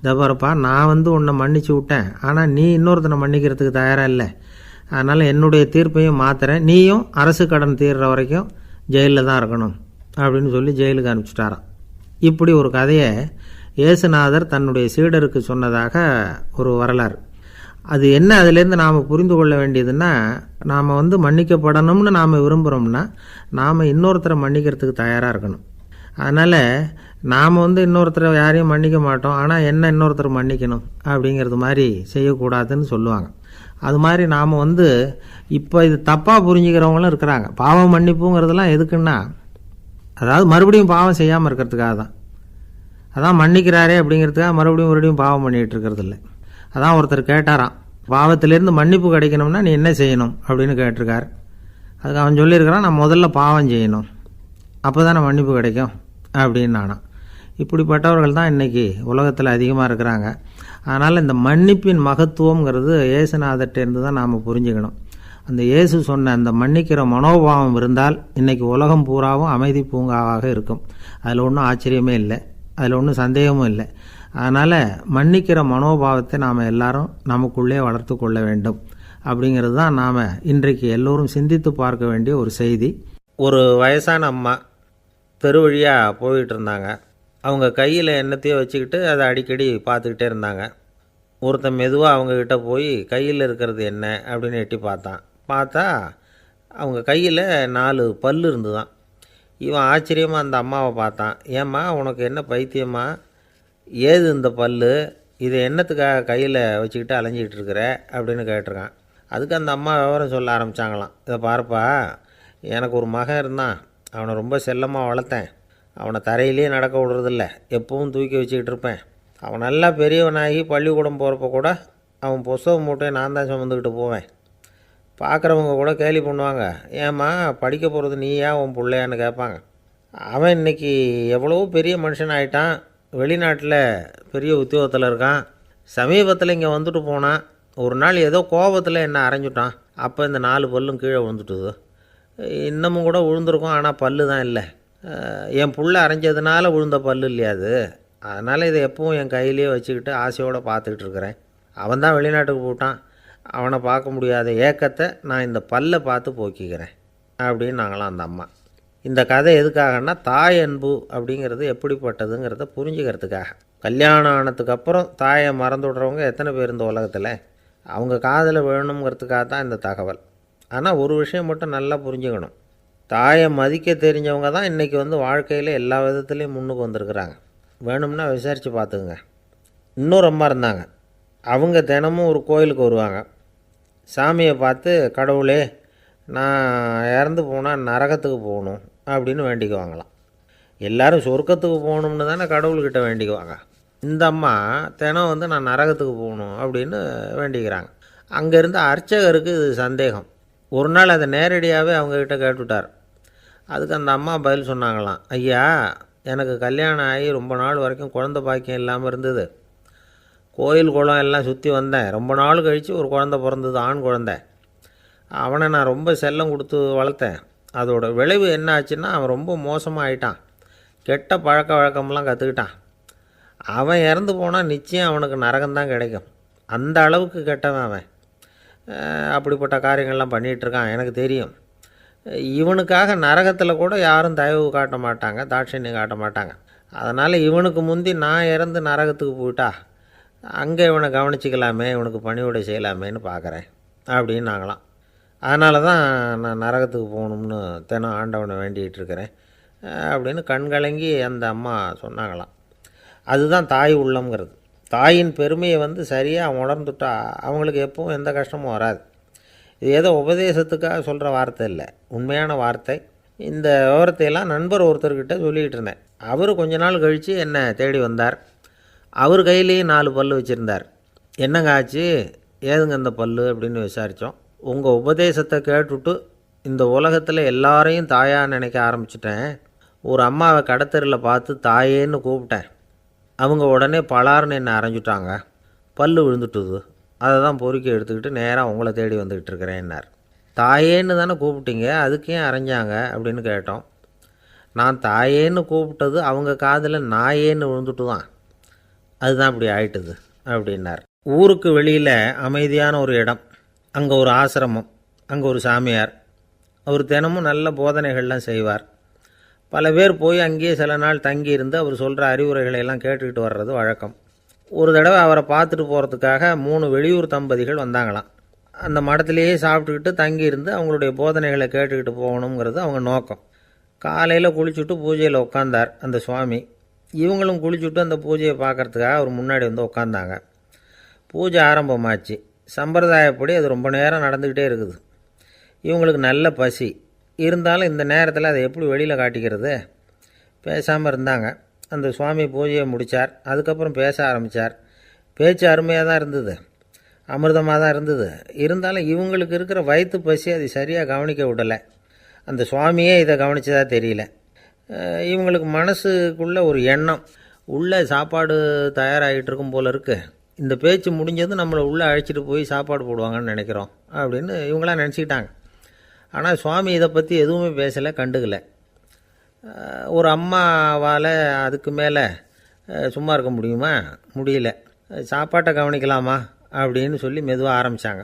தபாரப்பா, நான் உன்னை மன்னிச்சு விட்டேன், ஆனால் நீ இன்னொருத்தனை மன்னிக்கிறதுக்கு தயாராக இல்லை, அதனால் என்னுடைய தீர்ப்பையும் மாற்றுறேன், நீயும் அரசு கடன் தீர்ற வரைக்கும் ஜெயிலில் தான் இருக்கணும் அப்படின்னு சொல்லி ஜெயிலுக்கு அனுப்பிச்சிட்டாராம். இப்படி ஒரு கதையை இயேசுநாதர் தன்னுடைய சீடருக்கு சொன்னதாக ஒரு வரலாறு. அது என்ன, அதிலேருந்து நாம் புரிந்து கொள்ள வேண்டியதுன்னா, நாம் மன்னிக்கப்படணும்னு நாம் விரும்புகிறோம்னா நாம் இன்னொருத்தரை மன்னிக்கிறதுக்கு தயாராக இருக்கணும். அதனால் நாம் இன்னொருத்தரை யாரையும் மன்னிக்க மாட்டோம், ஆனால் என்ன இன்னொருத்தர் மன்னிக்கணும் அப்படிங்கிறது மாதிரி செய்யக்கூடாதுன்னு சொல்லுவாங்க. அது மாதிரி நாம் இப்போ இது தப்பாக புரிஞ்சுக்கிறவங்களும் இருக்கிறாங்க. பாவம் மன்னிப்புங்கிறதுலாம் எதுக்குன்னா, அதாவது மறுபடியும் பாவம் செய்யாமல் இருக்கிறதுக்காக தான். அதான் மன்னிக்கிறாரே அப்படிங்கிறதுக்காக மறுபடியும் பாவம் பண்ணிகிட்டு இருக்கிறது இல்லை. அதான் ஒருத்தர் கேட்டாராம், பாவத்திலேருந்து மன்னிப்பு கிடைக்கணும்னா நீ என்ன செய்யணும் அப்படின்னு கேட்டிருக்கார். அதுக்கு அவன் சொல்லியிருக்கிறான், நான் முதல்ல பாவம் செய்யணும், அப்போ தானே மன்னிப்பு கிடைக்கும் அப்படின்னு நானாம். இப்படிப்பட்டவர்கள் தான் இன்றைக்கி உலகத்தில் அதிகமாக இருக்கிறாங்க. அதனால் இந்த மன்னிப்பின் மகத்துவங்கிறது இயேசுநாதர்கிட்டேருந்து தான் நாம் புரிஞ்சுக்கணும். அந்த இயேசு சொன்ன அந்த மன்னிக்கிற மனோபாவம் இருந்தால் இன்றைக்கி உலகம் பூராவும் அமைதி பூங்காவாக இருக்கும். அதில் ஒன்றும் ஆச்சரியமே இல்லை, அதில் ஒன்றும் சந்தேகமும் இல்லை. அதனால் மன்னிக்கிற மனோபாவத்தை நாம் எல்லாரும் நமக்குள்ளே வளர்த்து கொள்ள வேண்டும் அப்படிங்கிறது தான் நாம் இன்றைக்கு எல்லோரும் சிந்தித்து பார்க்க வேண்டிய ஒரு செய்தி. ஒரு வயசான அம்மா தெரு வழியாக போயிட்டு இருந்தாங்க. அவங்க கையில் எண்ணத்தையோ வச்சுக்கிட்டு அதை அடிக்கடி பார்த்துக்கிட்டே இருந்தாங்க. ஒருத்தன் மெதுவாக அவங்கக்கிட்ட போய் கையில் இருக்கிறது என்ன அப்படின்னு எட்டி பார்த்தா அவங்க கையில் 4 பல் இருந்துதான். இவன் ஆச்சரியமாக அந்த அம்மாவை பார்த்தான். ஏம்மா, உனக்கு என்ன பைத்தியமா, ஏது இந்த பல், இதை என்னத்துக்காக கையில் வச்சுக்கிட்டு அலைஞ்சிக்கிட்டு இருக்கிற அப்படின்னு கேட்டிருக்கான். அதுக்கு அந்த அம்மா விவரம் சொல்ல ஆரம்பித்தாங்களாம். இதை பாருப்பா, எனக்கு ஒரு மகன் இருந்தான், அவனை ரொம்ப செல்லமாக வளர்த்தேன். அவனை தரையிலே நடக்க விடுறதில்ல, எப்பவும் தூக்கி வச்சுக்கிட்டு இருப்பேன். அவன் நல்லா பெரியவனாகி பள்ளிக்கூடம் போகிறப்ப கூட அவன் புஸ்தக மூட்டையை நான் தான் சுமந்துக்கிட்டு போவேன். பார்க்குறவங்க கூட கேலி பண்ணுவாங்க, ஏம்மா படிக்க போகிறது நீயா உன் பிள்ளையான்னு கேட்பாங்க. அவன் இன்றைக்கி எவ்வளோ பெரிய மனுஷன் ஆகிட்டான், வெளிநாட்டில் பெரிய உத்தியோகத்தில் இருக்கான். சமீபத்தில் இங்கே வந்துட்டு போனான். ஒரு நாள் ஏதோ கோபத்தில் என்ன அரைஞ்சுட்டான். அப்போ இந்த 4 பல்லும் கீழே விழுந்துட்டுது. இன்னமும் கூட விழுந்திருக்கும், ஆனால் பல்லு தான் இல்லை. என் புள்ள அரைஞ்சதுனால விழுந்த பல்லு இல்லையா அது. அதனால் இதை எப்பவும் என் கையிலேயே வச்சுக்கிட்டு ஆசையோடு பார்த்துக்கிட்டு இருக்கிறேன். அவன் தான் வெளிநாட்டுக்கு போட்டான். அவனை பார்க்க முடியாத ஏக்கத்தை நான் இந்த பல்லை பார்த்து போக்கிக்கிறேன் அப்படின்னு நாங்களாம் அந்த அம்மா. இந்த கதை எதுக்காகன்னா, தாய் அன்பு அப்படிங்கிறது எப்படிப்பட்டதுங்கிறத புரிஞ்சுக்கிறதுக்காக. கல்யாணம் ஆனதுக்கப்புறம் தாயை மறந்து விட்றவங்க எத்தனை பேர் இந்த உலகத்தில்? அவங்க காதில் வேணுங்கிறதுக்காக தான் இந்த தகவல். ஆனால் ஒரு விஷயம் மட்டும் நல்லா புரிஞ்சுக்கணும். தாயை மதிக்க தெரிஞ்சவங்க தான் இன்றைக்கி வாழ்க்கையில் எல்லா விதத்துலேயும் முன்னுக்கு வந்திருக்கிறாங்க. வேணும்னா விசாரித்து பார்த்துக்குங்க. இன்னொரு அம்மா இருந்தாங்க. அவங்க தினமும் ஒரு கோயிலுக்கு வருவாங்க. சாமியை பார்த்து, கடவுளே நான் இறந்து போனால் நரகத்துக்கு போகணும் அப்படின்னு வேண்டிக்குவாங்களாம். எல்லோரும் சொர்க்கத்துக்கு போகணும்னு தானே கடவுள்கிட்ட வேண்டிக்குவாங்க. இந்த அம்மா தினம் நான் நரகத்துக்கு போகணும் அப்படின்னு வேண்டிக்கிறாங்க. அங்கே இருந்த அர்ச்சகருக்கு இது சந்தேகம். ஒரு நாள் அதை நேரடியாகவே அவங்கக்கிட்ட கேட்டுவிட்டார். அதுக்கு அந்த அம்மா பதில் சொன்னாங்களாம், ஐயா, எனக்கு கல்யாணம் ஆகி ரொம்ப நாள் வரைக்கும் குழந்தை பாக்கியம் இல்லாமல் இருந்தது. கோயில் குளம் எல்லாம் சுற்றி வந்தேன். ரொம்ப நாள் கழித்து ஒரு குழந்தை பிறந்தது, ஆண் குழந்தை. அவனை நான் ரொம்ப செல்லம் கொடுத்து வளர்த்தேன். அதோட விளைவு என்ன ஆச்சுன்னா, அவன் ரொம்ப மோசமாக ஆகிட்டான். கெட்ட பழக்க வழக்கம்லாம் கற்றுக்கிட்டான். அவன் இறந்து போனால் நிச்சயம் அவனுக்கு நரகம்தான் கிடைக்கும். அந்த அளவுக்கு கெட்டவன் அவன். அப்படிப்பட்ட காரியங்கள்லாம் பண்ணிகிட்ருக்கான், எனக்கு தெரியும். இவனுக்காக நரகத்தில் கூட யாரும் தயவு காட்ட மாட்டாங்க, தாட்சண்யம் காட்ட மாட்டாங்க. அதனால் இவனுக்கு முந்தி நான் இறந்து நரகத்துக்கு போயிட்டா அங்கே இவனை கவனிச்சிக்கலாமே, இவனுக்கு பணிவிடை செய்யலாமேன்னு பார்க்குறேன் அப்படின்னு நாங்களாம். அதனால தான் நான் நரகத்துக்கு போகணும்னு தினம் ஆண்டவனை வேண்டிகிட்டு இருக்கிறேன் அப்படின்னு கண்கலங்கி அந்த அம்மா சொன்னாங்களாம். அதுதான் தாய் உள்ளம்ங்கிறது. தாயின் பெருமையை சரியாக உணர்ந்துட்டா அவங்களுக்கு எப்பவும் எந்த கஷ்டமும் வராது. இது ஏதோ உபதேசத்துக்காக சொல்கிற வார்த்தை இல்லை, உண்மையான வார்த்தை. இந்த விவரத்தையெல்லாம் நண்பர் ஒருத்தர்கிட்ட சொல்லிக்கிட்டு இருந்தேன். அவர் கொஞ்ச நாள் கழித்து என்னை தேடி வந்தார். அவர் கையிலேயும் 4 பல்லு வச்சுருந்தார். என்னங்க ஆச்சு, ஏதுங்க இந்த பல்லு அப்படின்னு விசாரித்தோம். உங்கள் உபதேசத்தை கேட்டுவிட்டு இந்த உலகத்தில் எல்லாரையும் தாயாக நினைக்க ஆரம்பிச்சிட்டேன். ஒரு அம்மாவை கடத்தரில் பார்த்து தாயேன்னு கூப்பிட்டேன். அவங்க உடனே பலார்னு என்னை அரைஞ்சிட்டாங்க. பல்லு விழுந்துட்டுது. அதை தான் பொறுக்கி எடுத்துக்கிட்டு நேராக உங்களை தேடி வந்துக்கிட்டு இருக்கிறேன்னார். தாயேன்னு தானே கூப்பிட்டீங்க, அதுக்கு ஏன் அரைஞ்சாங்க அப்படின்னு கேட்டோம். நான் தாயேன்னு கூப்பிட்டது அவங்க காதில் நாயேன்னு விழுந்துட்டு தான், அதுதான் இப்படி ஆயிட்டுது அப்படின்னார். ஊருக்கு வெளியில் அமைதியான ஒரு இடம், அங்கே ஒரு ஆசிரமம், அங்கே ஒரு சாமியார். அவர் தினமும் நல்ல போதனைகள்லாம் செய்வார். பல பேர் போய் அங்கேயே சில நாள் தங்கி இருந்து அவர் சொல்கிற அறிவுரைகளை எல்லாம் கேட்டுக்கிட்டு வர்றது வழக்கம். ஒரு தடவை அவரை பார்த்துட்டு போகிறதுக்காக 3 வெளியூர் தம்பதிகள் வந்தாங்களாம். அந்த மடத்திலேயே சாப்பிட்டுக்கிட்டு தங்கியிருந்து அவங்களுடைய போதனைகளை கேட்டுக்கிட்டு போகணுங்கிறது அவங்க நோக்கம். காலையில் குளிச்சுட்டு பூஜையில் உட்காந்தார் அந்த சுவாமி. இவங்களும் குளிச்சுட்டு அந்த பூஜையை பார்க்குறதுக்காக அவர் முன்னாடி உட்காந்தாங்க. பூஜை ஆரம்பமாச்சு. சம்பிரதாயப்படி அது ரொம்ப நேரம் நடந்துக்கிட்டே இருக்குது. இவங்களுக்கு நல்ல பசி இருந்தாலும் இந்த நேரத்தில் அதை எப்படி வெளியில் காட்டிக்கிறது? பேசாமல் இருந்தாங்க. அந்த சுவாமி பூஜையை முடித்தார். அதுக்கப்புறம் பேச ஆரம்பித்தார். பேச்சு அருமையாக தான் இருந்தது, அமிர்தமாக தான் இருந்தது. இருந்தாலும் இவங்களுக்கு இருக்கிற வயிற்று பசி அது சரியாக கவனிக்க விடலை. அந்த சுவாமியே இதை கவனித்ததா தெரியல. இவங்களுக்கு மனசுக்குள்ளே ஒரு எண்ணம், உள்ளே சாப்பாடு தயாராகிட்டு இருக்கும் போல இருக்குது. இந்த பேச்சு முடிஞ்சது நம்மளை உள்ளே அழைச்சிட்டு போய் சாப்பாடு போடுவாங்கன்னு நினைக்கிறோம் அப்படின்னு இவங்களாம் நினச்சிக்கிட்டாங்க. ஆனால் சுவாமி இதை பற்றி எதுவுமே பேசலை, கண்டுக்கலை. ஒரு அம்மாவால் அதுக்கு மேலே சும்மா இருக்க முடியுமா? முடியல. சாப்பாட்டை கவனிக்கலாமா அப்படின்னு சொல்லி மெதுவாக ஆரம்பித்தாங்க.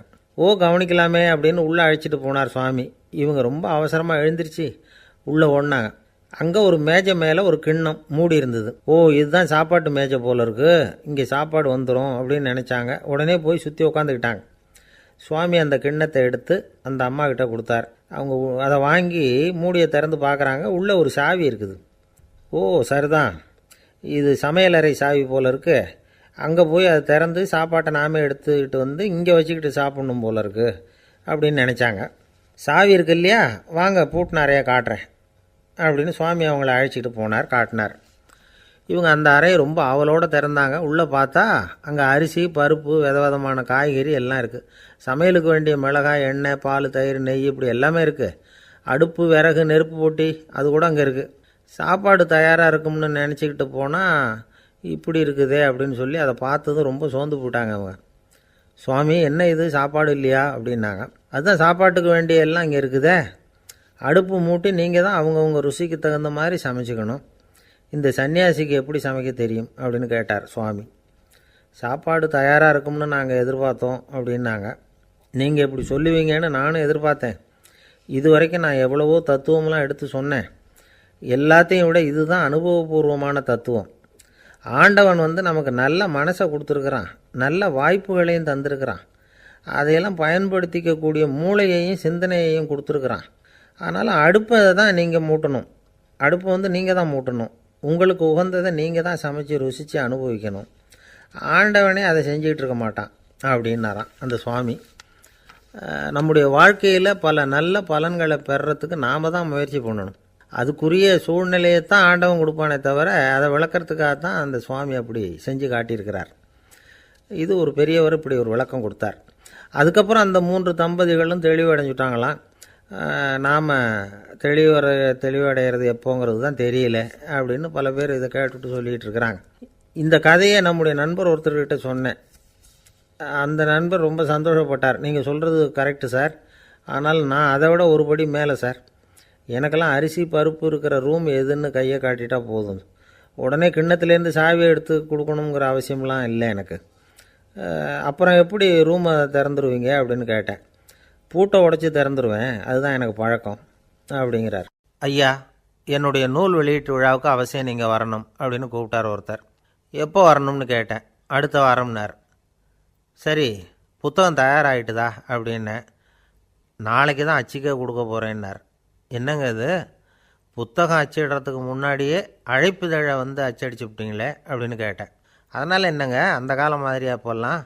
கவனிக்கலாமே அப்படின்னு உள்ளே அழைச்சிட்டு போனார் சுவாமி. இவங்க ரொம்ப அவசரமாக எழுந்திரிச்சு உள்ளே ஓடினாங்க. அங்கே ஒரு மேஜை மேலே ஒரு கிண்ணம் மூடி இருந்தது. இதுதான் சாப்பாட்டு மேஜை போல இருக்குது, இங்கே சாப்பாடு வந்துடும் அப்படின்னு நினச்சாங்க. உடனே போய் சுற்றி உட்காந்துக்கிட்டாங்க. சுவாமி அந்த கிண்ணத்தை எடுத்து அந்த அம்மா கிட்ட கொடுத்தார். அவங்க அதை வாங்கி மூடியை திறந்து பார்க்குறாங்க. உள்ளே ஒரு சாவி இருக்குது. சரிதான், இது சமையலறை சாவி போல் இருக்குது. அங்கே போய் அதை திறந்து சாப்பாட்டை நாமே எடுத்துக்கிட்டு இங்கே வச்சுக்கிட்டு சாப்பிட்ணும் போல இருக்குது அப்படின்னு நினச்சாங்க. சாவி இருக்கு இல்லையா, வாங்க பூட்டு நிறையா காட்டுறேன் அப்படின்னு சுவாமி அவங்கள அழைச்சிட்டு போனார், காட்டினார். இவங்க அந்த அறையை ரொம்ப ஆவலோடு திறந்தாங்க. உள்ளே பார்த்தா அங்கே அரிசி, பருப்பு, விதவிதமான காய்கறி எல்லாம் இருக்குது. சமையலுக்கு வேண்டிய மிளகாய், எண்ணெய், பால், தயிர், நெய் இப்படி எல்லாமே இருக்குது. அடுப்பு, விறகு, நெருப்பு போட்டி அது கூட அங்கே இருக்குது. சாப்பாடு தயாராக இருக்கும்னு நினச்சிக்கிட்டு போனால் இப்படி இருக்குதே அப்படின்னு சொல்லி அதை பார்த்ததும் ரொம்ப சோர்ந்து போட்டாங்க அவங்க. சுவாமி என்ன இது சாப்பாடு இல்லையா அப்படின்னாங்க. அதுதான் சாப்பாட்டுக்கு வேண்டிய எல்லாம் இங்கே இருக்குதே, அடுப்பு மூட்டி நீங்கள் தான் அவங்கவுங்க ருசிக்கு தகுந்த மாதிரி சமைச்சிக்கணும். இந்த சன்னியாசிக்கு எப்படி சமைக்க தெரியும் அப்படின்னு கேட்டார் சுவாமி. சாப்பாடு தயாராக இருக்கும்னு நாங்கள் எதிர்பார்த்தோம் அப்படின்னாங்க. நீங்கள் இப்படி சொல்லுவீங்கன்னு நானும் எதிர்பார்த்தேன். இது வரைக்கும் நான் எவ்வளவோ தத்துவம்லாம் எடுத்து சொன்னேன். எல்லாத்தையும் விட இதுதான் அனுபவபூர்வமான தத்துவம். ஆண்டவன் நமக்கு நல்ல மனசை கொடுத்துருக்குறான், நல்ல வாய்ப்புகளையும் தந்திருக்கிறான், அதையெல்லாம் பயன்படுத்திக்கக்கூடிய மூளையையும் சிந்தனையையும் கொடுத்துருக்குறான். அதனால் அடுப்பை தான் நீங்கள் மூட்டணும், அடுப்பை நீங்கள் தான் மூட்டணும், உங்களுக்கு உகந்ததை நீங்கள் தான் சமைச்சு ருசித்து அனுபவிக்கணும். ஆண்டவனே அதை செஞ்சுக்கிட்டு இருக்க மாட்டான் அப்படின்னாராம் அந்த சுவாமி. நம்முடைய வாழ்க்கையில் பல நல்ல பலன்களை பெறுறதுக்கு நாம் தான் முயற்சி பண்ணணும். அதுக்குரிய சூழ்நிலையை தான் ஆண்டவன் கொடுப்பானே தவிர அதை விளக்கிறதுக்காக தான் அந்த சுவாமி அப்படி செஞ்சு காட்டியிருக்கிறார். இது ஒரு பெரியவர் இப்படி ஒரு விளக்கம் கொடுத்தார். அதுக்கப்புறம் அந்த 3 தம்பதிகளும் தெளிவடைஞ்சுட்டாங்களாம். நாம் தெளிவடைகிறது எப்போங்கிறது தான் தெரியல அப்படின்னு பல பேர் இதை கேட்டுட்டு சொல்லிகிட்டு இருக்கிறாங்க. இந்த கதையை நம்முடைய நண்பர் ஒருத்தர்கிட்ட சொன்னேன். அந்த நண்பர் ரொம்ப சந்தோஷப்பட்டார். நீங்கள் சொல்கிறது கரெக்டு சார், ஆனால் நான் அதை விட ஒரு படி மேலே சார். எனக்கெல்லாம் அரிசி பருப்பு இருக்கிற ரூம் எதுன்னு கையை காட்டிட்டா போதும், உடனே கிண்ணத்துலேருந்து சாவியை எடுத்து கொடுக்கணுங்கிற அவசியம்லாம் இல்லை எனக்கு. அப்புறம் எப்படி ரூமை திறந்துருவீங்க அப்படின்னு கேட்டேன். பூட்டை உடச்சி திறந்துருவேன், அதுதான் எனக்கு பழக்கம் அப்படிங்கிறார். ஐயா, என்னுடைய நூல் வெளியீட்டு விழாவுக்கு அவசியம் நீங்கள் வரணும் அப்படின்னு கூப்பிட்டார் ஒருத்தர். எப்போ வரணும்னு கேட்டேன். அடுத்த வாரம்னார். சரி, புத்தகம் தயாராகிட்டுதா அப்படின்னேன். நாளைக்கு தான் அச்சிக்க கொடுக்க போகிறேன்னார். என்னங்க இது, புத்தகம் அச்சிடுறதுக்கு முன்னாடியே அழைப்புதழை அச்சடிச்சு விட்டீங்களே அப்படின்னு கேட்டேன். அதனால் என்னங்க, அந்த காலம் மாதிரி அப்போல்லாம்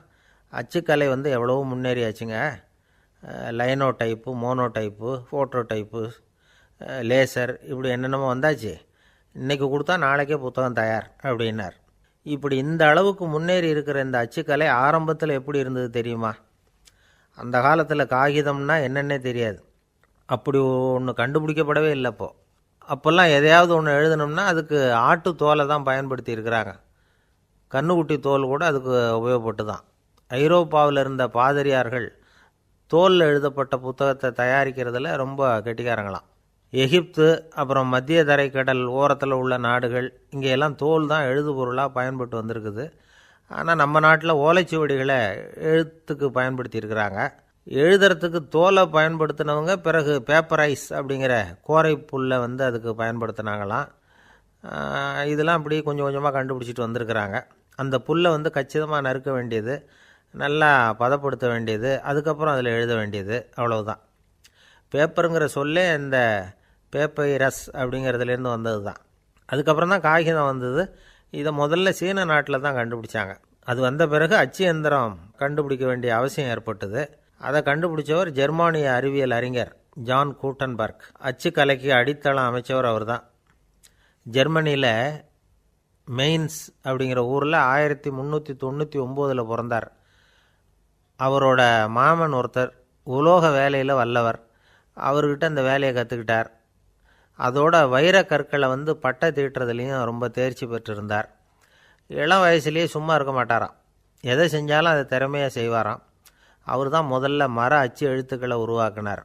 அச்சுக்கலை எவ்வளவோ முன்னேறியாச்சுங்க. Linotype, monotype, photo type, laser, இப்படி என்னென்னமோ வந்தாச்சு. இன்றைக்கி கொடுத்தா நாளைக்கே புத்தகம் தயார் அப்படின்னார். இப்படி இந்த அளவுக்கு முன்னேறி இருக்கிற இந்த அச்சுக்கலை ஆரம்பத்தில் எப்படி இருந்தது தெரியுமா? அந்த காலத்தில் காகிதம்னா என்னென்னே தெரியாது, அப்படி ஒன்று கண்டுபிடிக்கப்படவே இல்லை. அப்போல்லாம் எதையாவது ஒன்று எழுதணும்னா அதுக்கு ஆட்டு தோலை தான் பயன்படுத்தி இருக்கிறாங்க. கண்ணுக்குட்டி தோல் கூட அதுக்கு உபயோகப்பட்டு தான். ஐரோப்பாவில் இருந்த பாதிரியார்கள் தோலில் எழுதப்பட்ட புத்தகத்தை தயாரிக்கிறதுல ரொம்ப கெட்டிக்காரங்களாம். எகிப்து, அப்புறம் மத்திய தரைக்கடல் ஓரத்தில் உள்ள நாடுகள், இங்கே எல்லாம் தோல் தான் எழுது பொருளாக பயன்பட்டு வந்திருக்குது. ஆனால் நம்ம நாட்டில் ஓலைச்சுவடிகளை எழுத்துக்கு பயன்படுத்தியிருக்கிறாங்க. எழுதுறதுக்கு தோலை பயன்படுத்தினவங்க பிறகு பேப்பரைஸ் அப்படிங்கிற கோரை புல்லை அதுக்கு பயன்படுத்தினாங்களாம். இதெல்லாம் அப்படி கொஞ்சம் கொஞ்சமாக கண்டுபிடிச்சிட்டு வந்திருக்கிறாங்க. அந்த புல்லை கச்சிதமாக நறுக்க வேண்டியது, நல்லா பதப்படுத்த வேண்டியது, அதுக்கப்புறம் அதில் எழுத வேண்டியது, அவ்வளவுதான். பேப்பருங்கிற சொல்லே இந்த பேப்பைரஸ் அப்படிங்கிறதுலேருந்து வந்தது தான். அதுக்கப்புறம் தான் காகிதம் வந்தது. இதை முதல்ல சீன நாட்டில் தான் கண்டுபிடிச்சாங்க. அது வந்த பிறகு அச்சு எந்திரம் கண்டுபிடிக்க வேண்டிய அவசியம் ஏற்பட்டது. அதை கண்டுபிடிச்சவர் ஜெர்மானிய அறிவியல் அறிஞர் ஜான் கூட்டன்பர்க். அச்சு கலைக்கு அடித்தளம் அமைச்சவர் அவர் தான். ஜெர்மனியில் மெயின்ஸ் அப்படிங்கிற ஊரில் 1399 பிறந்தார். அவரோட மாமன் ஒருத்தர் உலோக வேலையில் வல்லவர். அவர்கிட்ட அந்த வேலையை கற்றுக்கிட்டார். அதோட வைர கற்களை பட்டை தீட்டுறதுலேயும் ரொம்ப தேர்ச்சி பெற்றிருந்தார். இளம் வயசுலேயே சும்மா இருக்க மாட்டாராம், எதை செஞ்சாலும் அதை திறமையாக செய்வாராம். அவர் தான் முதல்ல மர அச்சு எழுத்துக்களை உருவாக்கினார்.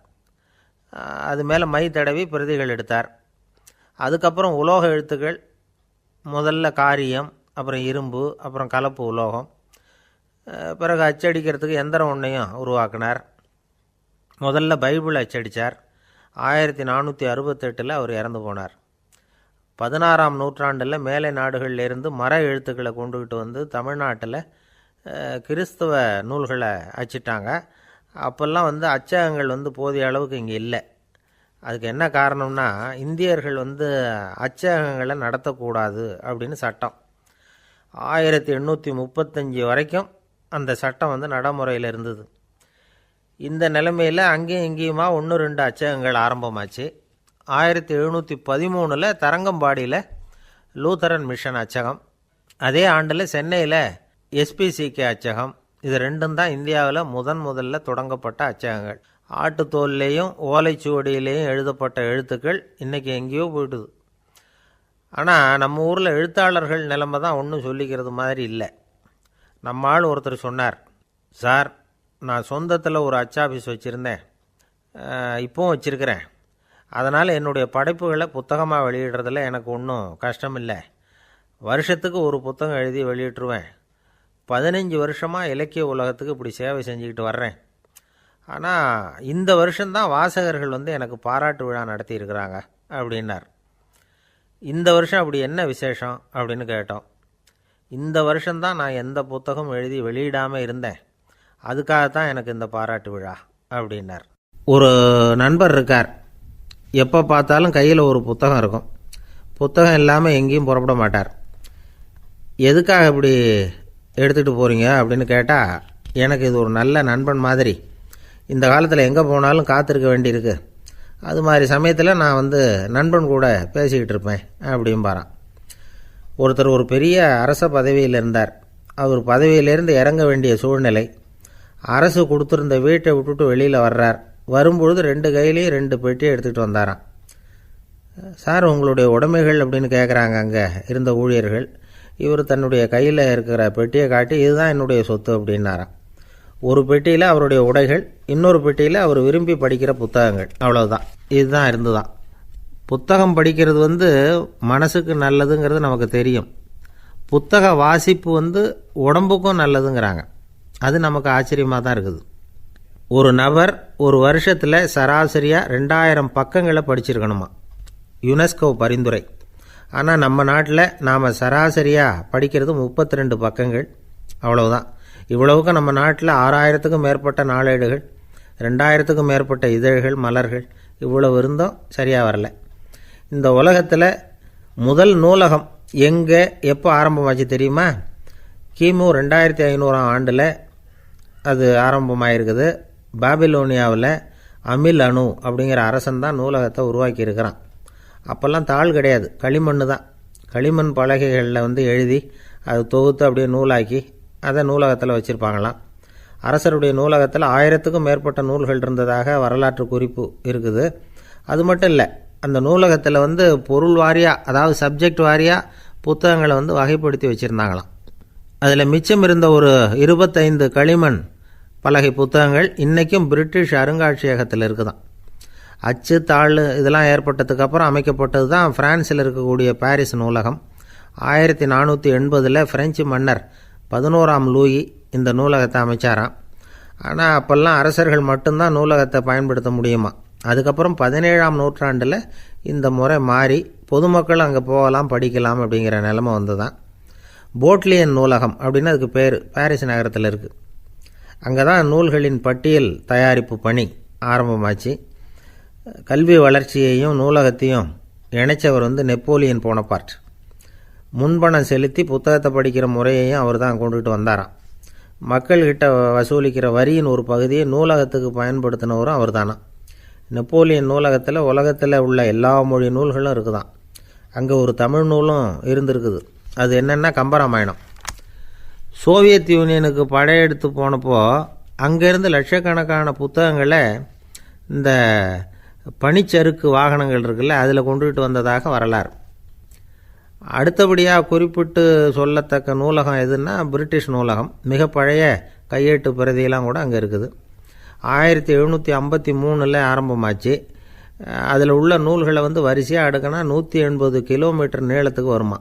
அது மேலே மை தடவி பிரதிகள் எடுத்தார். அதுக்கப்புறம் உலோக எழுத்துக்கள், முதல்ல காரியம், அப்புறம் இரும்பு, அப்புறம் கலப்பு உலோகம், பிறகு அச்சடிக்கிறதுக்கு எந்திரம் ஒன்றையும் உருவாக்கினார். முதல்ல பைபிள் அச்சடித்தார். 1468 அவர் இறந்து போனார். 16ஆம் நூற்றாண்டில் மேலை நாடுகளிலிருந்து மர எழுத்துக்களை கொண்டுகிட்டு தமிழ்நாட்டில் கிறிஸ்தவ நூல்களை அச்சிட்டாங்க. அப்போல்லாம் அச்சகங்கள் போதிய அளவுக்கு இங்கே இல்லை. அதுக்கு என்ன காரணம்னா, இந்தியர்கள் அச்சகங்களை நடத்தக்கூடாது அப்படின்னு சட்டம். 1835 வரைக்கும் அந்த சட்டம் நடைமுறையில் இருந்தது. இந்த நிலைமையில் அங்கேயும் இங்கேயுமா 1-2 அச்சகங்கள் ஆரம்பமாச்சு. 1713 தரங்கம்பாடியில் லூத்தரன் மிஷன் அச்சகம், அதே ஆண்டில் சென்னையில் எஸ்பிசிகே அச்சகம். இது ரெண்டும் தான் இந்தியாவில் முதல்ல தொடங்கப்பட்ட அச்சகங்கள். ஆட்டுத்தோல்லையும் ஓலைச்சுவடியிலையும் எழுதப்பட்ட எழுத்துக்கள் இன்றைக்கி எங்கேயோ போயிடுது. ஆனால் நம்ம ஊரில் எழுத்தாளர்கள் நிலைமை தான் ஒன்றும் சொல்லிக்கிறது மாதிரி இல்லை. நம்ம ஆள் ஒருத்தர் சொன்னார், சார், நான் சொந்தத்தில் ஒரு அச்சாபீஸ் வச்சுருந்தேன், இப்போவும் வச்சுருக்கிறேன். அதனால் என்னுடைய படைப்புகளை புத்தகமாக வெளியிடுறதில் எனக்கு ஒன்றும் கஷ்டம் இல்லை. வருஷத்துக்கு ஒரு புத்தகம் எழுதி வெளியிட்டுருவேன். 15 வருஷமாக இலக்கிய உலகத்துக்கு இப்படி சேவை செஞ்சுக்கிட்டு வர்றேன். ஆனால் இந்த வருஷம்தான் வாசகர்கள் எனக்கு பாராட்டு விழா நடத்தியிருக்கிறாங்க அப்படின்னார். இந்த வருஷம் அப்படி என்ன விசேஷம் அப்படின்னு கேட்டோம். இந்த வருஷம்தான் நான் எந்த புத்தகம் எழுதி வெளியிடாமல் இருந்தேன், அதுக்காகத்தான் எனக்கு இந்த பாராட்டு விழா அப்படின்னார். ஒரு நண்பர் இருக்கார். எப்போ பார்த்தாலும் கையில் ஒரு புத்தகம் இருக்கும். புத்தகம் இல்லாமல் எங்கேயும் புறப்பட மாட்டார். எதுக்காக இப்படி எடுத்துகிட்டு போகிறீங்க அப்படின்னு கேட்டால், எனக்கு இது ஒரு நல்ல நண்பன் மாதிரி. இந்த காலத்தில் எங்கே போனாலும் காத்திருக்க வேண்டியிருக்கு. அது மாதிரி சமயத்தில் நான் நண்பன் கூட பேசிக்கிட்டு இருப்பேன் அப்படிம்பாரான். ஒருத்தர் ஒரு பெரிய அரச பதவியில் இருந்தார். அவர் பதவியிலேருந்து இறங்க வேண்டிய சூழ்நிலை. அரசு கொடுத்துருந்த வீட்டை விட்டுட்டு வெளியில் வர்றார். வரும்பொழுது 2 கையிலையும் 2 பெட்டியை எடுத்துகிட்டு வந்தாராம். சார், உங்களுடைய உடைமைகள் அப்படின்னு கேட்குறாங்க அங்கே இருந்த ஊழியர்கள். இவர் தன்னுடைய கையில் இருக்கிற பெட்டியை காட்டி, இதுதான் என்னுடைய சொத்து அப்படின்னாராம். ஒரு பெட்டியில் அவருடைய உடைகள், இன்னொரு பெட்டியில் அவர் விரும்பி படிக்கிற புத்தகங்கள். அவ்வளோதான். இதுதான் இருந்துதான். புத்தகம் படிக்கிறது மனசுக்கு நல்லதுங்கிறது நமக்கு தெரியும். புத்தக வாசிப்பு உடம்புக்கும் நல்லதுங்கிறாங்க. அது நமக்கு ஆச்சரியமாக தான் இருக்குது. ஒரு நபர் ஒரு வருஷத்தில் சராசரியாக 2000 பக்கங்களை படிச்சிருக்கணுமா, யுனெஸ்கோ பரிந்துரை. ஆனால் நம்ம நாட்டில் நாம் சராசரியாக படிக்கிறது 32 பக்கங்கள். அவ்வளவுதான். இவ்வளவுக்கு நம்ம நாட்டில் 6000த்துக்கும் மேற்பட்ட நாளேடுகள், 2000த்துக்கும் மேற்பட்ட இதழ்கள், மலர்கள், இவ்வளவு இருந்தும் சரியாக வரல. இந்த உலகத்தில் முதல் நூலகம் எங்கே எப்போ ஆரம்பமாச்சு தெரியுமா? கிமு 2500ஆம் ஆண்டில் அது ஆரம்பமாயிருக்குது. பாபிலோனியாவில் அமில் அணு அப்படிங்கிற அரசன் தான் நூலகத்தை உருவாக்கியிருக்கிறான். அப்போல்லாம் தாள் கிடையாது, களிமண் தான். களிமண் பலகைகளில் எழுதி அது தொகுத்து அப்படியே நூலாக்கி அதை நூலகத்தில் வச்சுருப்பாங்களாம். அரசருடைய நூலகத்தில் 1000த்துக்கும் மேற்பட்ட நூல்கள் இருந்ததாக வரலாற்று குறிப்பு இருக்குது. அது மட்டும் இல்லை, அந்த நூலகத்தில் பொருள் வாரியாக, அதாவது சப்ஜெக்ட் வாரியாக புத்தகங்களை வகைப்படுத்தி வச்சுருந்தாங்களாம். அதில் மிச்சம் இருந்த ஒரு 25 களிமண் பலகை புத்தகங்கள் இன்றைக்கும் பிரிட்டிஷ் அருங்காட்சியகத்தில் இருக்குதான். அச்சு தாள் இதெல்லாம் ஏற்பட்டதுக்கப்புறம் அமைக்கப்பட்டது தான் பிரான்சில் இருக்கக்கூடிய பாரிஸ் நூலகம். 1480 பிரெஞ்சு மன்னர் 11ஆம் லூயி இந்த நூலகத்தை அமைச்சாராம். ஆனால் அப்போல்லாம் அரசர்கள் மட்டும்தான் நூலகத்தை பயன்படுத்த முடியுமா. அதுக்கப்புறம் 17ஆம் நூற்றாண்டில் இந்த முறை மாறி பொதுமக்கள் அங்கே போகலாம், படிக்கலாம் அப்படிங்கிற நிலைமை தான். போட்லியன் நூலகம் அப்படின்னு அதுக்கு பேர், பாரிஸ் நகரத்தில் இருக்குது. அங்கே தான் நூல்களின் பட்டியல் தயாரிப்பு பணி ஆரம்பமாச்சு. கல்வி வளர்ச்சியையும் நூலகத்தையும் இணைச்சவர் நெப்போலியன் போனபார்ட். முன்பணம் செலுத்தி புத்தகத்தை படிக்கிற முறையையும் அவர் தான் கொண்டுகிட்டு வந்தாராம். மக்கள்கிட்ட வசூலிக்கிற வரியின் ஒரு பகுதியை நூலகத்துக்கு பயன்படுத்தினவரும் அவர் தானா. நெப்போலியன் நூலகத்தில் உலகத்தில் உள்ள எல்லா மொழி நூல்களும் இருக்குதான். அங்கே ஒரு தமிழ் நூலும் இருந்திருக்குது. அது என்னென்னா கம்பராமாயணம். சோவியத் யூனியனுக்கு படையெடுத்து போனப்போ அங்கேருந்து லட்சக்கணக்கான புத்தகங்களை இந்த பனிச்சறுக்கு வாகனங்கள் இருக்குல்ல, அதில் கொண்டுகிட்டு வந்ததாக வரலாறு. அடுத்தபடியாக குறிப்பிட்டு சொல்லத்தக்க நூலகம் எதுன்னா பிரிட்டிஷ் நூலகம். மிக பழைய கையெழுத்து பிரதியெல்லாம் கூட அங்கே இருக்குது. 1753 ஆரம்பமாச்சு. அதில் உள்ள நூல்களை வரிசையாக அடுக்கினா 180 கிலோமீட்டர் நீளத்துக்கு வருமா.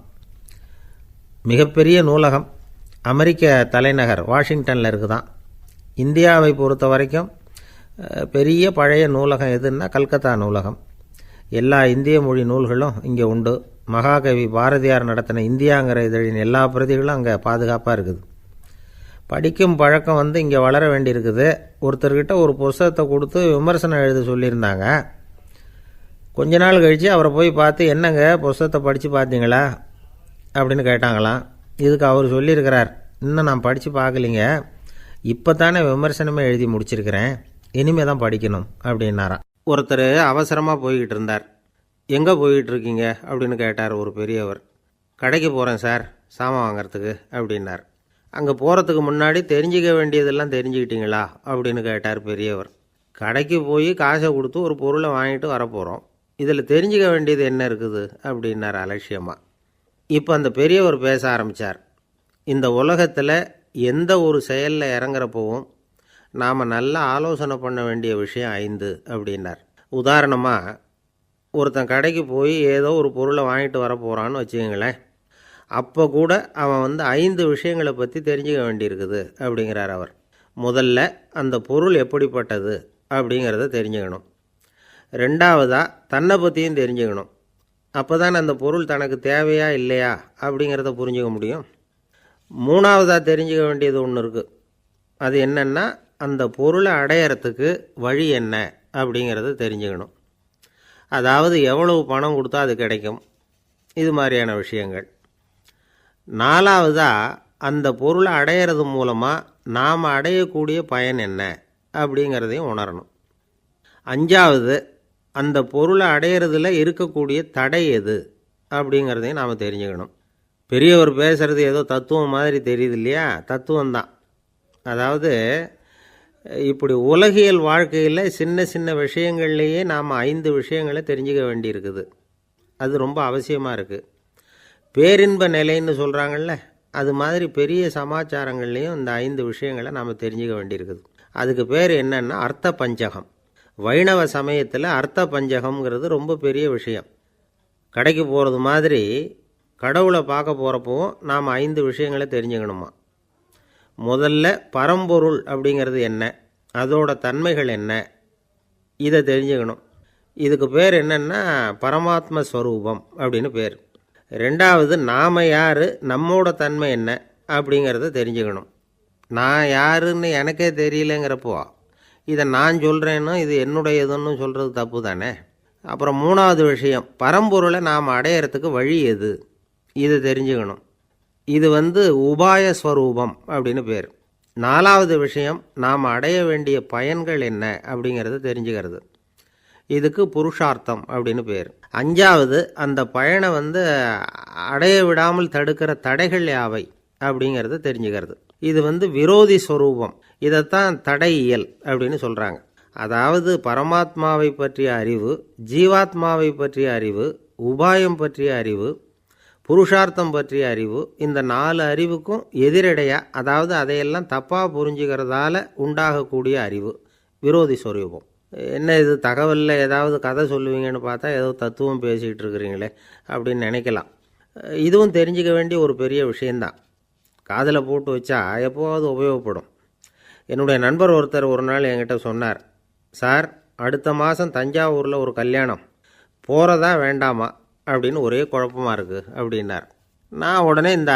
மிகப்பெரிய நூலகம் அமெரிக்க தலைநகர் வாஷிங்டனில் இருக்குதான். இந்தியாவை பொறுத்த வரைக்கும் பெரிய பழைய நூலகம் எதுன்னா கல்கத்தா நூலகம். எல்லா இந்திய மொழி நூல்களும் இங்கே உண்டு. மகாகவி பாரதியார் நடத்தின இந்தியாங்கிற இதழின் எல்லா பிரதிகளும் அங்கே பாதுகாப்பாக இருக்குது. படிக்கும் பழக்கம் இங்கே வளர வேண்டியிருக்குது. ஒருத்தர்கிட்ட ஒரு புஸ்தகத்தை கொடுத்து விமர்சனம் எழுத சொல்லியிருந்தாங்க. கொஞ்ச நாள் கழித்து அவரை போய் பார்த்து, என்னங்க புஸ்தகத்தை படித்து பார்த்தீங்களா அப்படின்னு கேட்டாங்களாம். இதுக்கு அவர் சொல்லியிருக்கிறார், இன்னும் நான் படித்து பார்க்கலிங்க, இப்போ தானே விமர்சனமே எழுதி முடிச்சிருக்கிறேன், இனிமே தான் படிக்கணும் அப்படின்னாராம். ஒருத்தர் அவசரமாக போய்கிட்டு இருந்தார். எங்கே போய்கிட்டு இருக்கீங்க அப்படின்னு கேட்டார் ஒரு பெரியவர். கடைக்கு போகிறேன் சார், சாமான் வாங்கிறதுக்கு அப்படின்னார். அங்கே போகிறதுக்கு முன்னாடி தெரிஞ்சிக்க வேண்டியதெல்லாம் தெரிஞ்சுக்கிட்டீங்களா அப்படின்னு கேட்டார் பெரியவர். கடைக்கு போய் காசை கொடுத்து ஒரு பொருளை வாங்கிட்டு வரப்போகிறோம், இதில் தெரிஞ்சிக்க வேண்டியது என்ன இருக்குது அப்படின்னார் அலட்சியமாக. இப்போ அந்த பெரியவர் பேச ஆரம்பித்தார். இந்த உலகத்தில் எந்த ஒரு செயலில் இறங்குறப்பவும் நாம் நல்லா ஆலோசனை பண்ண வேண்டிய விஷயம் 5 அப்படின்னார். உதாரணமாக, ஒருத்தன் கடைக்கு போய் ஏதோ ஒரு பொருளை வாங்கிட்டு வர போகிறான்னு வச்சுக்கோங்களேன். அப்போ கூட அவன் 5 விஷயங்களை பற்றி தெரிஞ்சுக்க வேண்டியிருக்குது அப்படிங்கிறார் அவர். முதல்ல அந்த பொருள் எப்படிப்பட்டது அப்படிங்கிறத தெரிஞ்சுக்கணும். ரெண்டாவதாக தன்னை பற்றியும் தெரிஞ்சுக்கணும். அப்போ தான் அந்த பொருள் தனக்கு தேவையா இல்லையா அப்படிங்கிறத புரிஞ்சுக்க முடியும். மூணாவதாக தெரிஞ்சுக்க வேண்டியது ஒன்று இருக்குது. அது என்னென்னா, அந்த பொருளை அடையிறதுக்கு வழி என்ன அப்படிங்கிறத தெரிஞ்சுக்கணும். அதாவது எவ்வளவு பணம் கொடுத்தா அது கிடைக்கும், இது மாதிரியான விஷயங்கள். நாலாவதாக அந்த பொருளை அடையிறது மூலமாக நாம் அடையக்கூடிய பயன் என்ன அப்படிங்கிறதையும் உணரணும். அஞ்சாவது, அந்த பொருளை அடையிறதுல இருக்கக்கூடிய தடை எது அப்படிங்கிறதையும் நாம் தெரிஞ்சுக்கணும். பெரியவர் பேசுகிறது ஏதோ தத்துவம் மாதிரி தெரியுது இல்லையா? தத்துவம்தான். அதாவது இப்படி உலகியல் வாழ்க்கையில் சின்ன சின்ன விஷயங்கள்லேயே நாம் 5 விஷயங்களை தெரிஞ்சுக்க வேண்டியிருக்குது. அது ரொம்ப அவசியமாக இருக்குது. பேரின்ப நிலைன்னு சொல்கிறாங்கள்ல, அது மாதிரி பெரிய சமாச்சாரங்கள்லேயும் இந்த 5 விஷயங்களை நாம் தெரிஞ்சுக்க வேண்டியிருக்குது. அதுக்கு பேர் என்னன்னா அர்த்த பஞ்சகம். வைணவ சமயத்தில் அர்த்த பஞ்சகம்ங்கிறது ரொம்ப பெரிய விஷயம். கடைக்கு போகிறது மாதிரி கடவுளை பார்க்க போகிறப்பவும் நாம் 5 விஷயங்களை தெரிஞ்சுக்கணுமா. முதல்ல பரம்பொருள் அப்படிங்கிறது என்ன, அதோட தன்மைகள் என்ன, இதை தெரிஞ்சுக்கணும். இதுக்கு பேர் என்னென்னா பரமாத்ம ஸ்வரூபம் அப்படின்னு பேர். ரெண்டாவது, நாம் யார், நம்மோட தன்மை என்ன அப்படிங்கிறத தெரிஞ்சுக்கணும். நான் யாருன்னு எனக்கே தெரியலைங்கிறப்போ இதை நான் சொல்கிறேன்னு இது என்னுடையதுன்னு சொல்கிறது தப்பு தானே. அப்புறம் மூணாவது விஷயம், பரம்பொருளை நாம் அடையிறதுக்கு வழி எது, இதை தெரிஞ்சுக்கணும். இது உபாய ஸ்வரூபம் அப்படின்னு பேர். நாலாவது விஷயம், நாம் அடைய வேண்டிய பயன்கள் என்ன அப்படிங்கிறத தெரிஞ்சுக்கிறது. இதுக்கு புருஷார்த்தம் அப்படின்னு பேர். அஞ்சாவது, அந்த பயனை அடைய விடாமல் தடுக்கிற தடைகள் யாவை அப்படிங்கிறத தெரிஞ்சுக்கிறது. இது விரோதி ஸ்வரூபம். இதைத்தான் தடையியல் அப்படின்னு சொல்கிறாங்க. அதாவது பரமாத்மாவை பற்றிய அறிவு, ஜீவாத்மாவை பற்றிய அறிவு, உபாயம் பற்றிய அறிவு, புருஷார்த்தம் பற்றிய அறிவு, இந்த 4 அறிவுக்கும் எதிரடையாக, அதாவது அதையெல்லாம் தப்பாக புரிஞ்சுக்கிறதால உண்டாகக்கூடிய அறிவு விரோதி ஸ்வரூபம். என்ன இது தகவலில் ஏதாவது கதை சொல்லுவீங்கன்னு பார்த்தா ஏதோ தத்துவம் பேசிகிட்டு இருக்கிறீங்களே அப்படின்னு நினைக்கலாம். இதுவும் தெரிஞ்சிக்க வேண்டிய ஒரு பெரிய விஷயந்தான். காதில் போட்டு வச்சா எப்போவாவது உபயோகப்படும். என்னுடைய நண்பர் ஒருத்தர் ஒரு நாள் என்கிட்ட சொன்னார், சார், அடுத்த மாதம் தஞ்சாவூரில் ஒரு கல்யாணம், போகிறதா வேண்டாமா அப்படின்னு ஒரே குழப்பமாக இருக்குது அப்படின்னார். நான் உடனே இந்த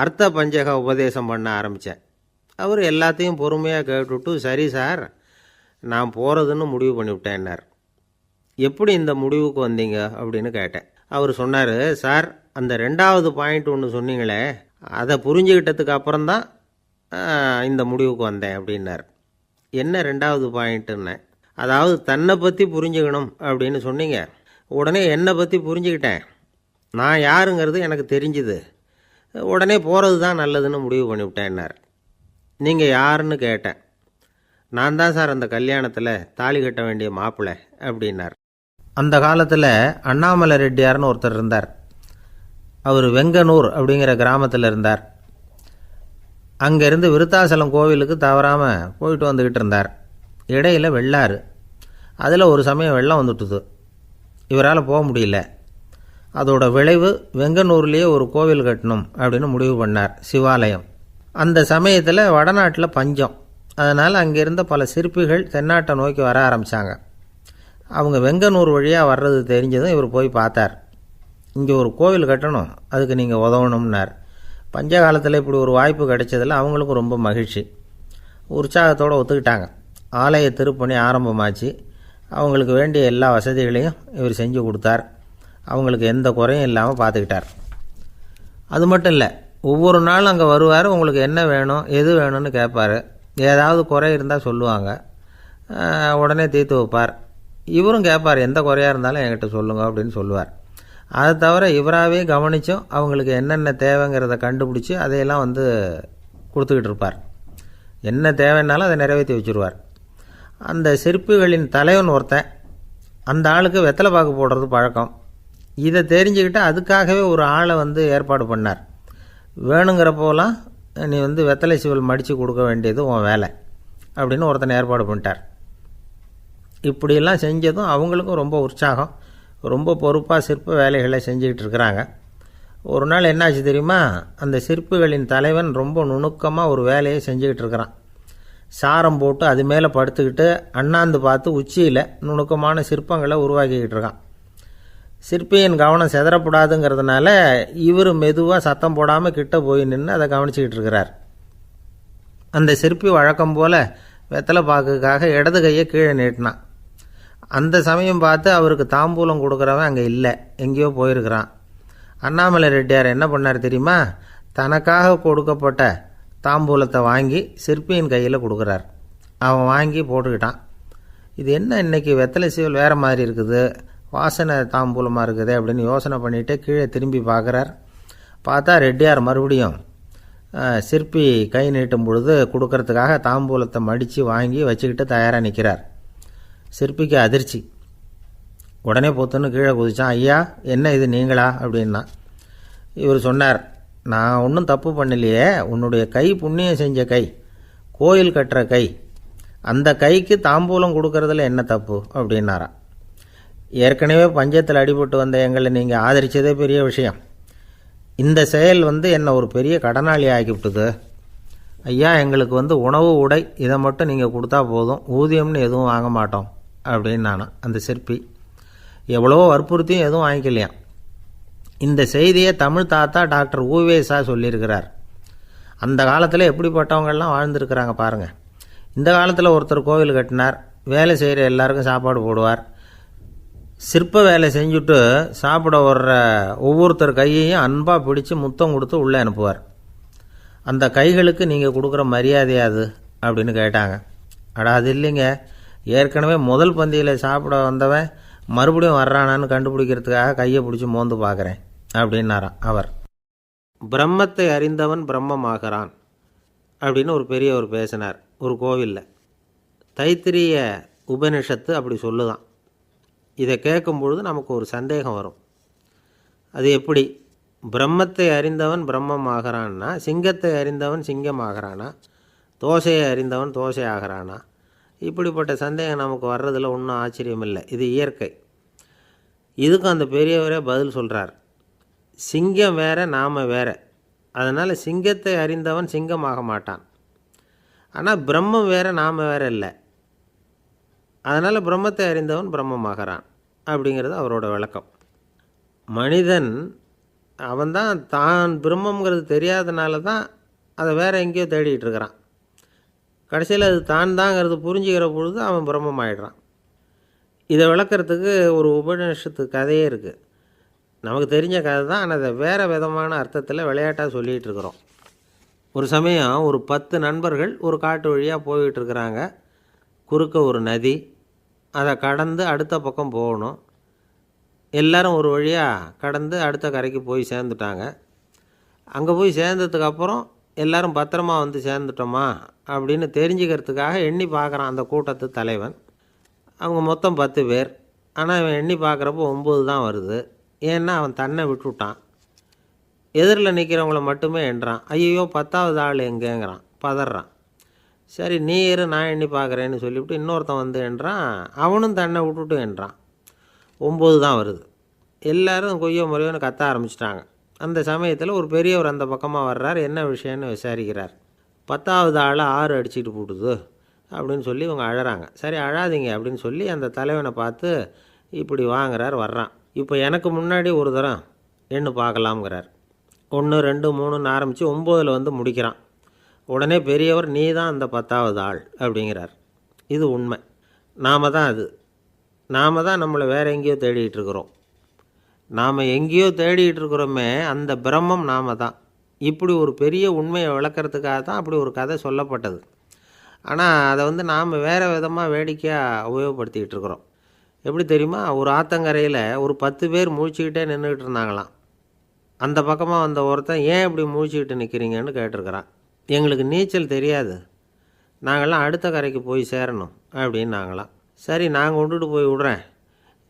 அர்த்த பஞ்சக உபதேசம் பண்ண ஆரம்பித்தேன். அவர் எல்லாத்தையும் பொறுமையாக கேட்டுவிட்டு, சரி சார், நான் போகிறதுன்னு முடிவு பண்ணிவிட்டேன்னார். எப்படி இந்த முடிவுக்கு வந்தீங்க அப்படின்னு கேட்டேன். அவர் சொன்னார், சார், அந்த 2வது பாயிண்ட் ஒன்று சொன்னீங்களே, அதை புரிஞ்சுக்கிட்டதுக்கு அப்புறம்தான் இந்த முடிவுக்கு வந்தேன் அப்படின்னார். என்ன 2வது பாயிண்ட்டுன்னு? அதாவது தன்னை பற்றி புரிஞ்சுக்கணும் அப்படின்னு சொன்னீங்க. உடனே என்னை பற்றி புரிஞ்சுக்கிட்டேன், நான் யாருங்கிறது எனக்கு தெரிஞ்சுது, உடனே போகிறது தான் நல்லதுன்னு முடிவு பண்ணிவிட்டேன்னார். நீங்கள் யாருன்னு கேட்டேன். நான் தான் சார் அந்த கல்யாணத்தில் தாலி கட்ட வேண்டிய மாப்பிள்ளை அப்படின்னார். அந்த காலத்தில் அண்ணாமலை ரெட்டியார்னு ஒருத்தர் இருந்தார். அவர் வெங்கனூர் அப்படிங்கிற கிராமத்தில் இருந்தார். அங்கேருந்து விருத்தாசலம் கோவிலுக்கு தவறாமல் போயிட்டு வந்துக்கிட்டு இருந்தார். இடையில் வெள்ளாறு, அதில் ஒரு சமயம் வெள்ளம் வந்துட்டுது. இவரால் போக முடியல. அதோட விளைவு வெங்கனூர்லேயே ஒரு கோவில் கட்டணும் அப்படின்னு முடிவு பண்ணார், சிவாலயம். அந்த சமயத்தில் வடநாட்டில் பஞ்சம். அதனால் அங்கே இருந்த பல சிற்பிகள் தென்னாட்டை நோக்கி வர ஆரம்பித்தாங்க. அவங்க வெங்கனூர் வழியாக வர்றது தெரிஞ்சதும் இவர் போய் பார்த்தார். இங்கே ஒரு கோவில் கட்டணும், அதுக்கு நீங்கள் உதவணும்னார். பஞ்ச காலத்தில் இப்படி ஒரு வாய்ப்பு கிடைச்சதில் அவங்களுக்கும் ரொம்ப மகிழ்ச்சி. உற்சாகத்தோடு ஒத்துக்கிட்டாங்க. ஆலய திருப்பணி ஆரம்பமாச்சு. அவங்களுக்கு வேண்டிய எல்லா வசதிகளையும் இவர் செஞ்சு கொடுத்தார். அவங்களுக்கு எந்த குறையும் இல்லாமல் பார்த்துக்கிட்டார். அது மட்டும் இல்லை, ஒவ்வொரு நாளும் அங்கே வருவார். உங்களுக்கு என்ன வேணும், எது வேணும்னு கேட்பார். ஏதாவது குறை இருந்தால் சொல்லுவாங்க, உடனே தீர்த்து வைப்பார். இவரும் கேட்பார், எந்த குறையாக இருந்தாலும் என்கிட்ட சொல்லுங்க அப்படின்னு சொல்லுவார். அதை தவிர இவராகவே கவனித்தும் அவங்களுக்கு என்னென்ன தேவைங்கிறத கண்டுபிடிச்சி அதையெல்லாம் கொடுத்துக்கிட்டு இருப்பார். என்ன தேவைன்னாலும் அதை நிறைவேற்றி வச்சுருவார். அந்த சிற்பிகளின் தலைவன் ஒருத்தன், அந்த ஆளுக்கு வெத்தலை பாக்கு போடுறது பழக்கம். இதை தெரிஞ்சுக்கிட்டு அதுக்காகவே ஒரு ஆளை ஏற்பாடு பண்ணார். வேணுங்கிறப்போலாம் நீ வந்து வெத்தலை சீவல் மடித்து கொடுக்க வேண்டியது உன் வேலை அப்படின்னு ஒருத்தனை ஏற்பாடு பண்ணிட்டார். இப்படியெல்லாம் செஞ்சதும் அவங்களுக்கும் ரொம்ப உற்சாகம், ரொம்ப பொறுப்பாக சிற்ப வேலைகளை செஞ்சுக்கிட்டு இருக்கிறாங்க. ஒரு நாள் என்னாச்சு தெரியுமா, அந்த சிற்பிகளின் தலைவன் ரொம்ப நுணுக்கமாக ஒரு வேலையை செஞ்சுக்கிட்டு இருக்கிறான். சாரம் போட்டு அது மேலே படுத்துக்கிட்டு அண்ணாந்து பார்த்து உச்சியில் நுணுக்கமான சிற்பங்களை உருவாக்கிக்கிட்டு இருக்கான். சிற்பியின் கவனம் செதறப்படாதுங்கிறதுனால இவர் மெதுவாக சத்தம் போடாமல் கிட்ட போய் நின்று அதை கவனிச்சிக்கிட்டு இருக்கிறார். அந்த சிற்பி வழக்கம் போல் வெத்தலை பாக்குக்காக இடது கையை கீழே நீட்டினான். அந்த சமயம் பார்த்து அவருக்கு தாம்பூலம் கொடுக்குறவன் அங்கே இல்லை, எங்கேயோ போயிருக்கிறான். அண்ணாமலை ரெட்டியார் என்ன பண்ணார் தெரியுமா, தனக்காக கொடுக்கப்பட்ட தாம்பூலத்தை வாங்கி சிற்பியின் கையில் கொடுக்குறார். அவன் வாங்கி போட்டுக்கிட்டான். இது என்ன இன்னைக்கு வெத்தலை சீவல் வேறு மாதிரி இருக்குது, வாசனை தாம்பூலமாக இருக்குது அப்படின்னு யோசனை பண்ணிவிட்டு கீழே திரும்பி பார்க்குறார். பார்த்தா ரெட்டியார் மறுபடியும் சிற்பி கை நீட்டும் பொழுது கொடுக்கறதுக்காக தாம்பூலத்தை மடித்து வாங்கி வச்சுக்கிட்டு தயாராக நிற்கிறார். சிற்பிக்கு அதிர்ச்சி. உடனே பொத்துன்னு கீழே குதிச்சான். ஐயா, என்ன இது நீங்களா அப்படின்னா. இவர் சொன்னார், நான் ஒன்றும் தப்பு பண்ணலையே, உன்னுடைய கை புண்ணியம் செஞ்ச கை, கோயில் கட்டுற கை, அந்த கைக்கு தாம்பூலம் கொடுக்கறதுல என்ன தப்பு அப்படின்னாராம். ஏற்கனவே பஞ்சத்தில் அடிபட்டு வந்த எங்களை நீங்கள் ஆதரித்ததே பெரிய விஷயம். இந்த செயல் என்னை ஒரு பெரிய கடனாளி ஆக்கிவிட்டுது. ஐயா, எங்களுக்கு உணவு உடை இதை மட்டும் நீங்கள் கொடுத்தா போதும், ஊதியம்னு எதுவும் வாங்க மாட்டோம் அப்படின்னு நானும். அந்த சிற்பி எவ்வளவோ வற்புறுத்தியும் எதுவும் வாங்கிக்கலையாம். இந்த செய்தியை தமிழ் தாத்தா டாக்டர் ஊவேசா சொல்லியிருக்கிறார். அந்த காலத்தில் எப்படிப்பட்டவங்கள்லாம் வாழ்ந்துருக்கிறாங்க பாருங்கள். இந்த காலத்தில் ஒருத்தர் கோவில் கட்டினார், வேலை செய்கிற எல்லாருக்கும் சாப்பாடு போடுவார். சிற்ப வேலை செஞ்சுட்டு சாப்பிட வர்ற ஒவ்வொருத்தர் கையையும் அன்பாக பிடிச்சி முத்தம் கொடுத்து உள்ளே அனுப்புவார். அந்த கைகளுக்கு நீங்கள் கொடுக்குற மரியாதையாது அப்படின்னு கேட்டாங்க. அடா, அது இல்லைங்க, ஏற்கனவே முதல் பந்தியில் சாப்பிட வந்தவன் மறுபடியும் வர்றானான்னு கண்டுபிடிக்கிறதுக்காக கையை பிடிச்சி மோந்து பார்க்குறேன் அப்படின்னாராம் அவர். பிரம்மத்தை அறிந்தவன் பிரம்மமாகிறான் அப்படின்னு ஒரு பெரியவர் பேசினார் ஒரு கோவிலில். தைத்திரிய உபனிஷத்து அப்படி சொல்லுதான். இதை கேட்கும் பொழுது நமக்கு ஒரு சந்தேகம் வரும். அது எப்படி? பிரம்மத்தை அறிந்தவன் பிரம்மம் ஆகிறான்னா, சிங்கத்தை அறிந்தவன் சிங்கம் ஆகிறானா, தோசையை அறிந்தவன் தோசை ஆகிறானா? இப்படிப்பட்ட சந்தேகம் நமக்கு வர்றதில் ஒன்றும் ஆச்சரியம் இல்லை. இது இயற்கை. இதுக்கும் அந்த பெரியவரே பதில் சொல்கிறார். சிங்கம் வேற, நாம் வேற. அதனால் சிங்கத்தை அறிந்தவன் சிங்கம் ஆக மாட்டான். ஆனால் பிரம்மம் வேற, நாம் வேற இல்லை. அதனால் பிரம்மத்தை அறிந்தவன் பிரம்மமாகறான் அப்படிங்கிறது அவரோட விளக்கம். மனிதன் அவன்தான் தான் பிரம்மங்கிறது தெரியாதனால தான் அதை வேறு எங்கேயோ தேடிகிட்டு இருக்கிறான். கடைசியில் அது தான் தாங்கிறது புரிஞ்சுக்கிற பொழுது அவன் பிரம்மம் ஆகிடுறான். இதை விளக்கிறதுக்கு ஒரு உபநிஷத்து கதையே இருக்குது. நமக்கு தெரிஞ்ச கதை தான், ஆனால் அதை வேறு விதமான அர்த்தத்தில் விளையாட்டாக சொல்லிகிட்டு இருக்கிறோம். ஒரு சமயம் ஒரு 10 நண்பர்கள் ஒரு காட்டு வழியாக போய்கிட்டு இருக்கிறாங்க. குறுக்க ஒரு நதி, அதை கடந்து அடுத்த பக்கம் போகணும். எல்லோரும் ஒரு வழியாக கடந்து அடுத்த கரைக்கு போய் சேர்ந்துட்டாங்க. அங்கே போய் சேர்ந்ததுக்கப்புறம் எல்லோரும் பத்திரமா சேர்ந்துட்டோமா அப்படின்னு தெரிஞ்சுக்கிறதுக்காக எண்ணி பார்க்குறான் அந்த கூட்டத்து தலைவன். அவங்க மொத்தம் 10 பேர். ஆனால் அவன் எண்ணி பார்க்குறப்போ 9 தான் வருது. ஏன்னா அவன் தன்னை விட்டுவிட்டான். எதிரில் நிற்கிறவங்கள மட்டுமே எண்ணுறான். ஐயோ, 10வது ஆள் எங்கேங்கிறான், பதறான். சரி, நீ இரு, நான் எண்ணி பார்க்குறேன்னு சொல்லிவிட்டு இன்னொருத்தன் எண்ணுறான். அவனும் தன்னை விட்டுட்டு எண்ணுறான். 9 தான் வருது. எல்லோரும் கொய்யோ முறையோன்னு கத்த ஆரம்பிச்சிட்டாங்க. அந்த சமயத்தில் ஒரு பெரியவர் அந்த பக்கமாக வர்றார். என்ன விஷயம்னு விசாரிக்கிறார். 10வது ஆள் 6 அடிச்சுட்டு போட்டுது அப்படின்னு சொல்லி இவங்க அழறாங்க. சரி, அழாதீங்க அப்படின்னு சொல்லி அந்த தலைவனை பார்த்து இப்படி வாங்குறார். வர்றான். இப்போ எனக்கு முன்னாடி ஒரு தரம் எண்ணு பார்க்கலாம்ங்கிறார். 1 2 3ன்னு ஆரம்பித்து 9ல் முடிக்கிறான். உடனே பெரியவர், நீ தான் அந்த 10வது ஆள் அப்படிங்கிறார். இது உண்மை. நாம் தான் அது. நாம் தான் நம்மளை வேறு எங்கேயோ தேடிகிட்டு இருக்கிறோம். நாம் எங்கேயோ தேடிகிட்டு இருக்கிறோமே, அந்த பிரம்மம் நாம் தான். இப்படி ஒரு பெரிய உண்மையை விளக்கிறதுக்காக தான் அப்படி ஒரு கதை சொல்லப்பட்டது. ஆனால் அதை நாம் வேறு விதமாக வேடிக்கையாக உபயோகப்படுத்திக்கிட்டு இருக்கிறோம். எப்படி தெரியுமா? ஒரு ஆத்தங்கரையில் ஒரு 10 பேர் முழிச்சுக்கிட்டே நின்றுக்கிட்டு இருந்தாங்களாம். அந்த பக்கமாக வந்த ஒருத்தன், ஏன் இப்படி முழிச்சுக்கிட்டு நிற்கிறீங்கன்னு கேட்டிருக்கிறான். எங்களுக்கு நீச்சல் தெரியாது, நாங்கள்லாம் அடுத்த கரைக்கு போய் சேரணும் அப்படின்னு நாங்களாம். சரி, நாங்கள் விட்டுட்டு போய் விட்றேன்.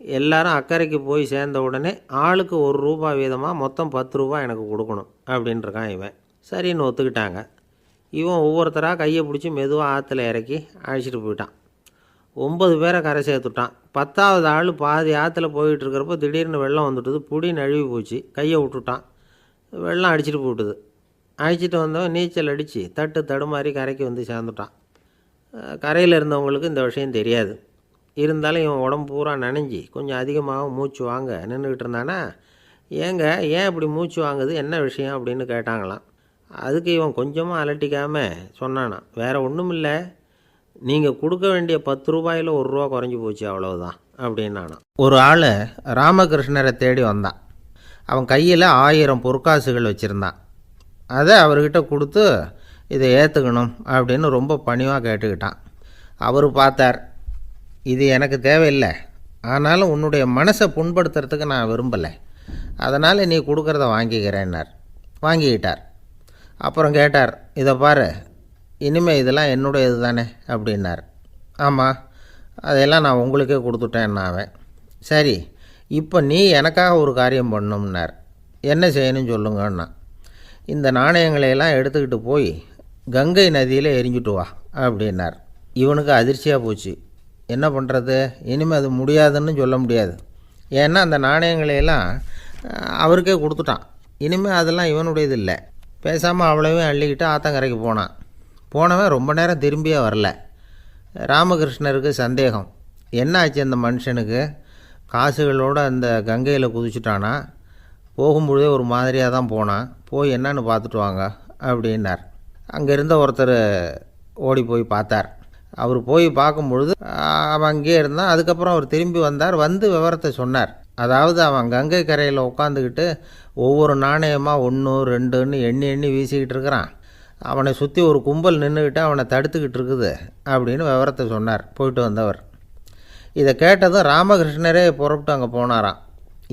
எல்லாரும் அக்கறைக்கு போய் சேர்ந்த உடனே ஆளுக்கு 1 ரூபா வீதமாக மொத்தம் 10 ரூபா எனக்கு கொடுக்கணும் அப்படின்ட்டுருக்கான் இவன். சரின்னு ஒத்துக்கிட்டாங்க. இவன் ஒவ்வொருத்தராக கையை பிடிச்சி மெதுவாக ஆற்றுல இறக்கி அழைச்சிட்டு போயிட்டான். 9 பேரை கரை சேர்த்துட்டான். 10வது ஆள் பாதி ஆற்றுல போயிட்டுருக்கிறப்போ திடீர்னு வெள்ளம் வந்துட்டுது. புடி நழுவி போச்சு. கையை விட்டுட்டான். வெள்ளம் அடிச்சிட்டு போட்டுது. அழைச்சிட்டு வந்தவன் நீச்சல் அடித்து தட்டு தடுமாறி கரைக்கு வந்து சேர்ந்துட்டான். கரையில் இருந்தவங்களுக்கு இந்த விஷயம் தெரியாது. இருந்தாலும் இவன் உடம்பு பூரா நனைஞ்சி கொஞ்சம் அதிகமாக மூச்சு வாங்க நின்றுக்கிட்டு இருந்தானா, ஏங்க ஏன் இப்படி மூச்சு வாங்குது, என்ன விஷயம் அப்படின்னு கேட்டாங்களாம். அதுக்கு இவன் கொஞ்சமாக அலட்டிக்காமல் சொன்னானா, வேறு ஒன்றும் இல்லை, நீங்கள் கொடுக்க வேண்டிய 10 ரூபாயில் 1 ரூபா குறைஞ்சி போச்சு, அவ்வளவுதான் அப்படின்னானா. ஒரு ஆள் ராமகிருஷ்ணரை தேடி வந்தான். அவன் கையில் 1000 பொற்காசுகள் வச்சுருந்தான். அதை அவர்கிட்ட கொடுத்து இதை ஏற்றுக்கணும் அப்படின்னு ரொம்ப பணிவாக கேட்டுக்கிட்டான். அவர் பார்த்தார், இது எனக்கு தேவையில்லை, ஆனாலும் உன்னுடைய மனசை புண்படுத்துறதுக்கு நான் விரும்பலை, அதனால் நீ கொடுக்குறத வாங்கிக்கிறேன்னார். வாங்கிக்கிட்டார். அப்புறம் கேட்டார், இதை பாரு, இனிமேல் இதெல்லாம் என்னுடைய இது தானே அப்படின்னார். ஆமாம், அதையெல்லாம் நான் உங்களுக்கே கொடுத்துட்டேன் அவன். சரி, இப்போ நீ எனக்காக ஒரு காரியம் பண்ணணும்னார். என்ன செய்யணும்னு சொல்லுங்கன்னா, இந்த நாணயங்களையெல்லாம் எடுத்துக்கிட்டு போய் கங்கை நதியில் எரிஞ்சுட்டு வா அப்படின்னார். இவனுக்கு அதிர்ச்சியாக போச்சு. என்ன பண்ணுறது, இனிமேல் அது முடியாதுன்னு சொல்ல முடியாது. ஏன்னா அந்த நாணயங்களையெல்லாம் அவருக்கே கொடுத்துட்டான். இனிமேல் அதெல்லாம் இவனுடையது இல்லை. பேசாமல் அவ்வளவையும் அள்ளிக்கிட்டு ஆத்தங்கரைக்கு போனான். போனவன் ரொம்ப நேரம் திரும்பியே வரல. ராமகிருஷ்ணருக்கு சந்தேகம், என்ன ஆச்சு அந்த மனுஷனுக்கு, காசுகளோடு அந்த கங்கையில் குதிச்சுட்டானா, போகும்பொழுதே ஒரு மாதிரியாக தான் போனான், போய் என்னன்னு பார்த்துட்டு வாங்க அப்படின்னார். அங்கே இருந்த ஒருத்தர் ஓடி போய் பார்த்தார். அவர் போய் பார்க்கும்பொழுது அவன் அங்கேயே இருந்தான். அதுக்கப்புறம் அவர் திரும்பி வந்தார். வந்து விவரத்தை சொன்னார். அதாவது அவன் கங்கை கரையில் உட்காந்துக்கிட்டு ஒவ்வொரு நாணயமாக 1 2ன்னு எண்ணி எண்ணி வீசிக்கிட்டு இருக்கிறான். அவனை சுற்றி ஒரு கும்பல் நின்றுக்கிட்டு அவனை தடுத்துக்கிட்டு இருக்குது அப்படின்னு விவரத்தை சொன்னார் போயிட்டு வந்தவர். இதை கேட்டதும் ராமகிருஷ்ணரே புறப்பட்டு அங்கே போனாராம்.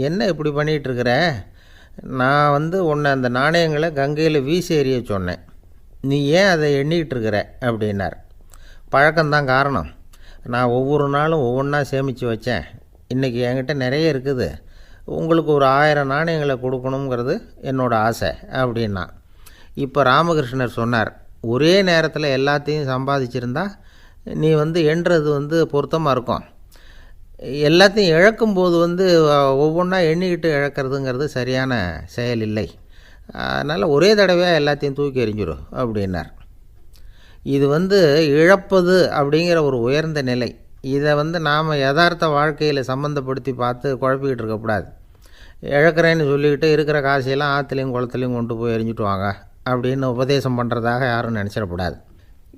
என்ன இப்படி பண்ணிகிட்ருக்கிற, நான் உன்னை அந்த நாணயங்களை கங்கையில் வீசி எறிய சொன்னேன், நீ ஏன் அதை எண்ணிக்கிட்டு இருக்கிற அப்படின்னார். பழக்கம்தான் காரணம், நான் ஒவ்வொரு நாளும் ஒவ்வொன்றா சேமித்து வச்சேன். இன்றைக்கி என்கிட்ட நிறைய இருக்குது, உங்களுக்கு ஒரு 1000 நாணயங்களை கொடுக்கணுங்கிறது என்னோடய ஆசை அப்படின்னா. இப்போ ராமகிருஷ்ணர் சொன்னார், ஒரே நேரத்தில் எல்லாத்தையும் சம்பாதிச்சிருந்தா நீ எண்ணுறது பொருத்தமாக இருக்கும். எல்லாத்தையும் இழக்கும்போது ஒவ்வொன்றா எண்ணிக்கிட்டு இழக்கிறதுங்கிறது சரியான செயல் இல்லை. அதனால் ஒரே தடவையாக எல்லாத்தையும் தூக்கி எறிஞ்சிடும் அப்படின்னார். இது இழப்பது அப்படிங்கிற ஒரு உயர்ந்த நிலை. இதை நாம் யதார்த்த வாழ்க்கையில் சம்மந்தப்படுத்தி பார்த்து குழப்பிக்கிட்டு இருக்கக்கூடாது. இழக்கிறேன்னு சொல்லிக்கிட்டு இருக்கிற காசையெல்லாம் ஆற்றுலையும் குளத்துலையும் கொண்டு போய் எரிஞ்சிட்டு வாங்க அப்படின்னு உபதேசம் பண்ணுறதாக யாரும் நினச்சிடக்கூடாது.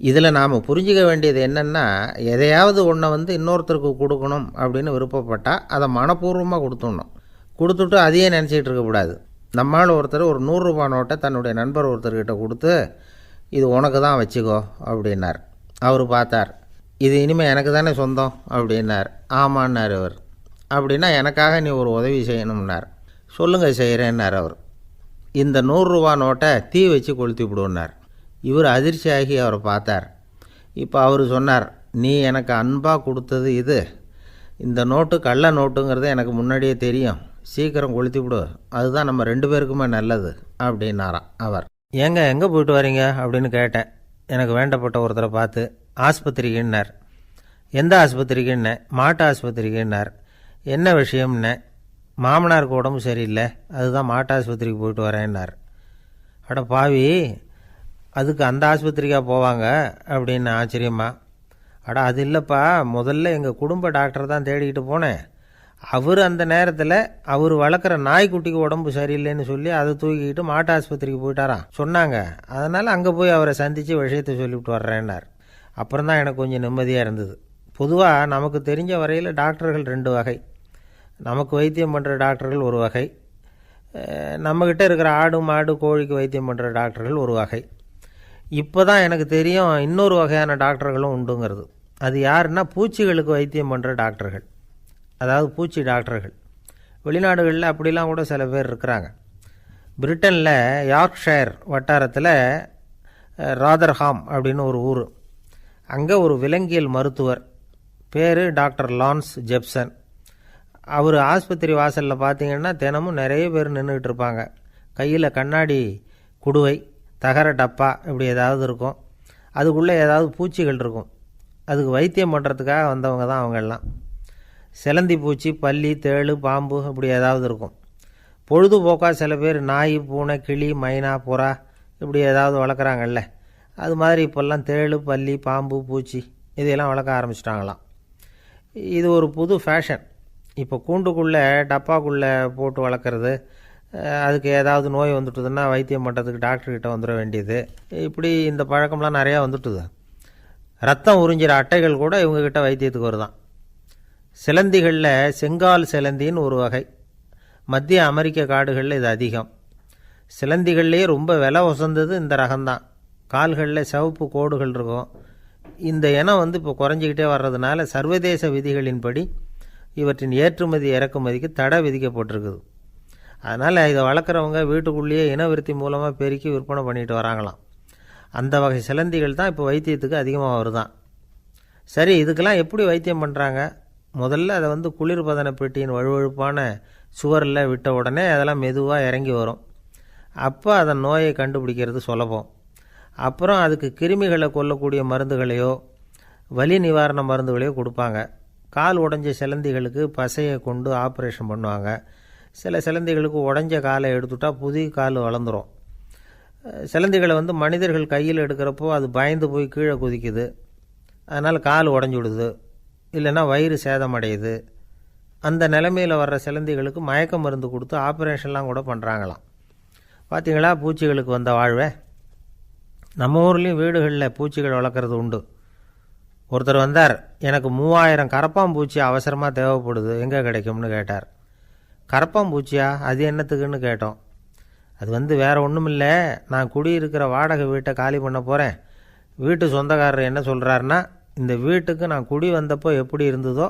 இதில் நாம் புரிஞ்சிக்க வேண்டியது என்னென்னா, எதையாவது ஒன்றை இன்னொருத்தருக்கு கொடுக்கணும் அப்படின்னு விருப்பப்பட்டால் அதை மனப்பூர்வமாக கொடுத்துடணும். கொடுத்துட்டு அதையே நினச்சிக்கிட்டு இருக்கக்கூடாது. நம்மால் ஒருத்தர் ஒரு 100 ரூபா நோட்டை தன்னுடைய நண்பர் ஒருத்தர்கிட்ட கொடுத்து, இது உனக்கு தான் வச்சுக்கோ அப்படின்னார். அவர் பார்த்தார், இது இனிமேல் எனக்கு தானே சொந்தம் அப்படின்னார். ஆமான்னார் அவர். அப்படின்னா எனக்காக நீ ஒரு உதவி செய்யணும்னார். சொல்லுங்கள் செய்கிறேன்னார் அவர். இந்த 100 ரூபா நோட்டை தீ வச்சு கொளுத்தி விடுன்னார். இவர் அதிர்ச்சியாகி அவரை பார்த்தார். இப்போ அவர் சொன்னார், நீ எனக்கு அன்பாக கொடுத்தது இது, இந்த நோட்டு கள்ள நோட்டுங்கிறது எனக்கு முன்னாடியே தெரியும், சீக்கிரம் கொளுத்தி விடு, அதுதான் நம்ம 2 பேருக்குமே நல்லது அப்படின்னாராம் அவர். ஏங்க எங்கே போயிட்டு வரீங்க அப்படின்னு கேட்டேன் எனக்கு வேண்டப்பட்ட ஒருத்தரை பார்த்து. ஆஸ்பத்திரிக்குன்னார். எந்த ஆஸ்பத்திரிக்குன்னே? மாட்டு ஆஸ்பத்திரிக்குன்னார். என்ன விஷயம்னே? மாமனாருக்கு உடம்பு சரியில்லை, அதுதான் மாட்டு ஆஸ்பத்திரிக்கு போயிட்டு வரேன்னார். அட பாவி, அதுக்கு அந்த ஆஸ்பத்திரிக்காக போவாங்க அப்படின்னு ஆச்சரியமா. அட அது இல்லைப்பா, முதல்ல எங்கள் குடும்ப டாக்டர் தான் தேடிக்கிட்டு போனேன். அவர் அந்த நேரத்தில் அவர் வளர்க்குற நாய்க்குட்டிக்கு உடம்பு சரியில்லைன்னு சொல்லி அதை தூக்கிக்கிட்டு மாட்டு ஆஸ்பத்திரிக்கு போயிட்டாராம் சொன்னாங்க. அதனால் அங்கே போய் அவரை சந்தித்து விஷயத்தை சொல்லிவிட்டு வர்றேன்னார். அப்புறம் தான் எனக்கு கொஞ்சம் நிம்மதியாக இருந்தது. பொதுவாக நமக்கு தெரிஞ்ச வரையில் டாக்டர்கள் 2 வகை. நமக்கு வைத்தியம் பண்ணுற டாக்டர்கள் ஒரு வகை, நம்மக்கிட்ட இருக்கிற ஆடு மாடு கோழிக்கு வைத்தியம் பண்ணுற டாக்டர்கள் ஒரு வகை. இப்போ தான் எனக்கு தெரியும் இன்னொரு வகையான டாக்டர்களும் உண்டுங்கிறது. அது யாருன்னா, பூச்சிகளுக்கு வைத்தியம் பண்ணுற டாக்டர்கள், அதாவது பூச்சி டாக்டர்கள். வெளிநாடுகளில் அப்படிலாம் கூட சில பேர் இருக்கிறாங்க. பிரிட்டனில் யார்க்ஷயர் வட்டாரத்தில் ராதர்ஹாம் அப்படின்னு ஒரு ஊர். அங்கே ஒரு விலங்கியல் மருத்துவர், பேர் டாக்டர் லான்ஸ் ஜெப்சன். அவர் ஆஸ்பத்திரி வாசலில் பார்த்தீங்கன்னா தினமும் நிறைய பேர் நின்றுக்கிட்டு இருப்பாங்க. கையில் கண்ணாடி குடுவை, தகர டப்பா இப்படி ஏதாவது இருக்கும். அதுக்குள்ளே ஏதாவது பூச்சிகள் இருக்கும். அதுக்கு வைத்தியம் பண்ணுறதுக்காக வந்தவங்க தான் அவங்கெல்லாம். சிலந்தி பூச்சி, பல்லி, தேள், பாம்பு இப்படி ஏதாவது இருக்கும். பொழுதுபோக்காக சில பேர் நாய், பூனை, கிளி, மைனா, புறா இப்படி ஏதாவது வளர்க்குறாங்கல்ல. அது மாதிரி இப்போல்லாம் தேள், பல்லி, பாம்பு, பூச்சி இதையெல்லாம் வளர்க்க ஆரம்பிச்சிட்டாங்களாம். இது ஒரு புது ஃபேஷன். இப்போ கூண்டுக்குள்ளே டப்பாக்குள்ளே போட்டு வளர்க்குறது, அதுக்கு ஏதாவது நோய் வந்துட்டுதுன்னா வைத்தியம் பண்ணுறதுக்கு டாக்டர்கிட்ட வந்துட வேண்டியது, இப்படி இந்த பழக்கம்லாம் நிறையா வந்துட்டுது. ரத்தம் உறிஞ்சிற அட்டைகள் கூட இவங்ககிட்ட வைத்தியத்துக்கு வருதான். சிலந்திகளில் செங்கால் சிலந்தின்னு ஒரு வகை. மத்திய அமெரிக்க காடுகளில் இது அதிகம். சிலந்திகள்லேயே ரொம்ப விலை உசந்தது இந்த ரகம்தான். கால்களில் சிவப்பு கோடுகள் இருக்கும். இந்த இனம் இப்போ குறைஞ்சிக்கிட்டே வர்றதுனால சர்வதேச விதிகளின்படி இவற்றின் ஏற்றுமதி இறக்குமதிக்கு தடை விதிக்கப்பட்டிருக்குது. அதனால் இதை வளர்க்குறவங்க வீட்டுக்குள்ளேயே இனவிருத்தி மூலமாக பெருக்கி விற்பனை பண்ணிட்டு வராங்களாம். அந்த வகை சிலந்திகள் தான் இப்போ வைத்தியத்துக்கு அதிகமாக வருதான். சரி, இதுக்கெல்லாம் எப்படி வைத்தியம் பண்ணுறாங்க? முதல்ல அதை குளிர்பதன பெட்டியின் வழுவழுப்பான சுவரில் விட்ட உடனே அதெல்லாம் மெதுவாக இறங்கி வரும். அப்போ அதன் நோயை கண்டுபிடிக்கிறது சுலபம். அப்புறம் அதுக்கு கிருமிகளை கொல்லக்கூடிய மருந்துகளையோ வலி நிவாரண மருந்துகளையோ கொடுப்பாங்க. கால் உடஞ்ச சிலந்திகளுக்கு பசையை கொண்டு ஆப்ரேஷன் பண்ணுவாங்க. சில சிலந்திகளுக்கு உடஞ்ச காலை எடுத்துட்டா புதிய கால் வளர்ந்துடும். சிலந்திகளை மனிதர்கள் கையில் எடுக்கிறப்போ அது பயந்து போய் கீழே குதிக்குது. அதனால் கால் உடஞ்சி விடுது, இல்லைன்னா வயிறு சேதமடையுது. அந்த நிலைமையில் வர்ற சிலந்திகளுக்கு மயக்க மருந்து கொடுத்து ஆப்ரேஷன்லாம் கூட பண்ணுறாங்களாம். பார்த்தீங்களா பூச்சிகளுக்கு வந்த வாழ்வே. நம்ம ஊர்லேயும் வீடுகளில் பூச்சிகள் வளர்க்குறது உண்டு. ஒருத்தர் வந்தார், எனக்கு 3000 கரப்பாம்பூச்சி அவசரமாக தேவைப்படுது, எங்கே கிடைக்கும்னு கேட்டார். கரப்பாம்பூச்சியா? அது என்னத்துக்குன்னு கேட்டோம். அது வேறு ஒன்றும் இல்லை, நான் குடியிருக்கிற வாடகை வீட்டை காலி பண்ண போகிறேன். வீட்டு சொந்தக்காரர் என்ன சொல்கிறாருன்னா, இந்த வீட்டுக்கு நான் குடி வந்தப்போ எப்படி இருந்ததோ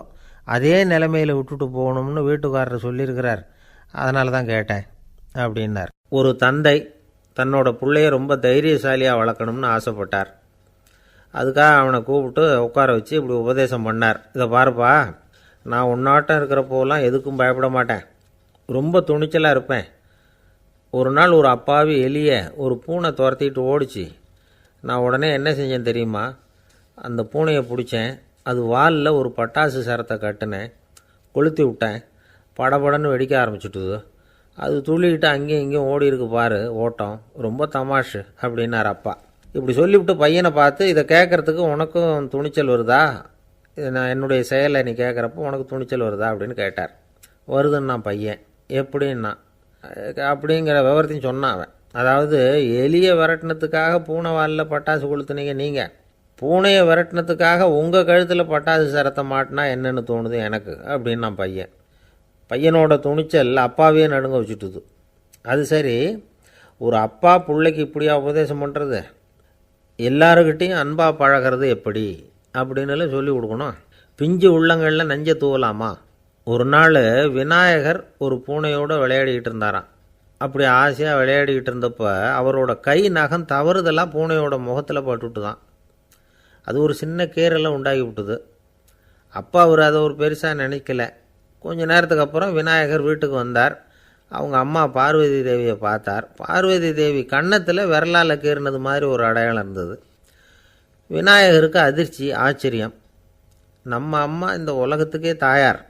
அதே நிலைமையில் விட்டுட்டு போகணும்னு வீட்டுக்காரர் சொல்லியிருக்கிறார், அதனால தான் கேட்டேன் அப்படின்னார். ஒரு தந்தை தன்னோட பிள்ளைய ரொம்ப தைரியசாலியாக வளர்க்கணும்னு ஆசைப்பட்டார். அதுக்காக அவனை கூப்பிட்டு உட்கார வச்சு இப்படி உபதேசம் பண்ணார். இதை பாருப்பா, நான் உன்னாட்டம் இருக்கிறப்போலாம் எதுக்கும் பயப்பட மாட்டேன், ரொம்ப துணிச்சலாக இருப்பேன். ஒரு நாள் ஒரு அப்பாவி எலியை ஒரு பூனை துரத்திட்டு ஓடிச்சு. நான் உடனே என்ன செஞ்சேன் தெரியுமா? அந்த பூனையை பிடிச்சேன், அது வாலில் ஒரு பட்டாசு சரத்தை கட்டினேன், கொளுத்தி விட்டேன். படபடன்னு வெடிக்க ஆரம்பிச்சுட்டுது. அது துள்ளிக்கிட்டு அங்கேயும் இங்கேயும் ஓடி இருக்கு பாரு ஓட்டம், ரொம்ப தமாஷு அப்படின்னார் அப்பா. இப்படி சொல்லிவிட்டு பையனை பார்த்து, இதை கேட்குறதுக்கு உனக்கும் துணிச்சல் வருதா? நான் என்னுடைய செயலை நீ கேட்குறப்போ உனக்கு துணிச்சல் வருதா அப்படின்னு கேட்டார். வருதுன்னா பையன். எப்படின்னா அப்படிங்கிற விவரத்தையும் சொன்னான் அவன். அதாவது எலியை விரட்டினத்துக்காக பூனை வாலில் பட்டாசு கொளுத்துனீங்க நீங்கள், பூனையை விரட்டினத்துக்காக உங்கள் கழுத்தில் பட்டாசு சரத்தை மாட்டினா என்னென்னு தோணுது எனக்கு அப்படின்னா பையன். பையனோட துணிச்சல் அப்பாவையே நடுங்க வச்சுட்டுது. அது சரி, ஒரு அப்பா பிள்ளைக்கு இப்படியா உபதேசம் பண்ணுறது? எல்லாருக்கிட்டையும் அன்பாக பழகிறது எப்படி அப்படின்னு சொல்லி கொடுக்கணும். பிஞ்சு உள்ளங்களில் நஞ்சை தூவலாமா? ஒரு நாள் விநாயகர் ஒரு பூனையோடு விளையாடிக்கிட்டு இருந்தாராம். அப்படி ஆசையாக விளையாடிக்கிட்டு இருந்தப்போ அவரோட கை நகம் தவறுதெல்லாம் பூனையோட முகத்தில் பட்டுட்டு தான். அது ஒரு சின்ன கீறலை உண்டாகி விட்டுது. அப்பா அவர் அதை ஒரு பெருசாக நினைக்கல. கொஞ்ச நேரத்துக்கு அப்புறம் விநாயகர் வீட்டுக்கு வந்தார். அவங்க அம்மா பார்வதி தேவியை பார்த்தார். பார்வதி தேவி கன்னத்தில் விரலால் கீறினது மாதிரி ஒரு அடையாளம் இருந்தது. விநாயகருக்கு அதிர்ச்சி, ஆச்சரியம். நம்ம அம்மா இந்த உலகத்துக்கே தாயார்,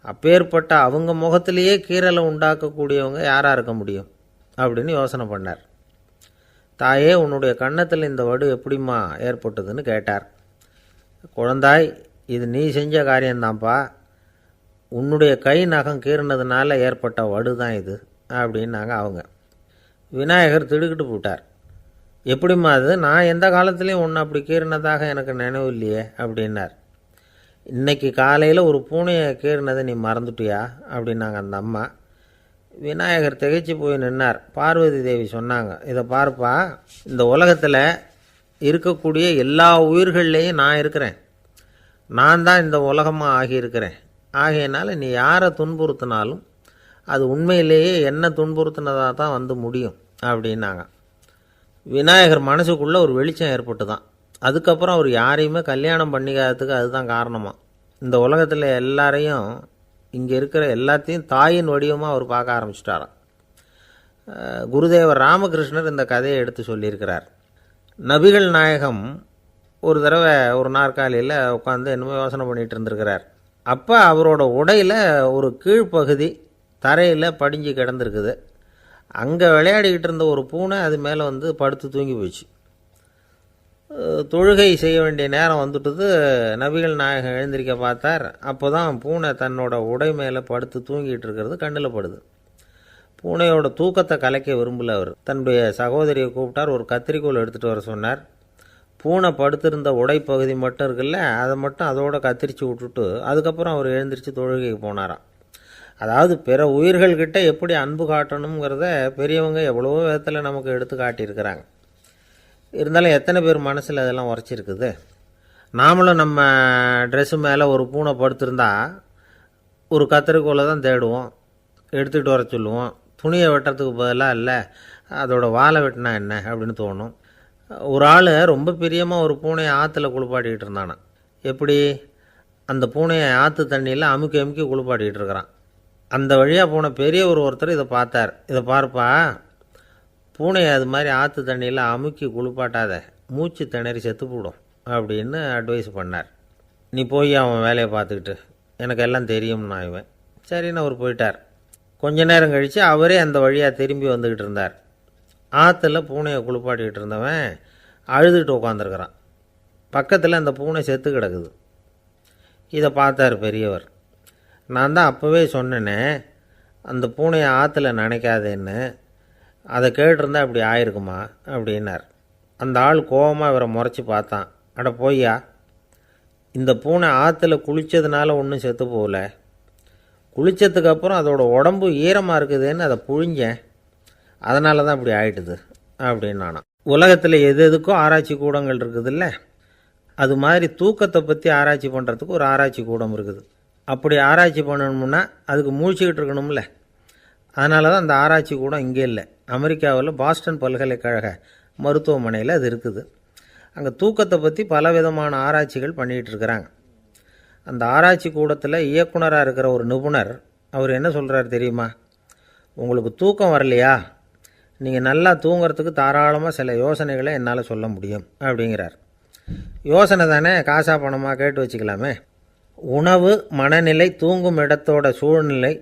அப்பேற்பட்ட அவங்க முகத்திலேயே கீறலை உண்டாக்கக்கூடியவங்க யாராக இருக்க முடியும் அப்படின்னு யோசனை பண்ணார். தாயே, உன்னுடைய கன்னத்தில் இந்த வடு எப்படிம்மா ஏற்பட்டதுன்னு கேட்டார். குழந்தாய், இது நீ செஞ்ச காரியம்தான்ப்பா, உன்னுடைய கை நகம் கீறினதுனால ஏற்பட்ட வடு தான் இது அப்படின்னாங்க அவங்க. விநாயகர் திடுக்கிட்டு போட்டார். எப்படிம்மா அது? நான் எந்த காலத்துலேயும் ஒன்று அப்படி கீறினதாக எனக்கு நினைவு இல்லையே அப்படின்னார். இன்னைக்கு காலையில் ஒரு பூனையை கீறினதை நீ மறந்துட்டியா அப்படின்னாங்க அந்த அம்மா. விநாயகர் திகைச்சு போய் நின்னார். பார்வதி தேவி சொன்னாங்க, இதை பார்ப்பா, இந்த உலகத்தில் இருக்கக்கூடிய எல்லா உயிர்கள்லேயும் நான் இருக்கிறேன், நான் தான் இந்த உலகமாக ஆகியிருக்கிறேன். ஆகையினால நீ யாரை துன்புறுத்தினாலும் அது உண்மையிலேயே என்ன துன்புறுத்தினதாக தான் முடியும் அப்படின்னாங்க. விநாயகர் மனசுக்குள்ளே ஒரு வெளிச்சம் ஏற்பட்டு தான். அதுக்கப்புறம் அவர் யாரையுமே கல்யாணம் பண்ணிக்காததுக்கு அதுதான் காரணமாக. இந்த உலகத்தில் எல்லாரையும், இங்கே இருக்கிற எல்லாத்தையும் தாயின் வடிவமாக அவர் பார்க்க ஆரம்பிச்சிட்டாராம். குருதேவர் ராமகிருஷ்ணர் இந்த கதையை எடுத்து சொல்லியிருக்கிறார். நபிகள் நாயகம் ஒரு தடவை ஒரு நாற்காலியில் உட்காந்து என்னமோ யோசனை பண்ணிகிட்டு இருந்திருக்கிறார். அப்போ அவரோட உடையில் ஒரு கீழ்ப்பகுதி தரையில் படிஞ்சு கிடந்திருக்குது. அங்கே விளையாடிக்கிட்டு இருந்த ஒரு பூனை அது மேலே வந்து படுத்து தூங்கி போச்சு. தொழுகை செய்ய வேண்டிய நேரம் வந்துட்டது. நபிகள் நாயகம் எழுந்திருக்க பார்த்தார். அப்போ தான் பூனை தன்னோட உடை மேலே படுத்து தூங்கிட்டு இருக்கிறது கண்ணில் படுது. பூனையோட தூக்கத்தை கலைக்க விரும்பல. அவர் தன்னுடைய சகோதரியை கூப்பிட்டார். ஒரு கத்திரிக்கோல் எடுத்துகிட்டு வர சொன்னார். பூனை படுத்திருந்த உடைப்பகுதி மட்டும் இருக்குல்ல, அதை மட்டும் அதோட கத்திரிச்சு விட்டுட்டு அதுக்கப்புறம் அவர் எழுந்திரிச்சு தொழுகைக்கு போனாராம். அதாவது பிற உயிர்கள்கிட்ட எப்படி அன்பு காட்டணுங்கிறத பெரியவங்க எவ்வளவோ விதத்தில் நமக்கு எடுத்து காட்டியிருக்கிறாங்க. இருந்தாலும் எத்தனை பேர் மனசில் அதெல்லாம் உரைச்சிருக்குது. நாமளும் நம்ம ட்ரெஸ்ஸு மேலே ஒரு பூனை படுத்திருந்தா ஒரு கத்திரிக்கோலை தான் தேடுவோம், எடுத்துகிட்டு வர சொல்லுவோம். துணியை வெட்டுறதுக்கு பதிலாக இல்லை அதோட வாழை வெட்டினா என்ன அப்படின்னு தோணும். ஒரு ஆள் ரொம்ப பிரியமாக ஒரு பூனையை ஆற்றுல குளிப்பாட்டிக்கிட்டு இருந்தானா. எப்படி? அந்த பூனையை ஆற்று தண்ணியில் அமுக்கி அமுக்கி குளிப்பாட்டிக்கிட்டு இருக்கிறான். அந்த வழியாக போன பெரிய ஒருத்தர் இதை பார்த்தார். இதை பார்ப்பா, பூனையை அது மாதிரி ஆற்று தண்ணியில் அமுக்கி குளிப்பாட்டாத, மூச்சு திணறி செத்து போடும் அப்படின்னு அட்வைஸ் பண்ணார். நீ போய் அவன் வேலையை பார்த்துக்கிட்டு, எனக்கு எல்லாம் தெரியும்னா இவன் சரின்னு அவர் போயிட்டார். கொஞ்ச நேரம் கழித்து அவரே அந்த வழியாக திரும்பி வந்துக்கிட்டு இருந்தார். ஆற்றுல பூனையை குளிப்பாட்டிக்கிட்டு இருந்தவன் அழுதுகிட்டு உட்காந்துருக்கிறான். பக்கத்தில் அந்த பூனை செத்து கிடக்குது. இதை பார்த்தார் பெரியவர். நான் தான் அப்போவே சொன்னேனே அந்த பூனையை ஆற்றுல நினைக்காதேன்னு, அதை கேட்டிருந்தா இப்படி ஆயிருக்குமா அப்படின்னார். அந்த ஆள் கோபமாக இவரை முறைச்சி பார்த்தான். அட போய்யா, இந்த பூனை ஆற்றுல குளித்ததுனால ஒன்றும் செத்து போகல, குளித்ததுக்கப்புறம் அதோட உடம்பு ஈரமாக இருக்குதுன்னு அதை புழிஞ்சேன், அதனால தான் இப்படி ஆயிட்டுது அப்படின்னு நானாம். உலகத்தில் எது எதுக்கும் ஆராய்ச்சி கூடங்கள் இருக்குதுல்ல, அது மாதிரி தூக்கத்தை பற்றி ஆராய்ச்சி பண்ணுறதுக்கு ஒரு ஆராய்ச்சி கூடம் இருக்குது. அப்படி ஆராய்ச்சி பண்ணணும்னா அதுக்கு மூழ்கிக்கிட்டு இருக்கணும்ல. அதனால தான் அந்த ஆராய்ச்சி கூடம் இங்கே இல்லை. அமெரிக்காவில் பாஸ்டன் பல்கலைக்கழக மருத்துவமனையில் அது இருக்குது. அங்கே தூக்கத்தை பற்றி பலவிதமான ஆராய்ச்சிகள் பண்ணிகிட்டு இருக்கிறாங்க. அந்த ஆராய்ச்சி கூடத்தில் இயக்குனராக இருக்கிற ஒரு நிபுணர் அவர் என்ன சொல்கிறார் தெரியுமா? உங்களுக்கு தூக்கம் வரலையா, நீங்கள் நல்லா தூங்கிறதுக்கு தாராளமாக சில யோசனைகளை என்னால் சொல்ல முடியும் அப்படிங்கிறார். யோசனை தானே, காசா பணமாக கேட்டு வச்சுக்கலாமே. உணவு, மனநிலை, தூங்கும் இடத்தோட சூழ்நிலை,